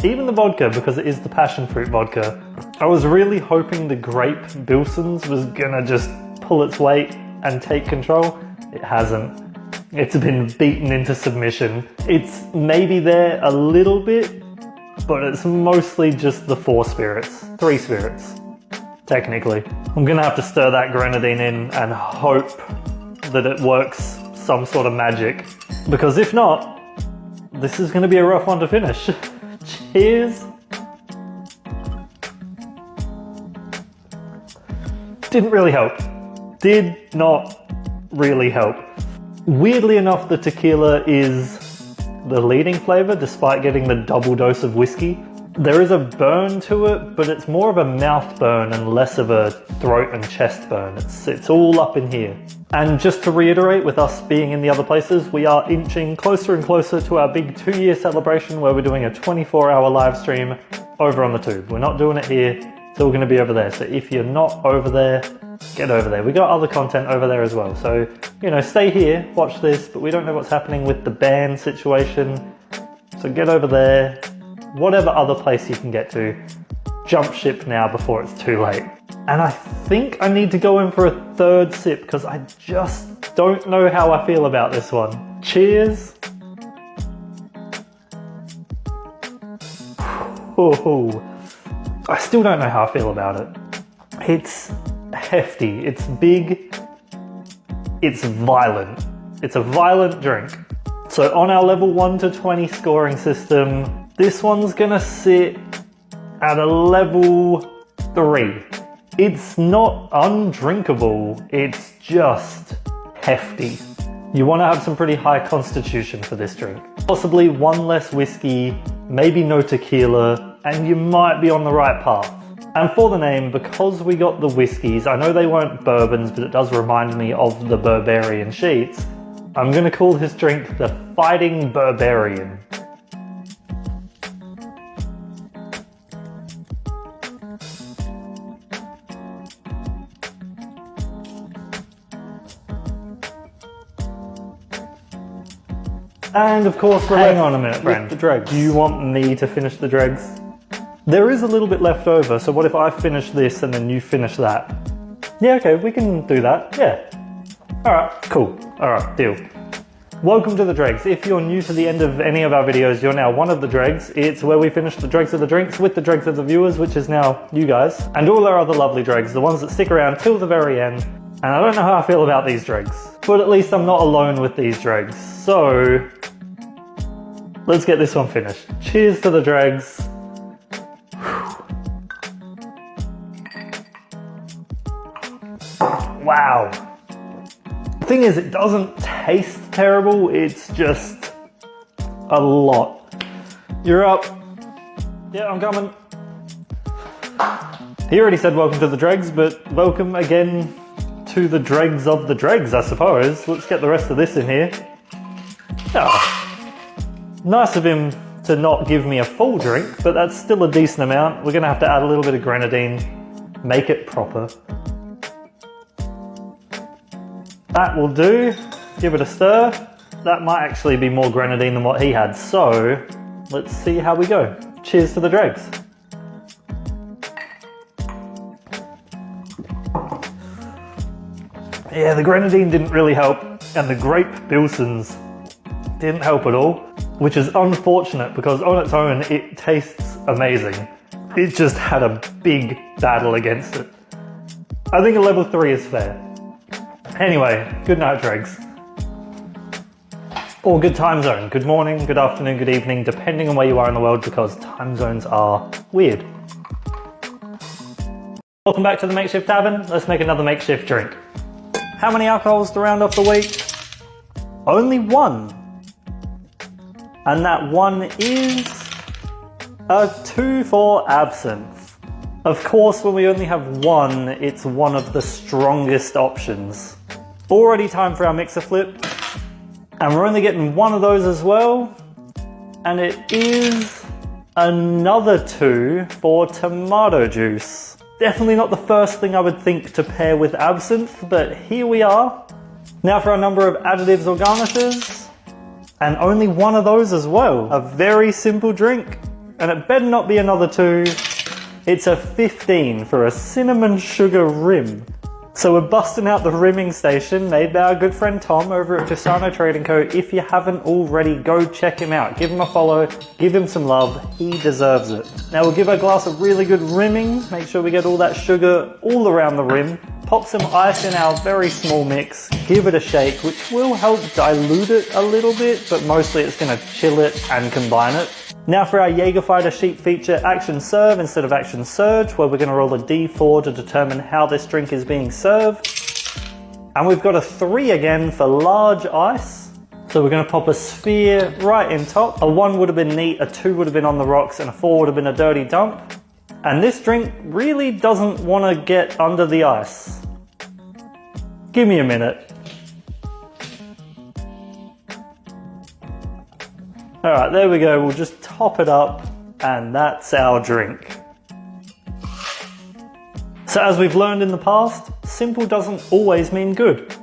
even the vodka, because it is the passion fruit vodka. I was really hoping the grape Bilson's was gonna just pull its weight and take control. It hasn't. It's been beaten into submission. It's maybe there a little bit, but it's mostly just the 4 spirits. 3 spirits, technically. I'm gonna have to stir that grenadine in and hope that it works some sort of magic, because if not, this is gonna be a rough one to finish. Cheers. Didn't really help. Did not really help. Weirdly enough, the tequila is the leading flavor despite getting the double dose of whiskey. There is a burn to it, but it's more of a mouth burn and less of a throat and chest burn. It's all up in here. And just to reiterate, with us being in the other places, we are inching closer and closer to our big 2-year celebration where we're doing a 24-hour live stream over on the Tube. We're not doing it here, so we're going to be over there. So if you're not over there, get over there. We got other content over there as well. So, you know, stay here, watch this, but we don't know what's happening with the ban situation. So get over there. Whatever other place you can get to, jump ship now before it's too late. And I think I need to go in for a 3rd sip because I just don't know how I feel about this one. Cheers. Oh, I still don't know how I feel about it. It's hefty, it's big, it's violent. It's a violent drink. So on our level 1 to 20 scoring system, this one's gonna sit at a level 3. It's not undrinkable, it's just hefty. You want to have some pretty high constitution for this drink. Possibly 1 less whiskey, maybe no tequila, and you might be on the right path. And for the name, because we got the whiskies, I know they weren't bourbons, but it does remind me of the Barbarian sheets. I'm going to call this drink the Fighting Barbarian. And of course, hang on a minute, friend. The dregs. Do you want me to finish the dregs? There is a little bit left over, so what if I finish this and then you finish that? Yeah, okay, we can do that, yeah. Alright, cool. Alright, deal. Welcome to the dregs. If you're new to the end of any of our videos, you're now one of the dregs. It's where we finish the dregs of the drinks with the dregs of the viewers, which is now you guys. And all our other lovely dregs, the ones that stick around till the very end. And I don't know how I feel about these dregs, but at least I'm not alone with these dregs. So, let's get this one finished. Cheers to the dregs. Wow. The thing is, it doesn't taste terrible, it's just a lot. You're up. Yeah, I'm coming. He already said welcome to the dregs, but welcome again to the dregs of the dregs, I suppose. Let's get the rest of this in here. Oh, nice of him to not give me a full drink, but that's still a decent amount. We're gonna have to add a little bit of grenadine, make it proper. That will do. Give it a stir. That might actually be more grenadine than what he had, so let's see how we go. Cheers to the dregs. Yeah, the grenadine didn't really help, and the grape Bilsons didn't help at all, which is unfortunate because on its own it tastes amazing. It just had a big battle against it. I think a level 3 is fair. Anyway, good night, dregs. Or good time zone. Good morning, good afternoon, good evening, depending on where you are in the world, because time zones are weird. Welcome back to the Makeshift Tavern. Let's make another makeshift drink. How many alcohols to round off the week? Only one. And that one is a 2 for absinthe. Of course, when we only have one, it's one of the strongest options. Already time for our mixer flip. And we're only getting one of those as well. And it is another 2 for tomato juice. Definitely not the first thing I would think to pair with absinthe, but here we are. Now for a number of additives or garnishes. And only one of those as well. A very simple drink. And it better not be another 2. It's a 15 for a cinnamon sugar rim. So we're busting out the rimming station made by our good friend Tom over at Gisano Trading Co. If you haven't already, go check him out. Give him a follow, give him some love, he deserves it. Now we'll give our glass a really good rimming, make sure we get all that sugar all around the rim. Pop some ice in our very small mix, give it a shake, which will help dilute it a little bit, but mostly it's gonna chill it and combine it. Now for our Jäger'fighter sheet feature Action Serve instead of Action Surge, where we're going to roll a D4 to determine how this drink is being served. And we've got a 3 again for large ice. So we're going to pop a sphere right in top. A 1 would have been neat, a 2 would have been on the rocks, and a 4 would have been a dirty dump. And this drink really doesn't want to get under the ice. Give me a minute. Alright, there we go, we'll just top it up, and that's our drink. So as we've learned in the past, simple doesn't always mean good.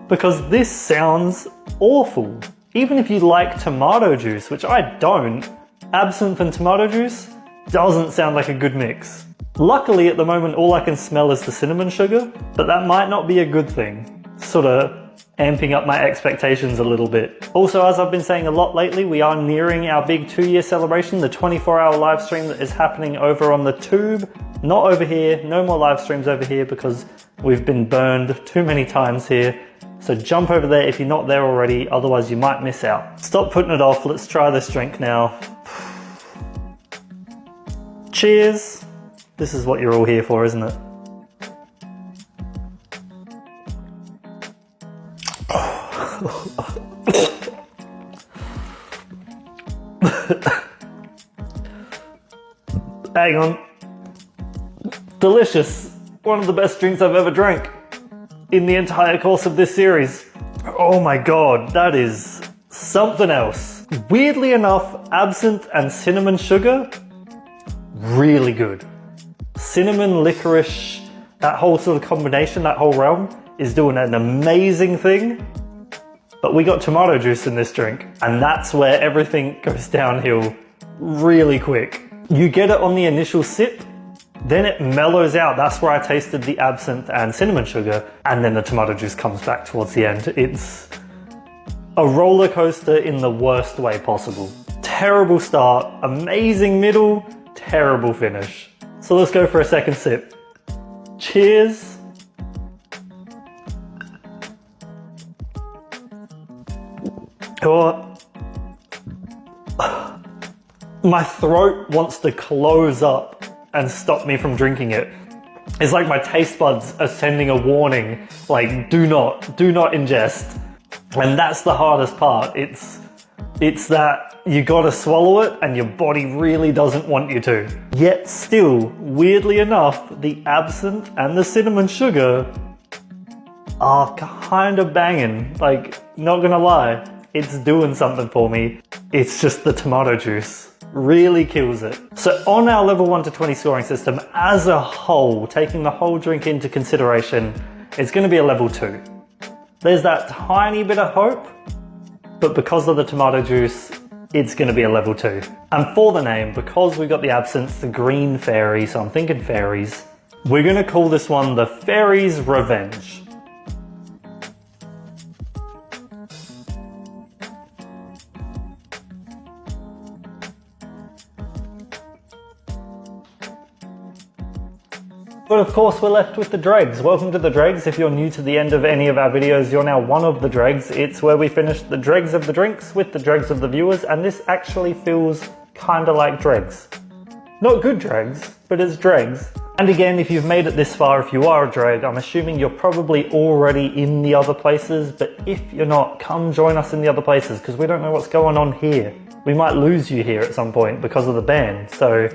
Because this sounds awful. Even if you like tomato juice, which I don't, absinthe and tomato juice doesn't sound like a good mix. Luckily at the moment all I can smell is the cinnamon sugar, but that might not be a good thing. Sorta amping up my expectations a little bit. Also, as I've been saying a lot lately, we are nearing our big 2-year celebration, the 24-hour live stream that is happening over on the tube. Not over here, no more live streams over here because we've been burned too many times here. So jump over there if you're not there already, otherwise you might miss out. Stop putting it off, let's try this drink now. Cheers. This is what you're all here for, isn't it? Hang on. Delicious. One of the best drinks I've ever drank in the entire course of this series. Oh my god, that is something else. Weirdly enough, absinthe and cinnamon sugar, really good. Cinnamon, licorice, that whole sort of combination, that whole realm is doing an amazing thing. But we got tomato juice in this drink, and that's where everything goes downhill really quick. You get it on the initial sip, then it mellows out. That's where I tasted the absinthe and cinnamon sugar, and then the tomato juice comes back towards the end. It's a roller coaster in the worst way possible. Terrible start, amazing middle, terrible finish. So let's go for a second sip. Cheers. Oh. My throat wants to close up and stop me from drinking it. It's like my taste buds are sending a warning, like do not ingest. And that's the hardest part. It's that you gotta swallow it and your body really doesn't want you to. Yet still, weirdly enough, the absinthe and the cinnamon sugar are kind of banging. Like, not gonna lie, it's doing something for me. It's just the tomato juice. Really kills it. So on our level 1 to 20 scoring system, as a whole, taking the whole drink into consideration, it's gonna be a level 2. There's that tiny bit of hope, but because of the tomato juice, it's gonna be a level 2. And for the name, because we got the absinthe, the green fairy, so I'm thinking fairies, we're gonna call this one the Fairy's Revenge. But of course we're left with the dregs. Welcome to the dregs. If you're new to the end of any of our videos, you're now one of the dregs. It's where we finish the dregs of the drinks with the dregs of the viewers, and this actually feels kinda like dregs. Not good dregs, but it's dregs. And again, if you've made it this far, if you are a dreg, I'm assuming you're probably already in the other places, but if you're not, come join us in the other places, because we don't know what's going on here. We might lose you here at some point because of the ban, so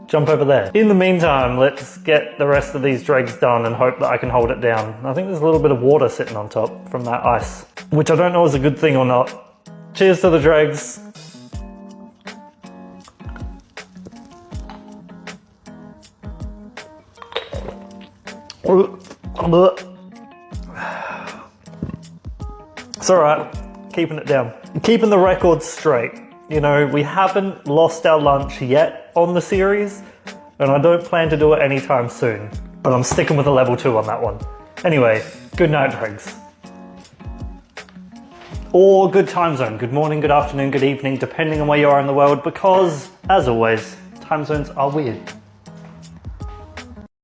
jump over there. In the meantime, let's get the rest of these dregs done and hope that I can hold it down. I think there's a little bit of water sitting on top from that ice, which I don't know is a good thing or not. Cheers to the dregs. It's alright, keeping it down. Keeping the record straight. You know, we haven't lost our lunch yet on the series, and I don't plan to do it anytime soon, but I'm sticking with a level 2 on that one. Anyway, good night, dregs. Or good time zone, good morning, good afternoon, good evening, depending on where you are in the world, because, as always, time zones are weird.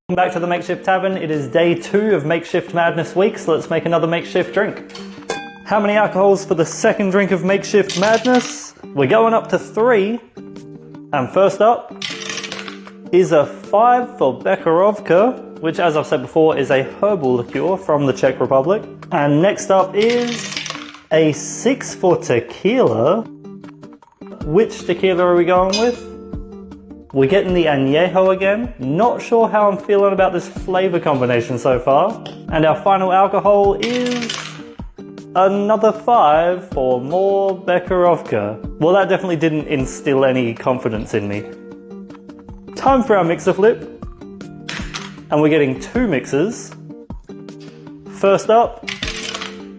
Welcome back to the Makeshift Tavern. It is day 2 of Makeshift Madness week, so let's make another makeshift drink. How many alcohols for the second drink of Makeshift Madness? We're going up to 3. And first up is a 5 for Jäger'fighter, which, as I've said before, is a herbal liqueur from the Czech Republic. And next up is a 6 for tequila. Which tequila are we going with? We're getting the añejo again. Not sure how I'm feeling about this flavor combination so far. And our final alcohol is another 5 for more Jäger'fighter. Well, that definitely didn't instill any confidence in me. Time for our mixer flip. And we're getting 2 mixers. First up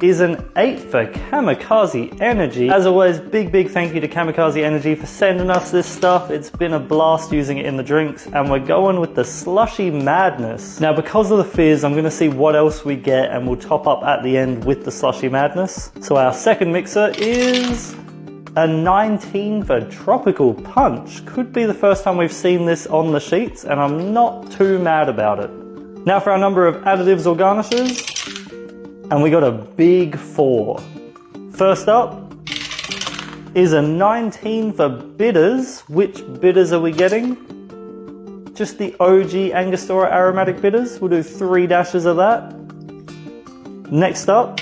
is an 8 for Kamikaze Energy. As always, big thank you to Kamikaze Energy for sending us this stuff. It's been a blast using it in the drinks, and we're going with the Slushy Madness. Now, because of the fizz, I'm gonna see what else we get, and we'll top up at the end with the Slushy Madness. So our second mixer is a 19 for Tropical Punch. Could be the first time we've seen this on the sheets, and I'm not too mad about it. Now for our number of additives or garnishes, and we got a big 4. First up is a 19 for bitters. Which bitters are we getting? Just the OG Angostura aromatic bitters. We'll do 3 dashes of that. Next up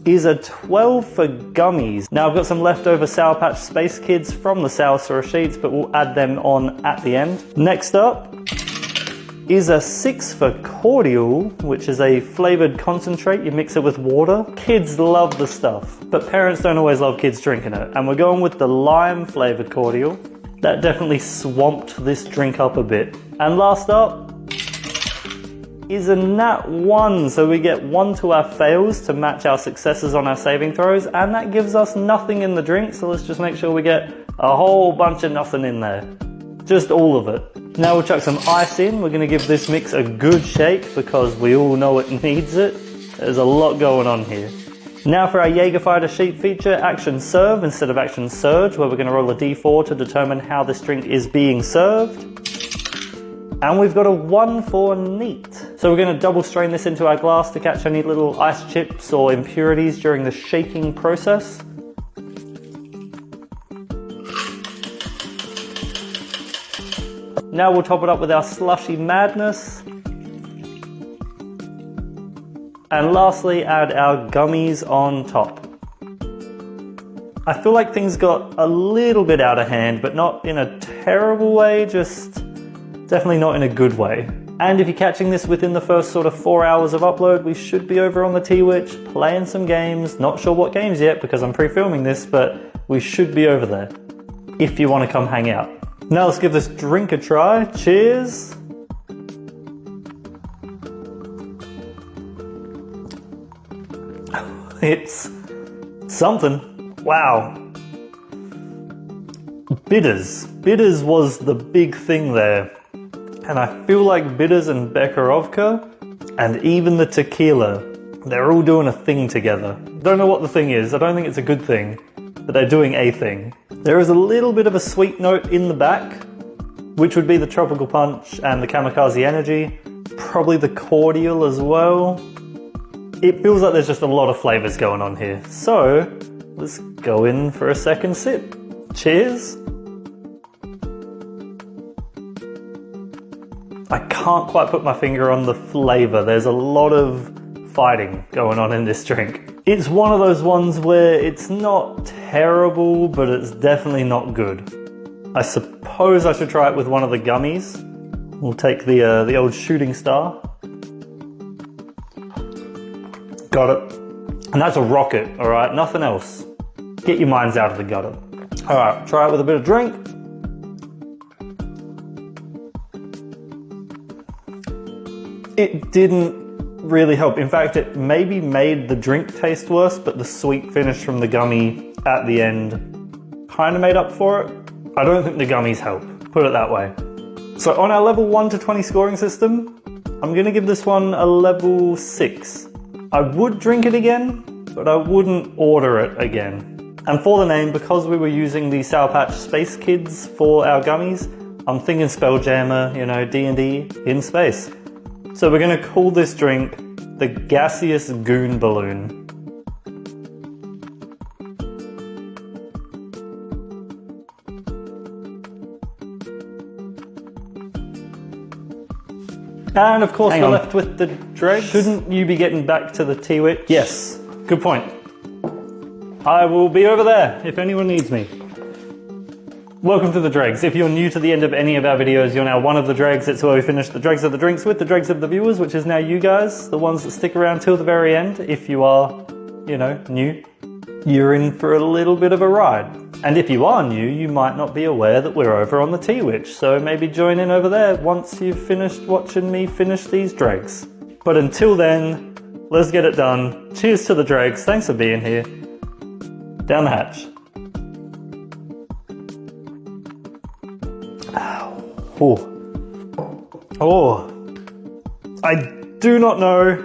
is a 12 for gummies. Now I've got some leftover Sour Patch Space Kids from the Sour Sauce sheets, but we'll add them on at the end. Next up is a 6 for cordial, which is a flavored concentrate. You mix it with water. Kids love the stuff, but parents don't always love kids drinking it. And we're going with the lime flavored cordial. That definitely swamped this drink up a bit. And last up is a nat 1. So we get 1 to our fails to match our successes on our saving throws. And that gives us nothing in the drink. So let's just make sure we get a whole bunch of nothing in there. Just all of it. Now we'll chuck some ice in. We're going to give this mix a good shake because we all know it needs it. There's a lot going on here. Now for our Jäger'fighter sheet feature, action serve instead of action surge, where we're going to roll a d4 to determine how this drink is being served. And we've got a 1 for neat. So we're going to double strain this into our glass to catch any little ice chips or impurities during the shaking process. Now we'll top it up with our slushy madness. And lastly, add our gummies on top. I feel like things got a little bit out of hand, but not in a terrible way, just definitely not in a good way. And if you're catching this within the first sort of 4 hours of upload, we should be over on the Twitch playing some games. Not sure what games yet because I'm pre-filming this, but we should be over there if you want to come hang out. Now let's give this drink a try. Cheers. It's something. Wow. Bitters. Bitters was the big thing there. And I feel like bitters and Bekarovka and even the tequila, they're all doing a thing together. Don't know what the thing is. I don't think it's a good thing, but they're doing a thing. There is a little bit of a sweet note in the back, which would be the tropical punch and the kamikaze energy. Probably the cordial as well. It feels like there's just a lot of flavors going on here. So let's go in for a second sip. Cheers. I can't quite put my finger on the flavor. There's a lot of fighting going on in this drink. It's one of those ones where it's not terrible, but it's definitely not good. I suppose I should try it with one of the gummies. We'll take the old shooting star. Got it. And that's a rocket, all right? Nothing else. Get your minds out of the gutter. All right, try it with a bit of drink. It didn't really help. In fact, it maybe made the drink taste worse, but the sweet finish from the gummy at the end kind of made up for it. I don't think the gummies help, put it that way. So on our level 1 to 20 scoring system, I'm gonna give this one a level 6. I would drink it again, but I wouldn't order it again. And for the name, because we were using the Sour Patch Space Kids for our gummies, I'm thinking Spelljammer, you know, D&D in space. So we're gonna call this drink the Gaseous Goon Balloon. And of course we're left with the dregs. Shouldn't you be getting back to the Twitch? Yes, good point. I will be over there if anyone needs me. Welcome to the dregs. If you're new to the end of any of our videos, you're now one of the dregs. It's where we finish the dregs of the drinks with the dregs of the viewers, which is now you guys, the ones that stick around till the very end. If you are, you know, new, you're in for a little bit of a ride. And if you are new, you might not be aware that we're over on the Twitch, so maybe join in over there once you've finished watching me finish these dregs. But until then, let's get it done. Cheers to the dregs. Thanks for being here. Down the hatch. Oh. Oh. I do not know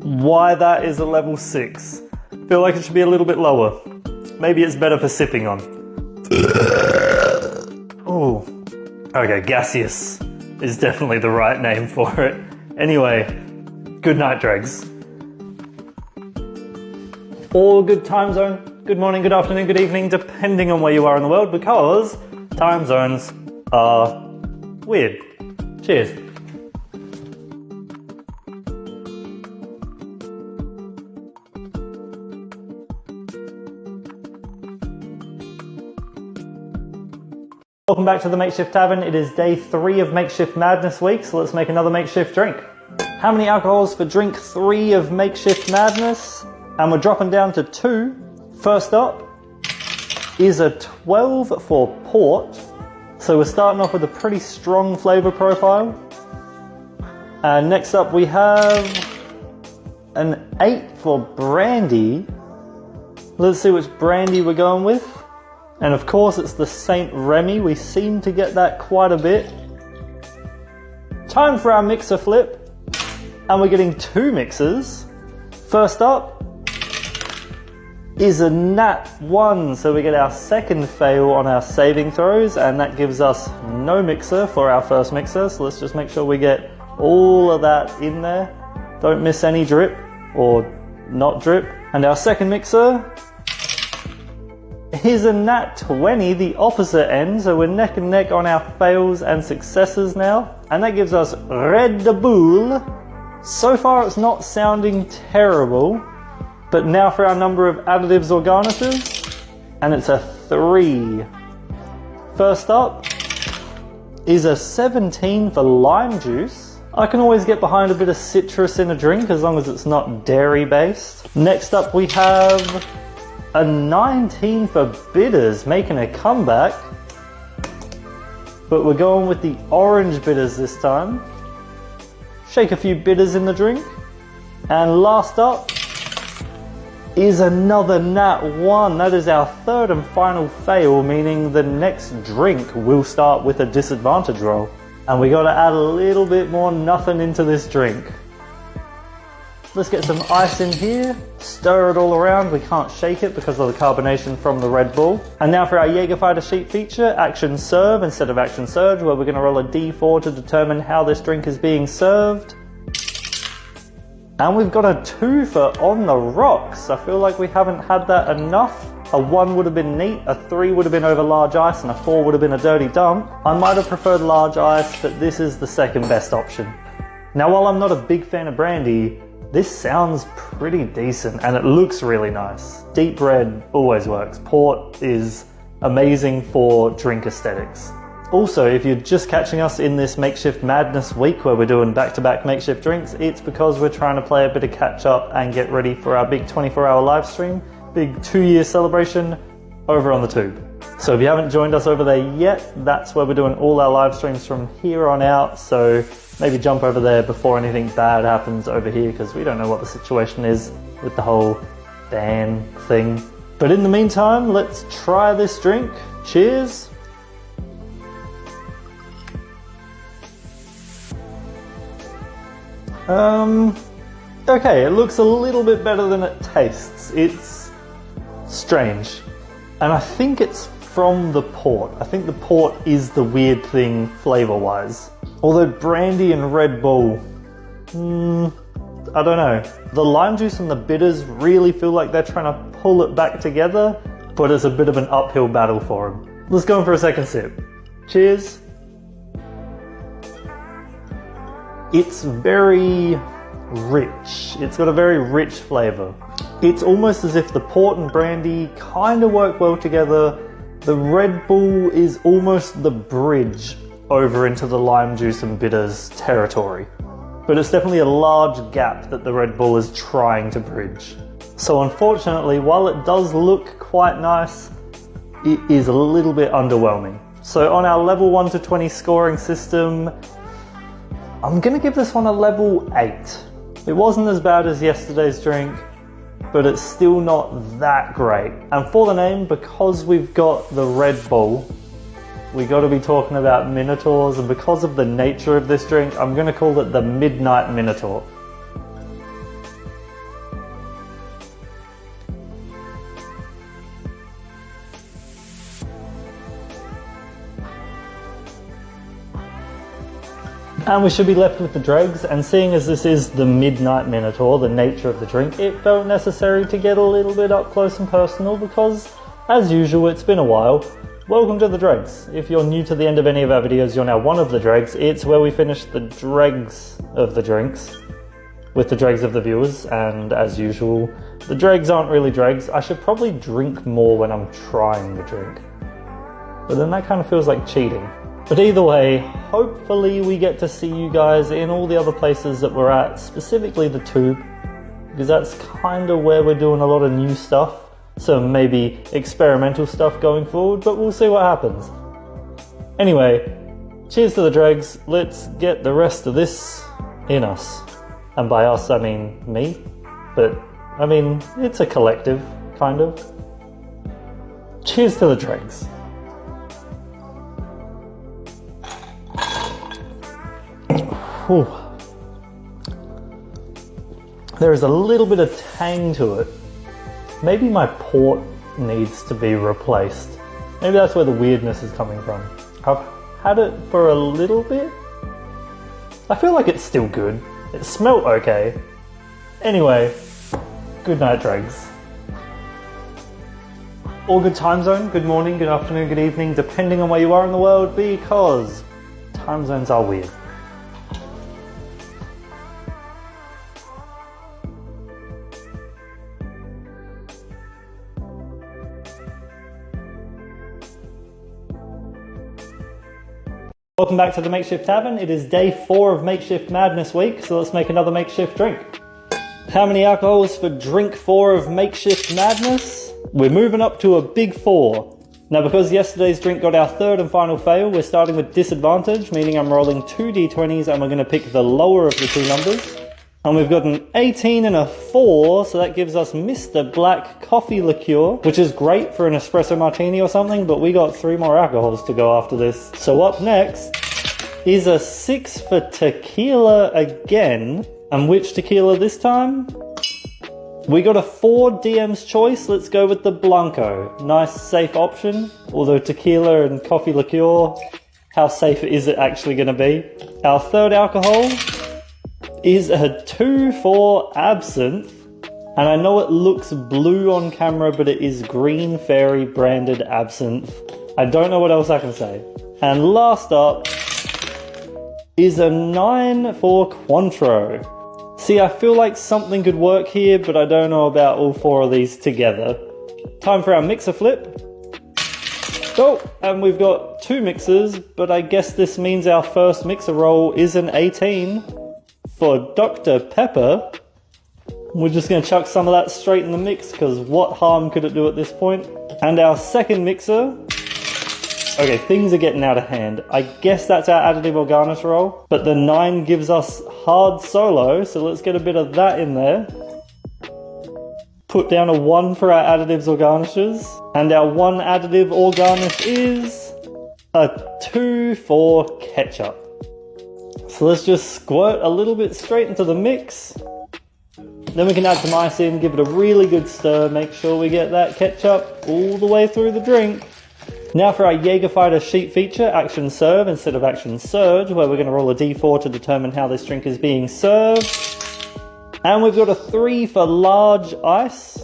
why that is a level 6. I feel like it should be a little bit lower. Maybe it's better for sipping on. Oh. Okay, gaseous is definitely the right name for it. Anyway, good night, dregs. Or good time zone, good morning, good afternoon, good evening, depending on where you are in the world, because time zones are weird. Cheers. Welcome back to the Makeshift Tavern. It is day 3 of Makeshift Madness week, so let's make another makeshift drink. How many alcohols for drink 3 of Makeshift Madness? And we're dropping down to 2. First up is a 12 for port. So we're starting off with a pretty strong flavor profile. And next up we have an 8 for brandy. Let's see which brandy we're going with. And of course it's the Saint Remy. We seem to get that quite a bit. Time for our mixer flip. And we're getting 2 mixers. First up is a Nat 1. So we get our second fail on our saving throws. And that gives us no mixer for our first mixer. So let's just make sure we get all of that in there. Don't miss any drip or not drip. And our second mixer is a Nat 20, the opposite end, so we're neck and neck on our fails and successes now. And that gives us Red Bull. So far it's not sounding terrible, but now for our number of additives or garnishes, and it's a 3. First up is a 17 for lime juice. I can always get behind a bit of citrus in a drink as long as it's not dairy based. Next up we have a 19 for bitters, making a comeback. But we're going with the orange bitters this time. Shake a few bitters in the drink. And last up is another Nat 1. That is our third and final fail, meaning the next drink will start with a disadvantage roll. And we gotta add a little bit more nothing into this drink. Let's get some ice in here, stir it all around. We can't shake it because of the carbonation from the Red Bull. And now for our Jäger'fighter sheet feature, Action Serve instead of Action Surge, where we're going to roll a d4 to determine how this drink is being served. And we've got a 2 for On the Rocks. I feel like we haven't had that enough. A 1 would have been neat, a 3 would have been over large ice, and a 4 would have been a dirty dump. I might have preferred large ice, but this is the second best option. Now while I'm not a big fan of brandy, this sounds pretty decent and it looks really nice. Deep red always works. Port is amazing for drink aesthetics. Also, if you're just catching us in this Makeshift Madness week where we're doing back-to-back makeshift drinks, it's because we're trying to play a bit of catch up and get ready for our big 24-hour live stream, big 2-year celebration over on the tube. So if you haven't joined us over there yet, that's where we're doing all our live streams from here on out. So maybe jump over there before anything bad happens over here, because we don't know what the situation is with the whole ban thing. But in the meantime, let's try this drink. Cheers. Okay, it looks a little bit better than it tastes. It's strange. And I think it's from the port. I think the port is the weird thing flavor-wise. Although brandy and Red Bull, I don't know. The lime juice and the bitters really feel like they're trying to pull it back together, but it's a bit of an uphill battle for them. Let's go in for a second sip. Cheers. It's very rich. It's got a very rich flavor. It's almost as if the port and brandy kind of work well together. The Red Bull is almost the bridge over into the lime juice and bitters territory. But it's definitely a large gap that the Red Bull is trying to bridge. So unfortunately, while it does look quite nice, it is a little bit underwhelming. So on our level 1 to 20 scoring system, I'm gonna give this one a level 8. It wasn't as bad as yesterday's drink, but it's still not that great. And for the name, because we've got the Red Bull, we got to be talking about Minotaurs, and because of the nature of this drink, I'm going to call it the Midnight Minotaur. And we should be left with the dregs, and seeing as this is the Midnight Minotaur, the nature of the drink, it felt necessary to get a little bit up close and personal because, as usual, it's been a while. Welcome to the dregs. If you're new to the end of any of our videos, you're now one of the dregs. It's where we finish the dregs of the drinks with the dregs of the viewers, and as usual, the dregs aren't really dregs. I should probably drink more when I'm trying the drink. but then that kind of feels like cheating. But either way, hopefully we get to see you guys in all the other places that we're at, specifically the tube, because that's kind of where we're doing a lot of new stuff, some maybe experimental stuff going forward, but we'll see what happens. Anyway, cheers to the dregs, let's get the rest of this in us. And by us, I mean me, but I mean, it's a collective, kind of. Cheers to the dregs. Whew. There is a little bit of tang to it. Maybe my port needs to be replaced. Maybe that's where the weirdness is coming from. I've had it for a little bit. I feel like it's still good. It smelt okay. Anyway, good night, dregs. Or good time zone, good morning, good afternoon, good evening, depending on where you are in the world, because time zones are weird. Welcome back to the Makeshift Tavern. It is day 4 of Makeshift Madness week, so let's make another makeshift drink. How many alcohols for drink 4 of Makeshift Madness? We're moving up to a big 4. Now, because yesterday's drink got our 3rd and final fail, we're starting with disadvantage, meaning I'm rolling 2 d20s and we're going to pick the lower of the 2 numbers. And we've got an 18 and a 4, so that gives us Mr. Black Coffee Liqueur, which is great for an espresso martini or something, but we got 3 more alcohols to go after this. So up next is a 6 for tequila again. And which tequila this time? We got a 4 DM's choice. Let's go with the Blanco. Nice, safe option. Although tequila and coffee liqueur, how safe is it actually going to be? Our 3rd alcohol is a 2 for absinthe, and I know it looks blue on camera, but it is Green Fairy branded absinthe. I don't know what else I can say. And last up is a 9 for Cointreau. See, I feel like something could work here, but I don't know about all 4 of these together. Time for our mixer flip. Oh, and we've got 2 mixers, but I guess this means our first mixer roll is an 18. For Dr. Pepper. We're just going to chuck some of that straight in the mix, because what harm could it do at this point? And our second mixer. Okay, things are getting out of hand. I guess that's our additive or garnish roll, but the 9 gives us hard solo, so let's get a bit of that in there. Put down a 1 for our additives or garnishes, and our 1 additive or garnish is a 2 for ketchup. So let's just squirt a little bit straight into the mix. Then we can add some ice in, give it a really good stir, make sure we get that ketchup all the way through the drink. Now for our Jäger'fighter sheet feature, Action Serve instead of Action Surge, where we're going to roll a d4 to determine how this drink is being served. And we've got a 3 for large ice.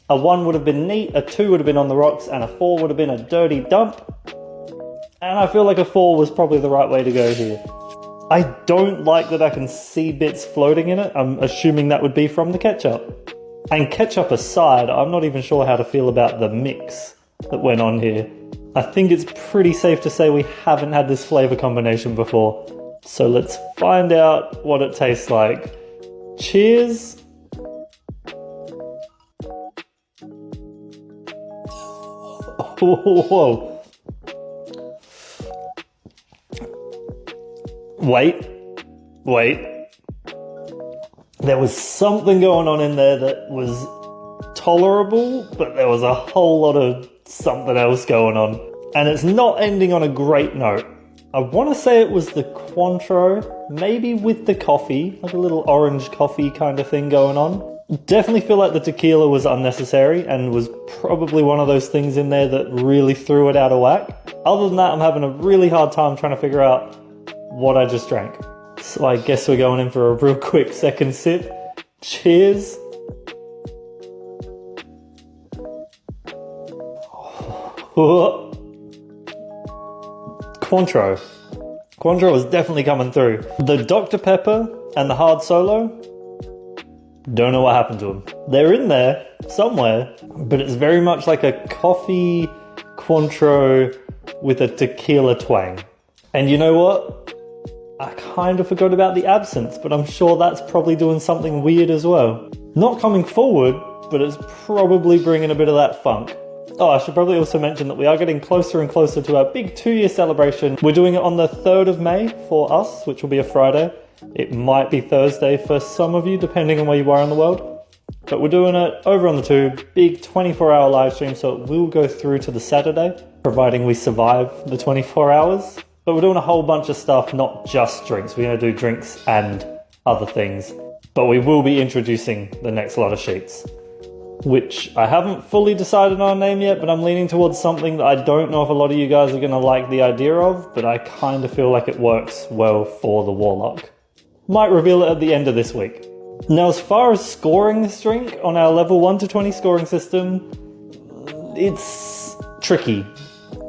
A 1 would have been neat, a 2 would have been on the rocks, and a 4 would have been a dirty dump. And I feel like a 4 was probably the right way to go here. I don't like that I can see bits floating in it. I'm assuming that would be from the ketchup. And ketchup aside, I'm not even sure how to feel about the mix that went on here. I think it's pretty safe to say we haven't had this flavor combination before. So let's find out what it tastes like. Cheers. Whoa. Wait. There was something going on in there that was tolerable, but there was a whole lot of something else going on. And it's not ending on a great note. I want to say it was the Cointreau, maybe with the coffee, like a little orange coffee kind of thing going on. Definitely feel like the tequila was unnecessary and was probably one of those things in there that really threw it out of whack. Other than that, I'm having a really hard time trying to figure out what I just drank. So I guess we're going in for a real quick second sip. Cheers. Cointreau. Cointreau is definitely coming through. The Dr. Pepper and the hard solo, don't know what happened to them. They're in there somewhere, but it's very much like a coffee Cointreau with a tequila twang. And you know what? I kind of forgot about the absinthe, but I'm sure that's probably doing something weird as well. Not coming forward, but it's probably bringing a bit of that funk. Oh, I should probably also mention that we are getting closer and closer to our big 2-year celebration. We're doing it on the 3rd of May for us, which will be a Friday. It might be Thursday for some of you, depending on where you are in the world. But we're doing it over on the tube, big 24-hour live stream, so it will go through to the Saturday, providing we survive the 24 hours. But we're doing a whole bunch of stuff, not just drinks. We're going to do drinks and other things. But we will be introducing the next lot of sheets, which I haven't fully decided on a name yet, but I'm leaning towards something that I don't know if a lot of you guys are going to like the idea of, but I kind of feel like it works well for the Warlock. Might reveal it at the end of this week. Now, as far as scoring this drink on our level 1 to 20 scoring system, it's tricky.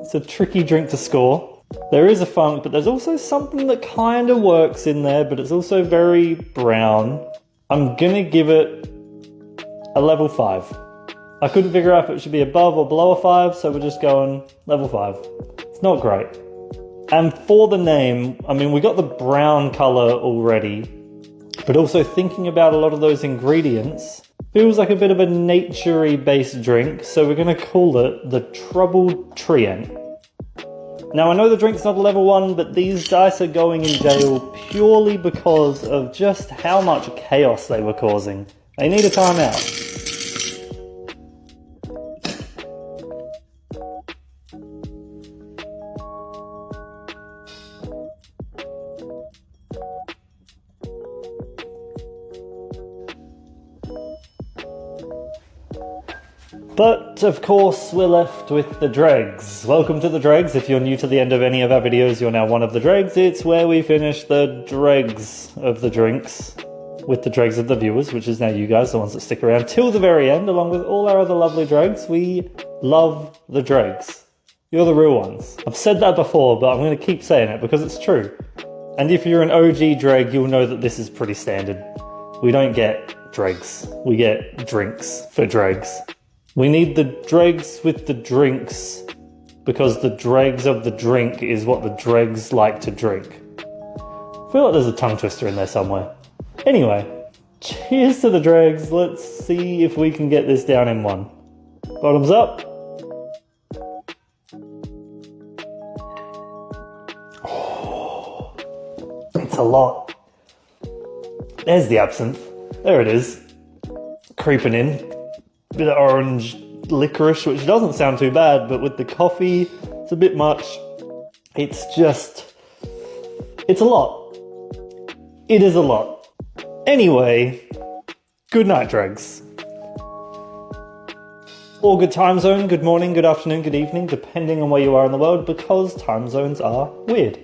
It's a tricky drink to score. There is a funk, but there's also something that kind of works in there, but it's also very brown. I'm gonna give it a level 5. I couldn't figure out if it should be above or below a 5, so we're just going level 5. It's not great. And for the name, I mean, we got the brown color already, but also thinking about a lot of those ingredients, feels like a bit of a nature-y based drink, so we're gonna call it the Troubled Treant. Now, I know the drink's not a level 1, but these dice are going in jail purely because of just how much chaos they were causing. They need a timeout. But, of course, we're left with the dregs. Welcome to the dregs. If you're new to the end of any of our videos, you're now one of the dregs. It's where we finish the dregs of the drinks with the dregs of the viewers, which is now you guys, the ones that stick around till the very end, along with all our other lovely dregs. We love the dregs. You're the real ones. I've said that before, but I'm going to keep saying it because it's true. And if you're an OG dreg, you'll know that this is pretty standard. We don't get dregs. We get drinks for dregs. We need the dregs with the drinks because the dregs of the drink is what the dregs like to drink. I feel like there's a tongue twister in there somewhere. Anyway, cheers to the dregs. Let's see if we can get this down in one. Bottoms up. Oh, it's a lot. There's the absinthe. There it is. Creeping in. Bit of orange licorice, which doesn't sound too bad, but with the coffee, it's a bit much. It's a lot. It is a lot. Anyway, good night, dregs. Or good time zone, good morning, good afternoon, good evening, depending on where you are in the world, because time zones are weird.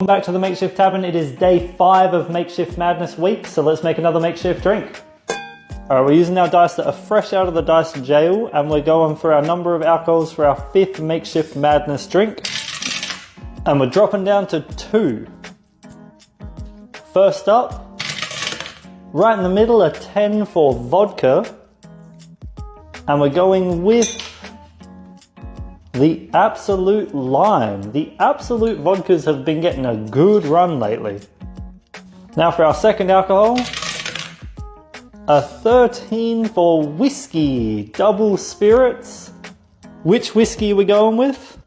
Back to the Makeshift Tavern. It is day 5 of Makeshift Madness week, so let's make another makeshift drink. Alright, we're using our dice that are fresh out of the dice jail, and we're going for our number of alcohols for our 5th Makeshift Madness drink. And we're dropping down to 2. First up, right in the middle, a 10 for vodka. And we're going with the Absolute Lime. The Absolute vodkas have been getting a good run lately. Now for our second alcohol, a 13 for whiskey, double spirits. Which whiskey are we going with?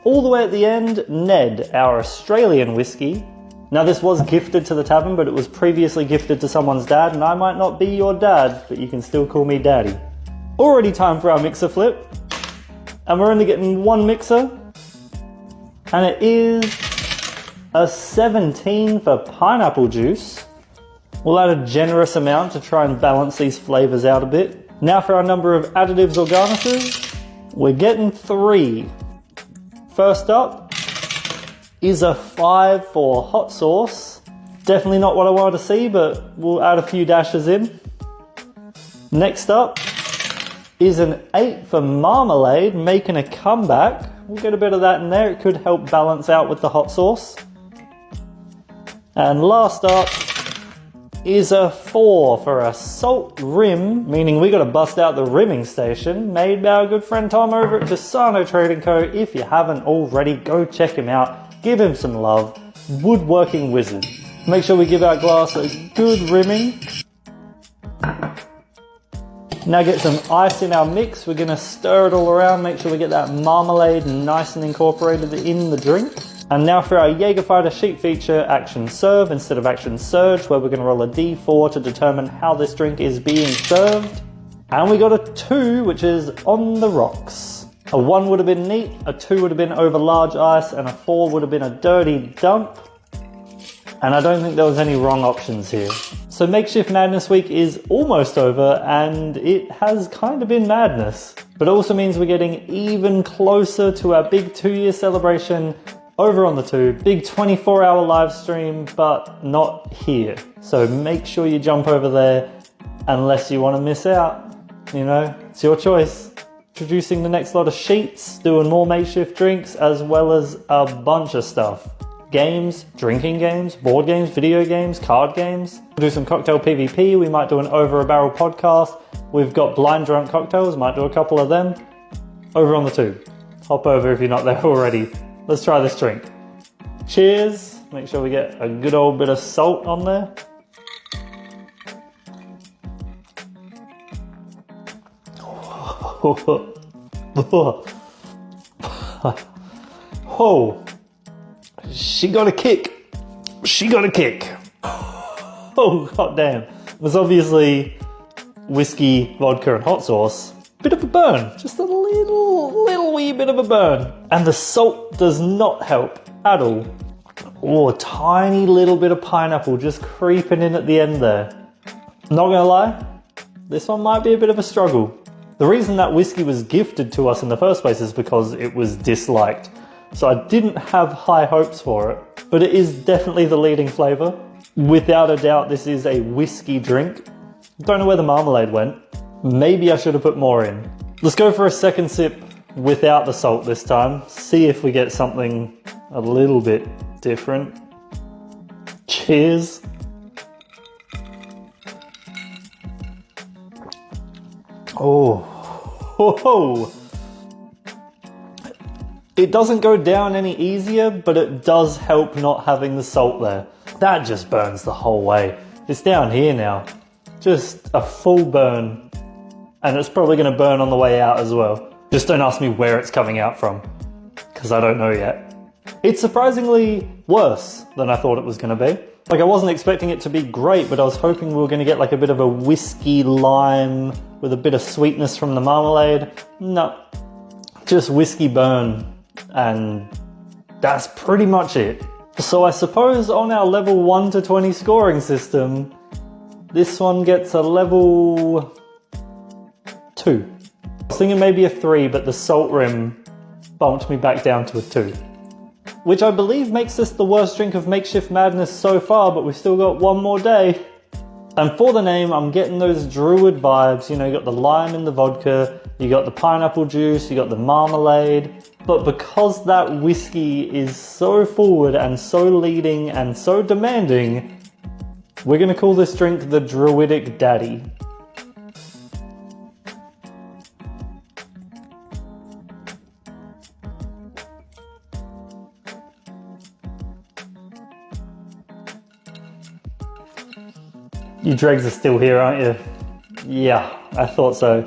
All the way at the end, Ned, our Australian whiskey. Now this was gifted to the tavern, but it was previously gifted to someone's dad, and I might not be your dad, but you can still call me daddy. Already time for our mixer flip, and we're only getting one mixer, and it is a 17 for pineapple juice. We'll add a generous amount to try and balance these flavors out a bit. Now for our number of additives or garnishes, we're getting 3. First up is a 5 for hot sauce. Definitely not what I wanted to see, but we'll add a few dashes in. Next up, is an 8 for marmalade, making a comeback. We'll get a bit of that in there. It could help balance out with the hot sauce. And last up is a 4 for a salt rim, meaning we got to bust out the rimming station, made by our good friend Tom over at Desano Trading Co. If you haven't already, go check him out. Give him some love. Woodworking wizard. Make sure we give our glass a good rimming. Now get some ice in our mix. We're going to stir it all around, make sure we get that marmalade nice and incorporated in the drink. And now for our Jäger'fighter sheet feature, Action Serve instead of Action Surge, where we're going to roll a D4 to determine how this drink is being served. And we got a 2, which is on the rocks. A 1 would have been neat, a 2 would have been over large ice, and a 4 would have been a dirty dump. And I don't think there was any wrong options here. So Makeshift Madness Week is almost over, and it has kind of been madness. But it also means we're getting even closer to our big 2-year celebration over on the Tube. Big 24-hour live stream, but not here. So make sure you jump over there unless you want to miss out. You know, it's your choice. Introducing the next lot of sheets, doing more makeshift drinks, as well as a bunch of stuff. Games, drinking games, board games, video games, card games. We'll do some cocktail PvP. We might do an Over a Barrel podcast. We've got blind drunk cocktails. Might do a couple of them. Over on the Tube. Hop over if you're not there already. Let's try this drink. Cheers. Make sure we get a good old bit of salt on there. Oh, she got a kick. She got a kick. Oh, god damn. It was obviously whiskey, vodka, and hot sauce. Bit of a burn, just a little wee bit of a burn. And the salt does not help at all. Oh, a tiny little bit of pineapple just creeping in at the end there. Not gonna lie, this one might be a bit of a struggle. The reason that whiskey was gifted to us in the first place is because it was disliked. So I didn't have high hopes for it, but it is definitely the leading flavor. Without a doubt, this is a whiskey drink. Don't know where the marmalade went. Maybe I should have put more in. Let's go for a second sip without the salt this time. See if we get something a little bit different. Cheers. Oh. It doesn't go down any easier, but it does help not having the salt there. That just burns the whole way. It's down here now. Just a full burn. And it's probably going to burn on the way out as well. Just don't ask me where it's coming out from, because I don't know yet. It's surprisingly worse than I thought it was going to be. Like, I wasn't expecting it to be great, but I was hoping we were going to get like a bit of a whiskey lime with a bit of sweetness from the marmalade. No, just whiskey burn, and that's pretty much it. So I suppose on our level 1 to 20 scoring system, this one gets a level 2. I was thinking maybe a 3, but the salt rim bumped me back down to a 2. Which I believe makes this the worst drink of Makeshift Madness so far, but we've still got one more day. And for the name, I'm getting those druid vibes. You know, you got the lime in the vodka, you got the pineapple juice, you got the marmalade. But because that whiskey is so forward and so leading and so demanding, we're gonna call this drink the Druidic Daddy. You dregs are still here, aren't you? Yeah, I thought so.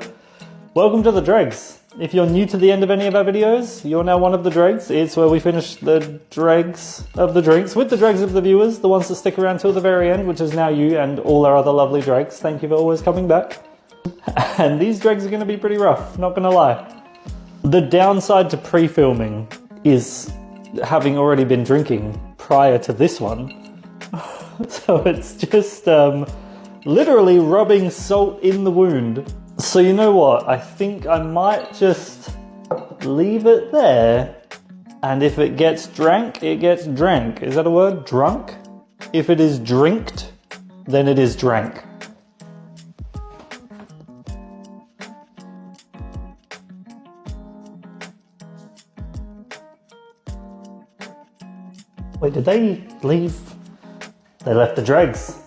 Welcome to the dregs. If you're new to the end of any of our videos, you're now one of the dregs. It's where we finish the dregs of the drinks with the dregs of the viewers, the ones that stick around till the very end, which is now you and all our other lovely dregs. Thank you for always coming back. And these dregs are going to be pretty rough, not going to lie. The downside to pre-filming is having already been drinking prior to this one. So it's just literally rubbing salt in the wound. So you know what, I think I might just leave it there, and if it gets drank, it gets drank. Is that a word? Drunk? If it is drinked, then it is drank. Wait, did they leave? They left the dregs.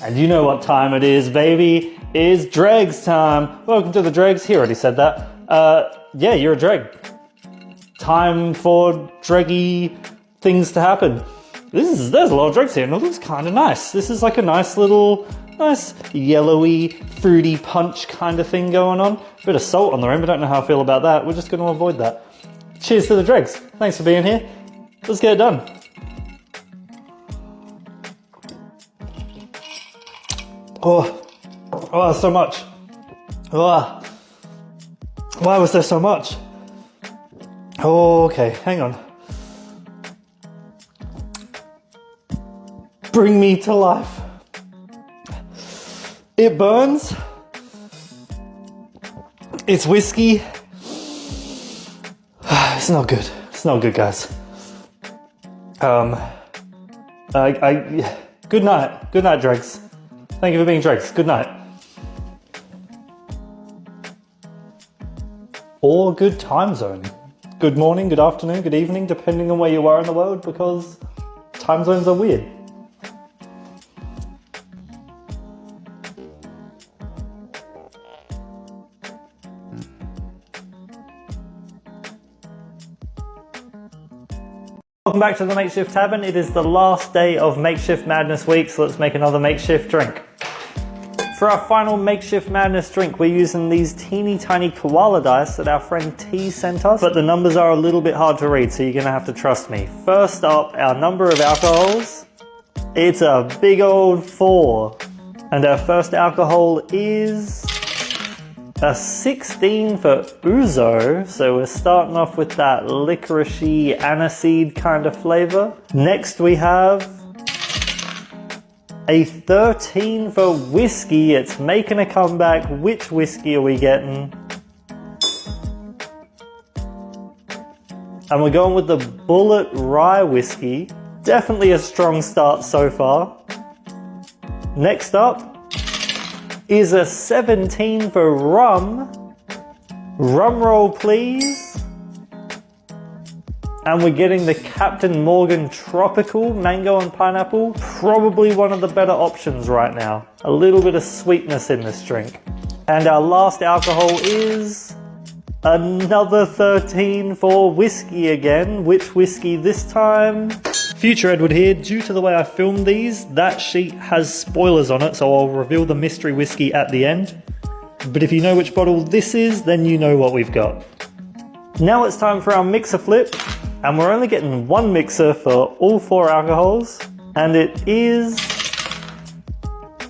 And you know what time it is, baby. It's dregs time. Welcome to the dregs. He already said that. Yeah, you're a dreg. Time for dreggy things to happen. There's a lot of dregs here, and it looks kind of nice. This is like a nice yellowy, fruity punch kind of thing going on. A bit of salt on the rim, I don't know how I feel about that. We're just going to avoid that. Cheers to the dregs. Thanks for being here. Let's get it done. Oh, so much. Oh, why was there so much? Oh, okay, hang on. Bring me to life. It burns. It's whiskey. It's not good. It's not good, guys. Good night. Good night, dregs. Thank you for being dregs. Good night. Or good time zone. Good morning, good afternoon, good evening, depending on where you are in the world, because time zones are weird. Welcome back to the Makeshift Tavern. It is the last day of Makeshift Madness week, so let's make another makeshift drink. For our final Makeshift Madness drink, we're using these teeny tiny koala dice that our friend T sent us, but the numbers are a little bit hard to read, so you're gonna have to trust me. First up, our number of alcohols. It's a big old 4. And our first alcohol is a 16 for ouzo, so we're starting off with that licoricey aniseed kind of flavor. Next we have a 13 for whiskey. It's making a comeback. Which whiskey are we getting? And we're going with the Bullet Rye whiskey. Definitely a strong start so far. Next up is a 17 for rum. Rum roll, please. And we're getting the Captain Morgan Tropical Mango and Pineapple. Probably one of the better options right now. A little bit of sweetness in this drink. And our last alcohol is another 13 for whiskey again. Which whiskey this time? Future Edward here. Due to the way I filmed these, that sheet has spoilers on it, so I'll reveal the mystery whiskey at the end. But if you know which bottle this is, then you know what we've got. Now it's time for our mixer flip. And we're only getting one mixer for all 4 alcohols, and it is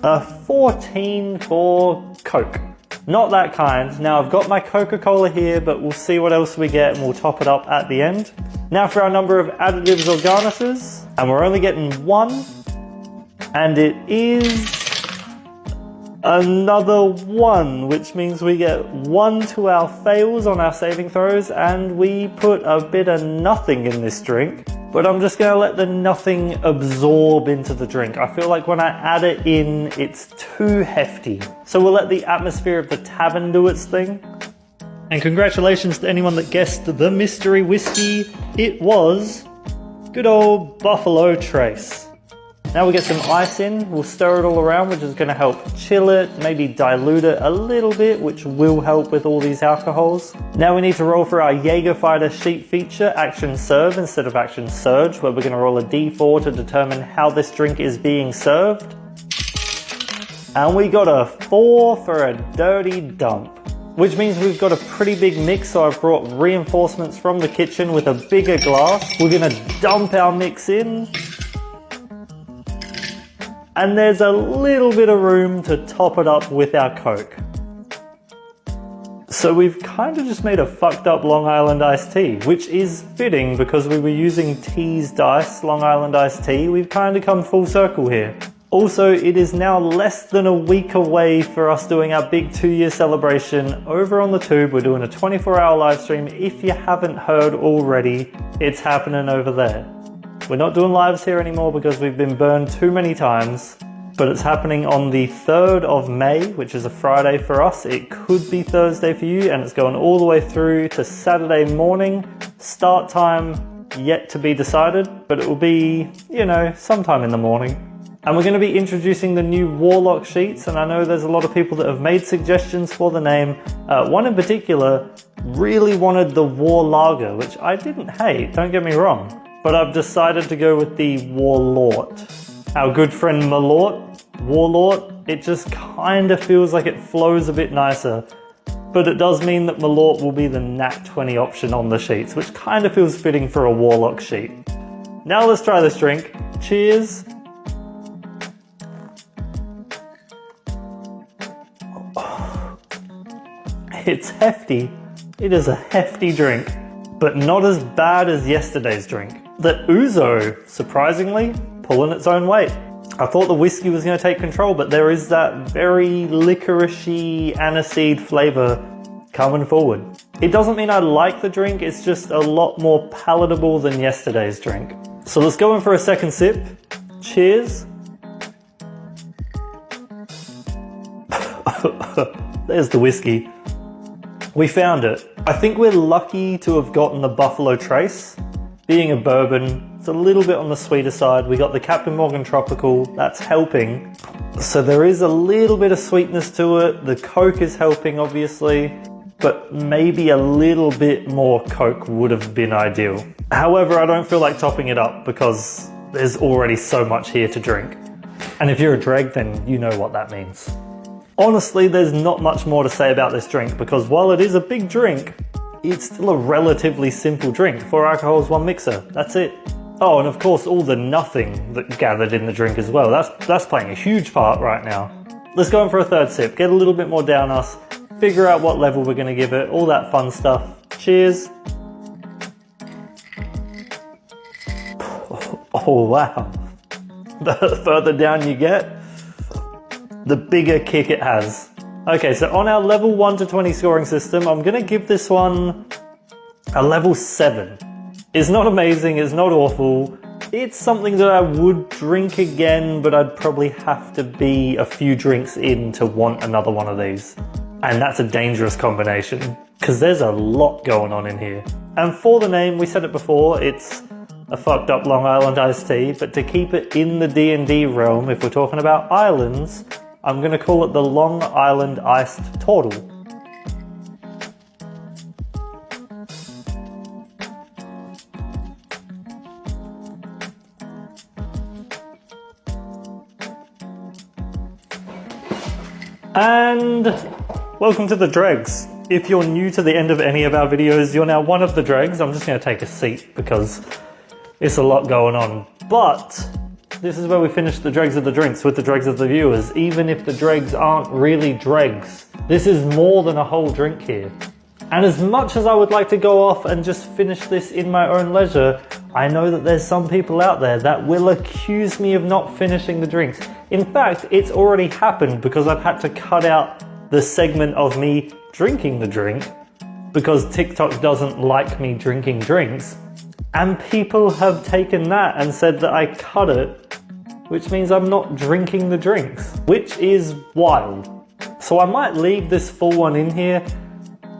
a 14 for Coke. Not that kind. Now I've got my Coca-Cola here, but we'll see what else we get and we'll top it up at the end. Now for our number of additives or garnishes, and we're only getting 1, and it is another 1, which means we get 1 to our fails on our saving throws, and we put a bit of nothing in this drink. But I'm just going to let the nothing absorb into the drink. I feel like when I add it in, it's too hefty. So we'll let the atmosphere of the tavern do its thing. And congratulations to anyone that guessed the mystery whiskey. It was good old Buffalo Trace. Now we get some ice in, we'll stir it all around, which is going to help chill it, maybe dilute it a little bit, which will help with all these alcohols. Now we need to roll for our Jäger'fighter sheet feature, Action Serve instead of Action Surge, where we're going to roll a d4 to determine how this drink is being served. And we got a 4 for a dirty dump, which means we've got a pretty big mix, so I've brought reinforcements from the kitchen with a bigger glass. We're going to dump our mix in. And there's a little bit of room to top it up with our Coke. So we've kind of just made a fucked up Long Island iced tea, which is fitting because we were using T's dice, Long Island iced tea. We've kind of come full circle here. Also, it is now less than a week away for us doing our big 2-year celebration over on the Tube. We're doing a 24-hour live stream. If you haven't heard already, it's happening over there. We're not doing lives here anymore because we've been burned too many times, but it's happening on the 3rd of May, which is a Friday for us. It could be Thursday for you, and it's going all the way through to Saturday morning. Start time yet to be decided, but it will be, you know, sometime in the morning. And we're going to be introducing the new Warlock sheets, and I know there's a lot of people that have made suggestions for the name. One in particular really wanted the War Lager, which I didn't hate, don't get me wrong. But I've decided to go with the Warlord. Our good friend Malort, Warlord, it just kind of feels like it flows a bit nicer. But it does mean that Malort will be the Nat 20 option on the sheets, which kind of feels fitting for a Warlock sheet. Now let's try this drink. Cheers. It's hefty. It is a hefty drink, but not as bad as yesterday's drink. The Ouzo, surprisingly, pulling its own weight. I thought the whiskey was going to take control, but there is that very licoricey aniseed flavor coming forward. It doesn't mean I like the drink, it's just a lot more palatable than yesterday's drink. So let's go in for a second sip. Cheers. There's the whiskey. We found it. I think we're lucky to have gotten the Buffalo Trace. Being a bourbon, it's a little bit on the sweeter side. We got the Captain Morgan Tropical, that's helping. So there is a little bit of sweetness to it. The Coke is helping, obviously, but maybe a little bit more Coke would have been ideal. However, I don't feel like topping it up because there's already so much here to drink. And if you're a dreg, then you know what that means. Honestly, there's not much more to say about this drink because while it is a big drink, it's still a relatively simple drink. 4 alcohols, 1 mixer, that's it. Oh, and of course all the nothing that gathered in the drink as well. That's playing a huge part right now. Let's go in for a third sip, get a little bit more down us, figure out what level we're gonna give it, all that fun stuff. Cheers. Oh wow. The further down you get, the bigger kick it has. Okay, so on our level 1 to 20 scoring system, I'm gonna give this one a level 7. It's not amazing, it's not awful. It's something that I would drink again, but I'd probably have to be a few drinks in to want another one of these. And that's a dangerous combination, because there's a lot going on in here. And for the name, we said it before, it's a fucked up Long Island iced tea, but to keep it in the D&D realm, if we're talking about islands, I'm going to call it the Long Island Iced Turtle. And welcome to the dregs. If you're new to the end of any of our videos, you're now one of the dregs. I'm just going to take a seat because it's a lot going on. But this is where we finish the dregs of the drinks with the dregs of the viewers, even if the dregs aren't really dregs. This is more than a whole drink here. And as much as I would like to go off and just finish this in my own leisure, I know that there's some people out there that will accuse me of not finishing the drinks. In fact, it's already happened because I've had to cut out the segment of me drinking the drink because TikTok doesn't like me drinking drinks. And people have taken that and said that I cut it, which means I'm not drinking the drinks, which is wild. So I might leave this full one in here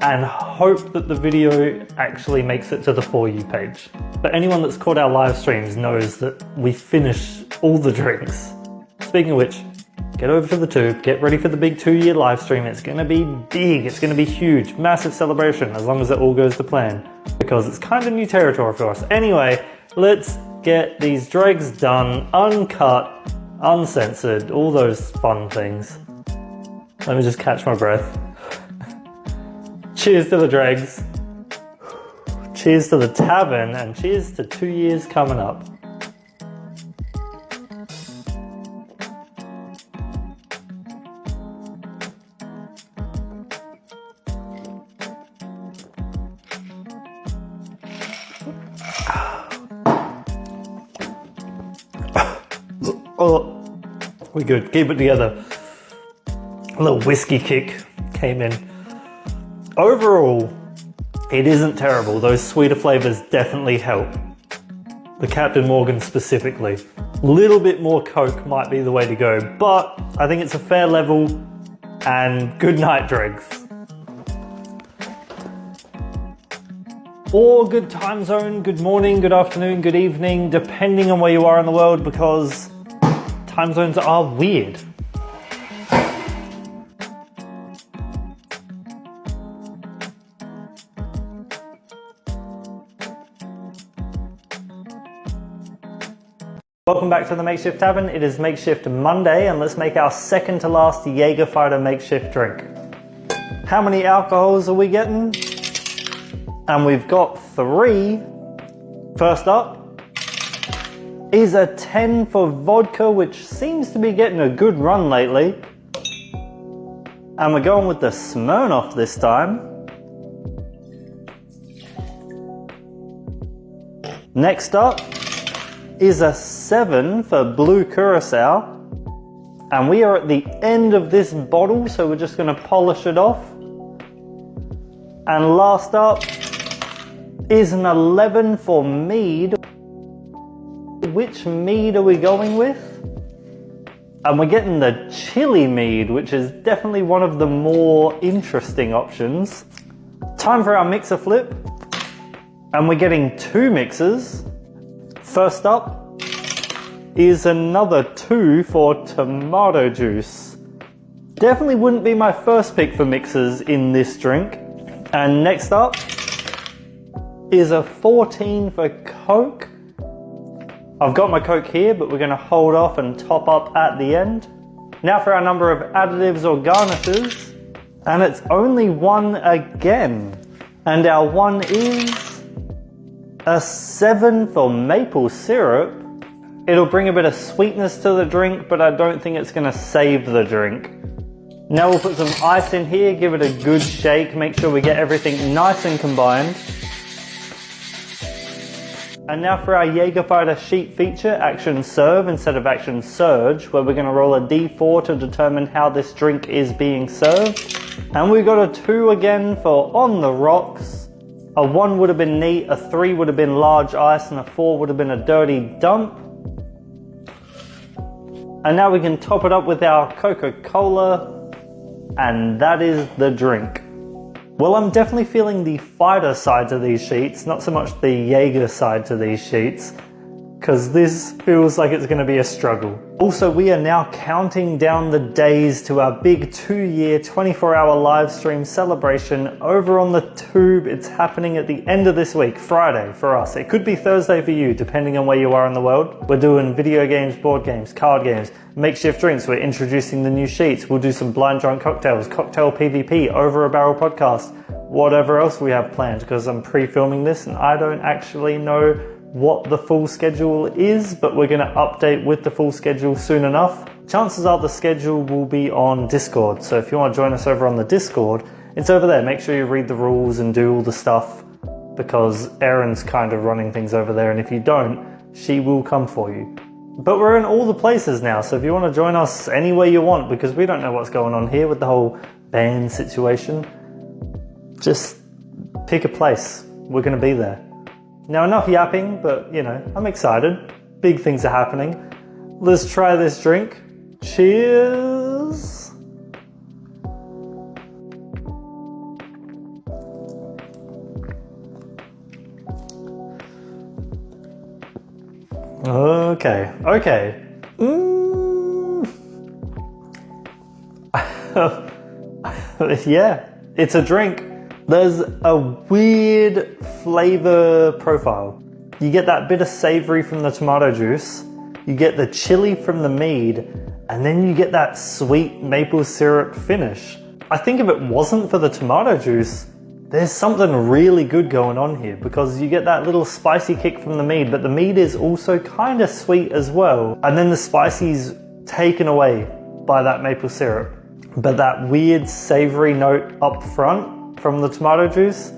and hope that the video actually makes it to the For You page. But anyone that's caught our live streams knows that we finish all the drinks. Speaking of which, get over to the tube, get ready for the big 2-year live stream. It's gonna be big, it's gonna be huge, massive celebration as long as it all goes to plan, because it's kind of new territory for us. Anyway, let's get these dregs done, uncut, uncensored, all those fun things. Let me just catch my breath. Cheers to the dregs. Cheers to the Tavern, and cheers to 2 years coming up. Oh, we're good. Keep it together. A little whiskey kick came in. Overall, it isn't terrible. Those sweeter flavors definitely help. The Captain Morgan specifically. A little bit more Coke might be the way to go, but I think it's a fair level, and good night, dregs. or good time zone, good morning, good afternoon, good evening, depending on where you are in the world, because time zones are weird. Welcome back to the Makeshift Tavern. It is Makeshift Monday, and let's make our second to last Jäger'fighter makeshift drink. How many alcohols are we getting? And we've got 3. First up is a 10 for vodka, which seems to be getting a good run lately. And we're going with the Smirnoff this time. Next up is a 7 for blue curacao, and we are at the end of this bottle, so we're just going to polish it off. And last up is an 11 for mead. Which mead are we going with? And we're getting the chili mead, which is definitely one of the more interesting options. Time for our mixer flip, and we're getting 2 mixers. First up is another 2 for tomato juice. Definitely wouldn't be my first pick for mixers in this drink. And next up is a 14 for Coke. I've got my Coke here, but we're going to hold off and top up at the end. Now for our number of additives or garnishes, and it's only 1 again. And our 1 is a 7 for maple syrup. It'll bring a bit of sweetness to the drink, but I don't think it's going to save the drink. Now we'll put some ice in here, give it a good shake, make sure we get everything nice and combined. And now for our Jäger'fighter sheet feature, Action Serve instead of Action Surge, where we're going to roll a D4 to determine how this drink is being served. And we got a 2 again for On the Rocks. A 1 would have been neat, a 3 would have been large ice, and a 4 would have been a dirty dump. And now we can top it up with our Coca-Cola, and that is the drink. Well, I'm definitely feeling the fighter side to these sheets, not so much the Jäger side to these sheets, because this feels like it's going to be a struggle. Also, we are now counting down the days to our big 2-year, 24-hour live stream celebration over on the Tube. It's happening at the end of this week, Friday for us. It could be Thursday for you, depending on where you are in the world. We're doing video games, board games, card games, makeshift drinks. We're introducing the new sheets. We'll do some blind drunk cocktails, cocktail PvP, over a barrel podcast, whatever else we have planned, because I'm pre-filming this and I don't actually know what the full schedule is, but we're going to update with the full schedule soon enough. Chances are the schedule will be on Discord, so if you want to join us over on the Discord, it's over there. Make sure you read the rules and do all the stuff, because Erin's kind of running things over there, and if you don't, she will come for you. But we're in all the places now, so if you want to join us anywhere you want, because we don't know what's going on here with the whole ban situation, just pick a place. We're going to be there. Now, enough yapping, but you know, I'm excited. Big things are happening. Let's try this drink. Cheers! Okay. Yeah, it's a drink. There's a weird flavor profile. You get that bit of savory from the tomato juice, you get the chili from the mead, and then you get that sweet maple syrup finish. I think if it wasn't for the tomato juice, there's something really good going on here, because you get that little spicy kick from the mead, but the mead is also kind of sweet as well. And then the spicy's taken away by that maple syrup. But that weird savory note up front from the tomato juice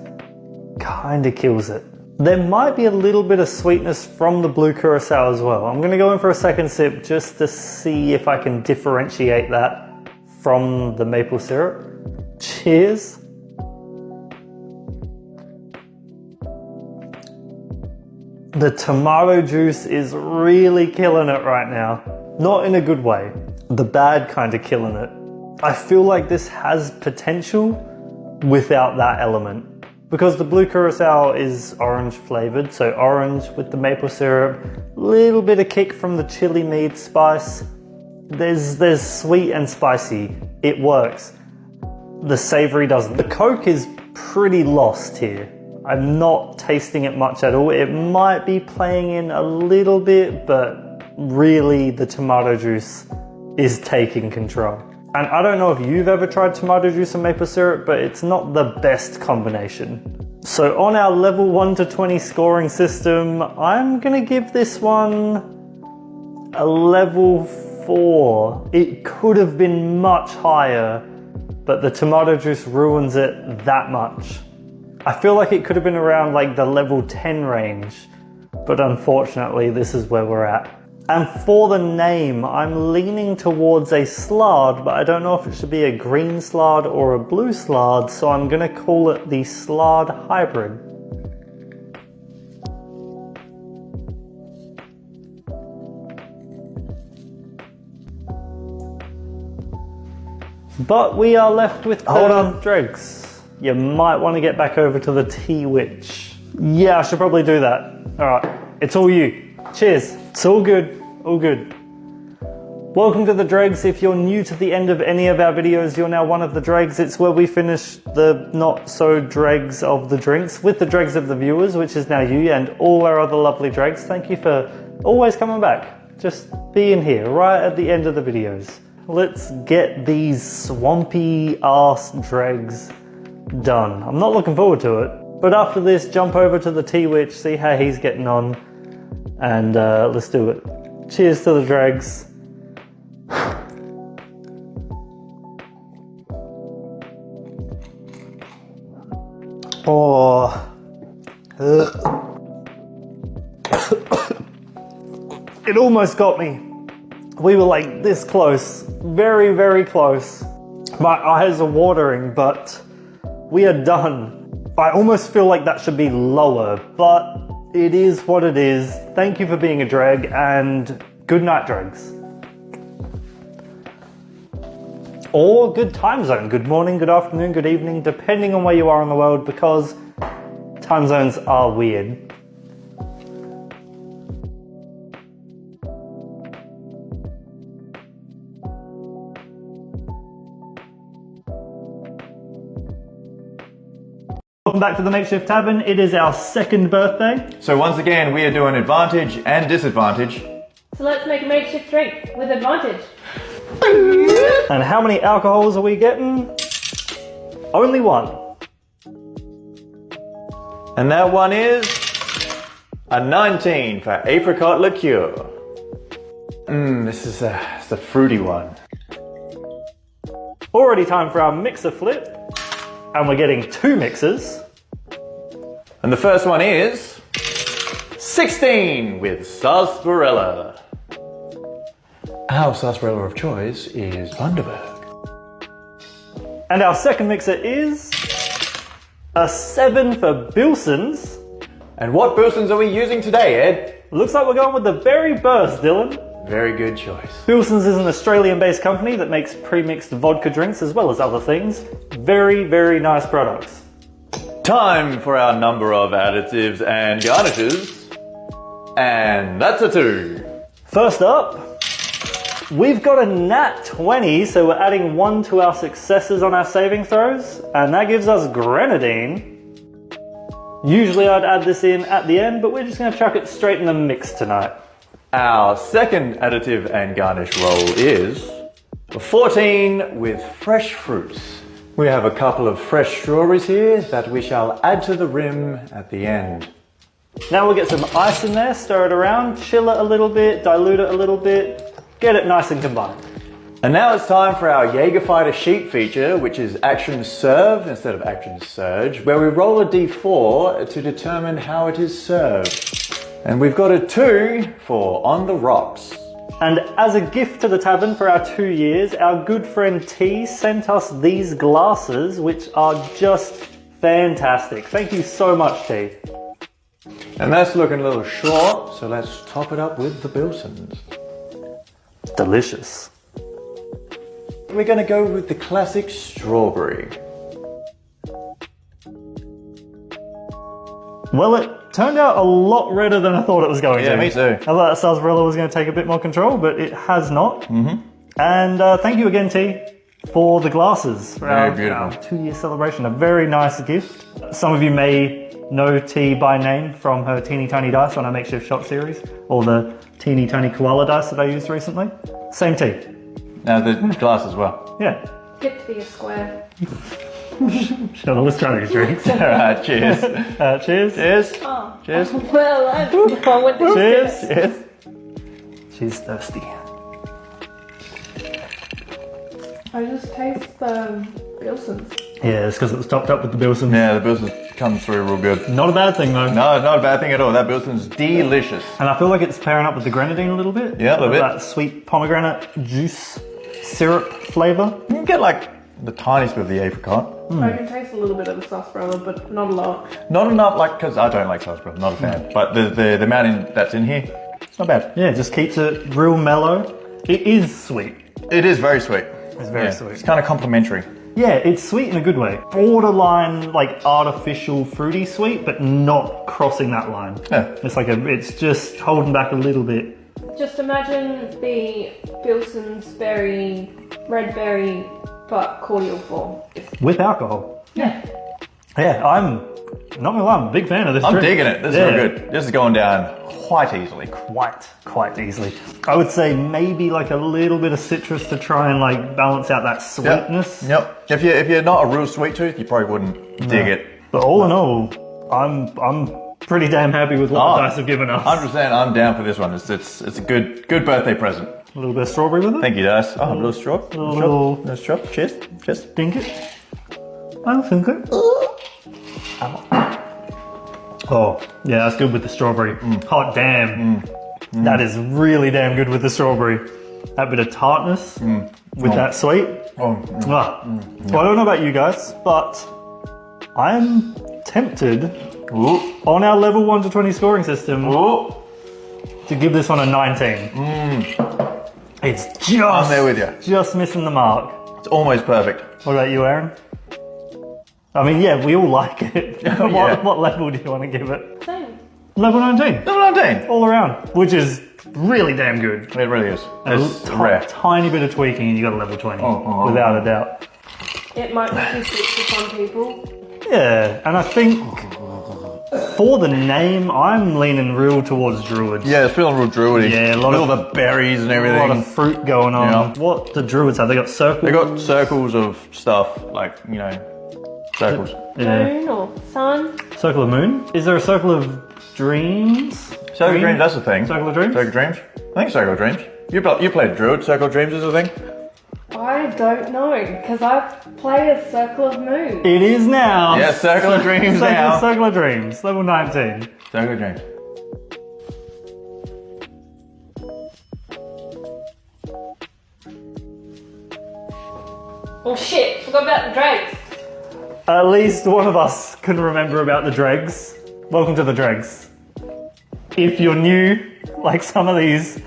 kind of kills it. There might be a little bit of sweetness from the blue curacao as well. I'm going to go in for a second sip just to see if I can differentiate that from the maple syrup. Cheers. The tomato juice is really killing it right now. Not in a good way. The bad kind of killing it. I feel like this has potential without that element. Because the blue curacao is orange flavored, so orange with the maple syrup, little bit of kick from the chili mead spice. There's sweet and spicy. It works. The savory doesn't. The Coke is pretty lost here. I'm not tasting it much at all. It might be playing in a little bit, but really the tomato juice is taking control. And I don't know if you've ever tried tomato juice and maple syrup, but it's not the best combination. So on our level 1 to 20 scoring system, I'm gonna give this one a level 4. It could have been much higher, but the tomato juice ruins it that much. I feel like it could have been around like the level 10 range, but unfortunately this is where we're at. And for the name, I'm leaning towards a slard, but I don't know if it should be a green slard or a blue slard, so I'm gonna call it the Slard Hybrid. But we are left with Hold on. dregs. You might want to get back over to the Tea Witch. Yeah, I should probably do that. Alright, it's all you. Cheers. It's all good. All good. Welcome to the dregs. If you're new to the end of any of our videos, you're now one of the dregs. It's where we finish the not so dregs of the drinks with the dregs of the viewers, which is now you and all our other lovely dregs. Thank you for always coming back. Just being here right at the end of the videos. Let's get these swampy ass dregs done. I'm not looking forward to it. But after this, jump over to the Tea Witch, see how he's getting on, and let's do it. Cheers to the dregs. Oh. It almost got me. We were like this close. Very, very close. My eyes are watering, but we are done. I almost feel like that should be lower, but it is what it is. Thank you for being a dreg, and good night, dregs. Or good time zone. Good morning, good afternoon, good evening, depending on where you are in the world, because time zones are weird. Welcome back to the Makeshift Tavern. It is our second birthday. So once again, we are doing advantage and disadvantage. So let's make a makeshift drink with advantage. And how many alcohols are we getting? Only one. And that one is a 19 for apricot liqueur. This is a fruity one. Already time for our mixer flip. And we're getting 2 mixers. And the first one is 16 with sarsaparilla. Our sarsaparilla of choice is Bundaberg. And our second mixer is a 7 for Bilson's. And what Bilsons are we using today, Ed? Looks like we're going with the Berry Burst, Dylan. Very good choice. Bilson's is an Australian-based company that makes pre-mixed vodka drinks as well as other things. Very, very nice products. Time for our number of additives and garnishes. And that's a 2. First up, we've got a nat 20, so we're adding 1 to our successes on our saving throws, and that gives us grenadine. Usually I'd add this in at the end, but we're just going to chuck it straight in the mix tonight. Our second additive and garnish roll is a 14 with fresh fruits. We have a couple of fresh strawberries here that we shall add to the rim at the end. Now we'll get some ice in there, stir it around, chill it a little bit, dilute it a little bit, get it nice and combined. And now it's time for our Jäger'fighter sheet feature, which is action serve instead of action surge, where we roll a d4 to determine how it is served. And we've got a 2 for on the rocks. And as a gift to the tavern for our 2 years, our good friend T sent us these glasses, which are just fantastic. Thank you so much, T. And that's looking a little short, so let's top it up with the Bilsons. Delicious. We're going to go with the classic strawberry. Well, it turned out a lot redder than I thought it was going to. Yeah, me too. I thought that sarsaparilla was going to take a bit more control, but it has not. Mm-hmm. And thank you again, T, for the glasses. For Very our beautiful. 2-year celebration. A very nice gift. Some of you may know T by name from her teeny tiny dice on our Makeshift shop series, or the teeny tiny koala dice that I used recently. Same T. Now the glass as well. Yeah. Get to be a square. Sure, let's try these drinks. All right, cheers. Cheers. Cheers. Oh. Cheers. Well, I went to Cheers. Cheers. She's thirsty. I just taste the Bilsons. Yeah, it's because it was topped up with the Bilson. Yeah, the Bilson's comes through real good. Not a bad thing though. No, not a bad thing at all. That Bilson's delicious. And I feel like it's pairing up with the grenadine a little bit. Yeah, a little bit. That sweet pomegranate juice syrup flavour. You can get like the tiniest bit of the apricot. I can taste a little bit of the sarsaparilla, but not a lot. Not enough, like, because I don't like sarsaparilla, not a fan. But the amount that's in here, it's not bad. Yeah, it just keeps it real mellow. It is sweet. It is very sweet. It's very sweet. It's kind of complimentary. Yeah, it's sweet in a good way. Borderline, like artificial fruity sweet, but not crossing that line. Yeah. It's just holding back a little bit. Just imagine the Bilsons berry, red berry, but cordial form. With alcohol. Yeah. Yeah, I'm not gonna lie, I'm a big fan of this I'm drink. digging it. This is real good. This is going down quite easily. Quite easily. I would say maybe like a little bit of citrus to try and like balance out that sweetness. Yep. If you're not a real sweet tooth, you probably wouldn't dig it. But all in all, I'm pretty damn happy with what the dice have given us. 100%. I'm down for this one. It's a good birthday present. A little bit of strawberry with it. Thank you, Dice. Oh, a little straw. little- straw. Cheers. Cheers. Dink it. I'll think it. Oh, yeah, that's good with the strawberry. Hot damn. That is really damn good with the strawberry. That bit of tartness with that sweet. Oh, Well, I don't know about you guys, but I'm tempted Ooh. on our level 1 to 20 scoring system Ooh. to give this one a 19. It's just, I'm there with you. just missing the mark. It's almost perfect. What about you, Aaron? I mean, yeah, we all like it. Yeah. What level do you want to give it? Same. Level 19. Level 19. All around, which is really damn good. It really is. It's A rare. tiny bit of tweaking and you got a level 20, without a doubt. It might be too sweet for some people. Yeah, and I think for the name, I'm leaning real towards druids. Yeah, it's feeling real druidy. Yeah, a lot With of- all the berries and A everything. lot of fruit going on. Yeah. What the druids have? They got circles. They got circles of stuff, like, circles. Yeah. Moon or sun. Circle of moon. Is there a circle of dreams? Circle of Dreams, that's a thing. Circle of dreams. Circle of Dreams? I think Circle of Dreams. You played Druid, Circle of Dreams is a thing? I don't know, because I play a Circle of Moon. It is now. Yeah, Circle of Dreams now. Circle of dreams. Level 19. Circle of Dreams. Oh shit, forgot about the dregs. At least one of us can remember about the dregs. Welcome to the dregs. If you're new, like some of these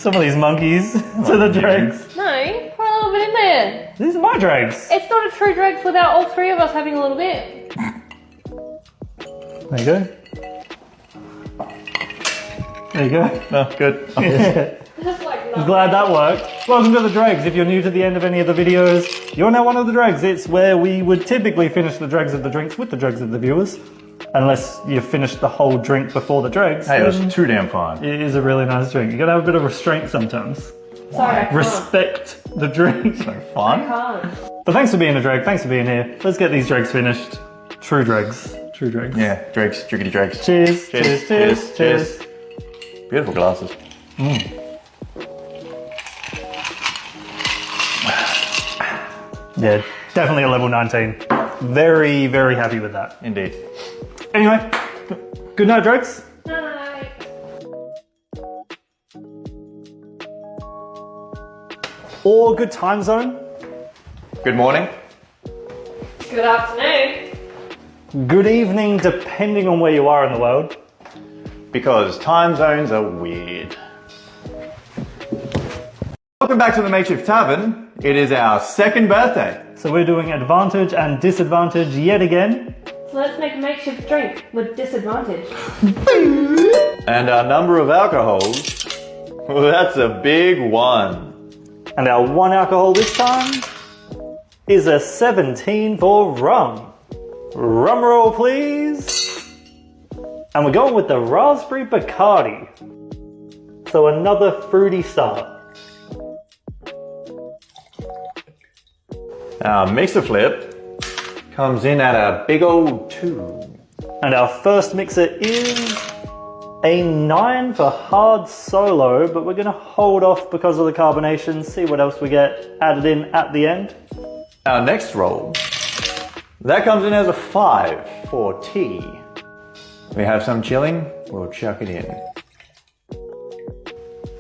monkeys, to the dregs. No, put a little bit in there. These are my dregs. It's not a true dregs without all three of us having a little bit. There you go. There you go. No, good. Just like I'm glad that worked. Welcome to the dregs. If you're new to the end of any of the videos, you're now one of the dregs. It's where we would typically finish the dregs of the drinks with the dregs of the viewers. Unless you finished the whole drink before the dregs. Hey, it was then too damn fun. it is a really nice drink. You gotta have a bit of restraint sometimes. Sorry, I can't. Respect the drink. I Fun? can't. But thanks for being a dreg. Thanks for being here. Let's get these dregs finished. True dregs. True dregs. Yeah, Drakes, Driggity Drakes. Cheers. Cheers. Cheers. Cheers. Beautiful glasses. Yeah, definitely a level 19. Very, very happy with that. Indeed. Anyway, good night, dregs. Night. Or good time zone. Good morning. Good afternoon. Good evening, depending on where you are in the world. Because time zones are weird. Welcome back to the Makeshift Tavern. It is our second birthday. So we're doing advantage and disadvantage yet again So let's make a makeshift drink with disadvantage. And our number of alcohols, well, that's a big one. And our 1 alcohol this time is a 17 for rum. Rum roll, please. And we're going with the raspberry Bacardi. So another fruity start. Our mixer flip comes in at a big old 2. And our first mixer is a 9 for hard solo, but we're gonna hold off because of the carbonation, see what else we get added in at the end. Our next roll, that comes in as a 5 for tea. We have some chilling, we'll chuck it in.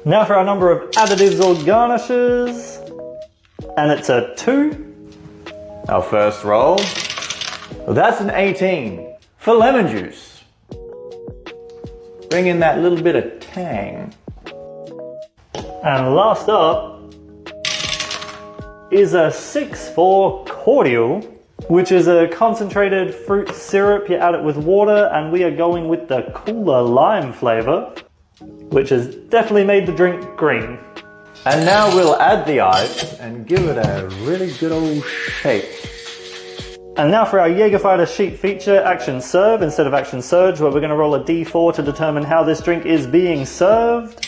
Now for our number of additives or garnishes, and it's a 2. Our first roll, well, that's an 18 for lemon juice. Bring in that little bit of tang. And last up is a 6 for cordial, which is a concentrated fruit syrup. You add it with water, and we are going with the cooler lime flavor, which has definitely made the drink green. And now we'll add the ice and give it a really good old shake. And now for our Jäger'fighter sheet feature, action serve instead of action surge, where we're going to roll a d4 to determine how this drink is being served.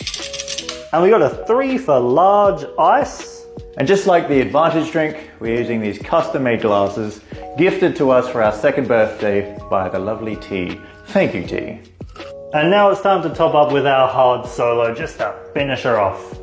And we got a 3 for large ice. And just like the advantage drink, we're using these custom-made glasses gifted to us for our 2nd birthday by the lovely T. Thank you, T. And now it's time to top up with our hard solo, just to finish her off.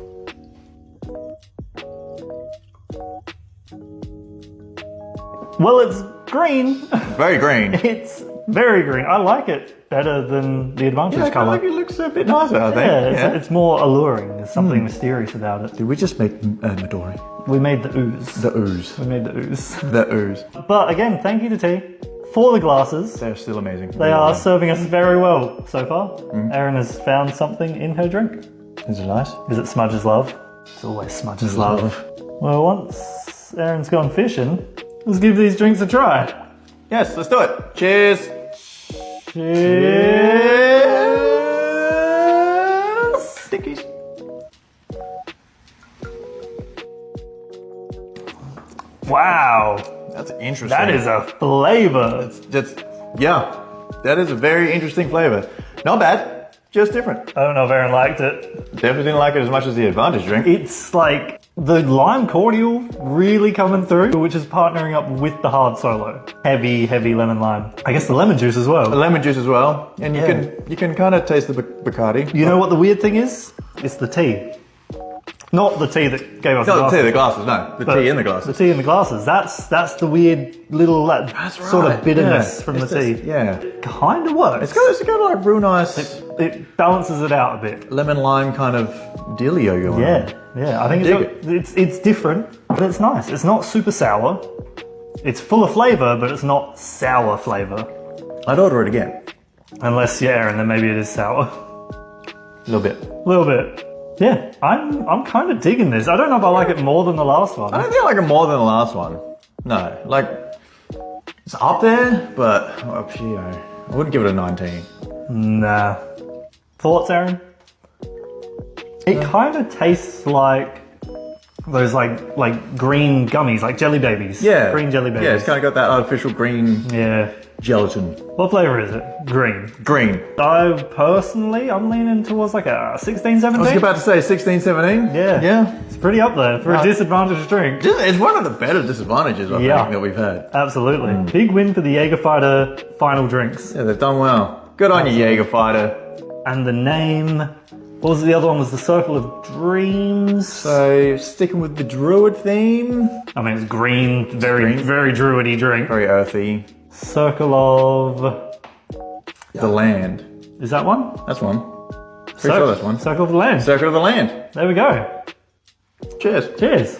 Well, it's green. Very green. It's very green. I like it better than the advantage Yeah, I colour. like it looks a bit nicer, I think. Yeah, it's more alluring. There's something mysterious about it. Did we just make Midori? We made the ooze. The ooze. We made the ooze. The ooze. But again, thank you to T for the glasses. They're still amazing. They are serving us very well so far. Erin has found something in her drink. Is it nice? Is it Smudge's love? It's always Smudge's love. Well, once Erin's gone fishing, let's give these drinks a try. Yes, let's do it. Cheers. Cheers! Stickies. Wow, That's interesting. that is a flavor. Yeah, that is a very interesting flavor. Not bad, just different. I don't know if Erin liked it. Definitely didn't like it as much as the advantage drink. It's like the lime cordial really coming through, which is partnering up with the hard solo. Heavy, heavy lemon lime. I guess the lemon juice as well. Lemon juice as well, and you Yeah. can kind of taste the Bacardi. You know what the weird thing is? It's the tea. Not the tea that gave us Not the glasses. tea, the glasses, no. The But tea in the The glasses. tea in the glasses. That's the weird little sort of bitterness from the tea. Yeah. Kind of works. It's got like real nice It balances it out a bit. lemon lime kind of dealio going on. Yeah. I think it's different, but it's nice. It's not super sour. It's full of flavour, but it's not sour flavour. I'd order it again. Unless you're Aaron, then maybe it is sour. A little bit. A little bit. Yeah, I'm kind of digging this. I don't know if I like it more than the last one. I don't think I like it more than the last one. No, like it's up there, but you know, I wouldn't give it a 19. Nah. Thoughts, Aaron? It kind of tastes like those like green gummies, like jelly babies. Yeah, Green jelly babies. Yeah, it's kind of got that artificial green Yeah. gelatin. What flavour is it? Green. Green. I'm leaning towards like a 16, 17. I was about to say 16, 17. Yeah. Yeah. It's pretty up there for a disadvantaged drink. It's one of the better disadvantages I think that we've had. Absolutely. Big win for the Jäger'fighter final drinks. Yeah, they've done well. Good on you, Jäger'fighter. And the name, what was the other one? Was the Circle of Dreams? So sticking with the druid theme, I mean, it's green, very druidy drink. very earthy. Circle of, The land. is that one? That's one. Pretty sure that's one. Circle of the Land. Circle of the land. There we go. Cheers. Cheers.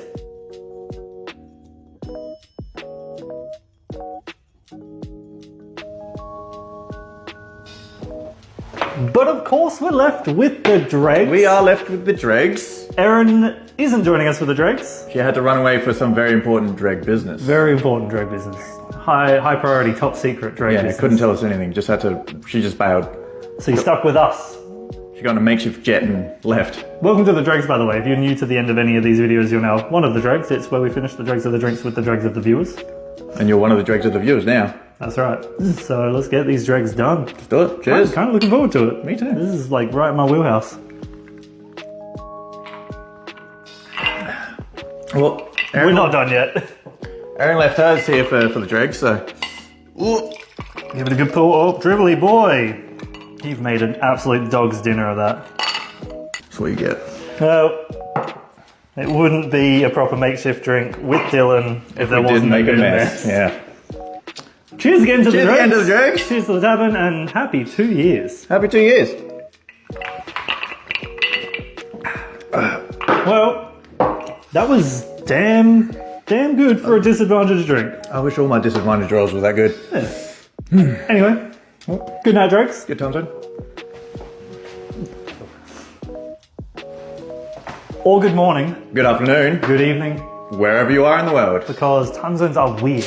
But of course, we're left with the dregs. We are left with the dregs. Erin isn't joining us for the dregs. She had to run away for some very important dreg business. Very important dreg business. high priority, top secret trade Yeah, business. couldn't tell us anything. Just had to. She just bailed. So you stuck with us. She got in a makeshift jet and left. Welcome to the dregs, by the way. If you're new to the end of any of these videos, you're now one of the dregs. It's where we finish the dregs of the drinks with the dregs of the viewers. And you're one of the dregs of the viewers now. That's right. So let's get these dregs done. Let's do it. Cheers. I'm kind of looking forward to it. Me too. This is like right in my wheelhouse. Well, We're not done yet. Aaron left hers here for the dregs, so. Ooh. Give it a good pull. Oh, dribbly boy. You've made an absolute dog's dinner of that. That's what you get. No, it wouldn't be a proper makeshift drink with Dylan if there We wasn't did make a a good mess. Yeah. Cheers again to the Cheers dregs. again to the dregs. Cheers to the Tavern and happy 2 years. Happy 2 years. Well, that was damn good for a disadvantaged drink. I wish all my disadvantage rolls were that good. Anyway, well, good night, dregs. Good time, son. Or good morning, Good afternoon. good evening, Wherever you are in the world. because time zones are weird.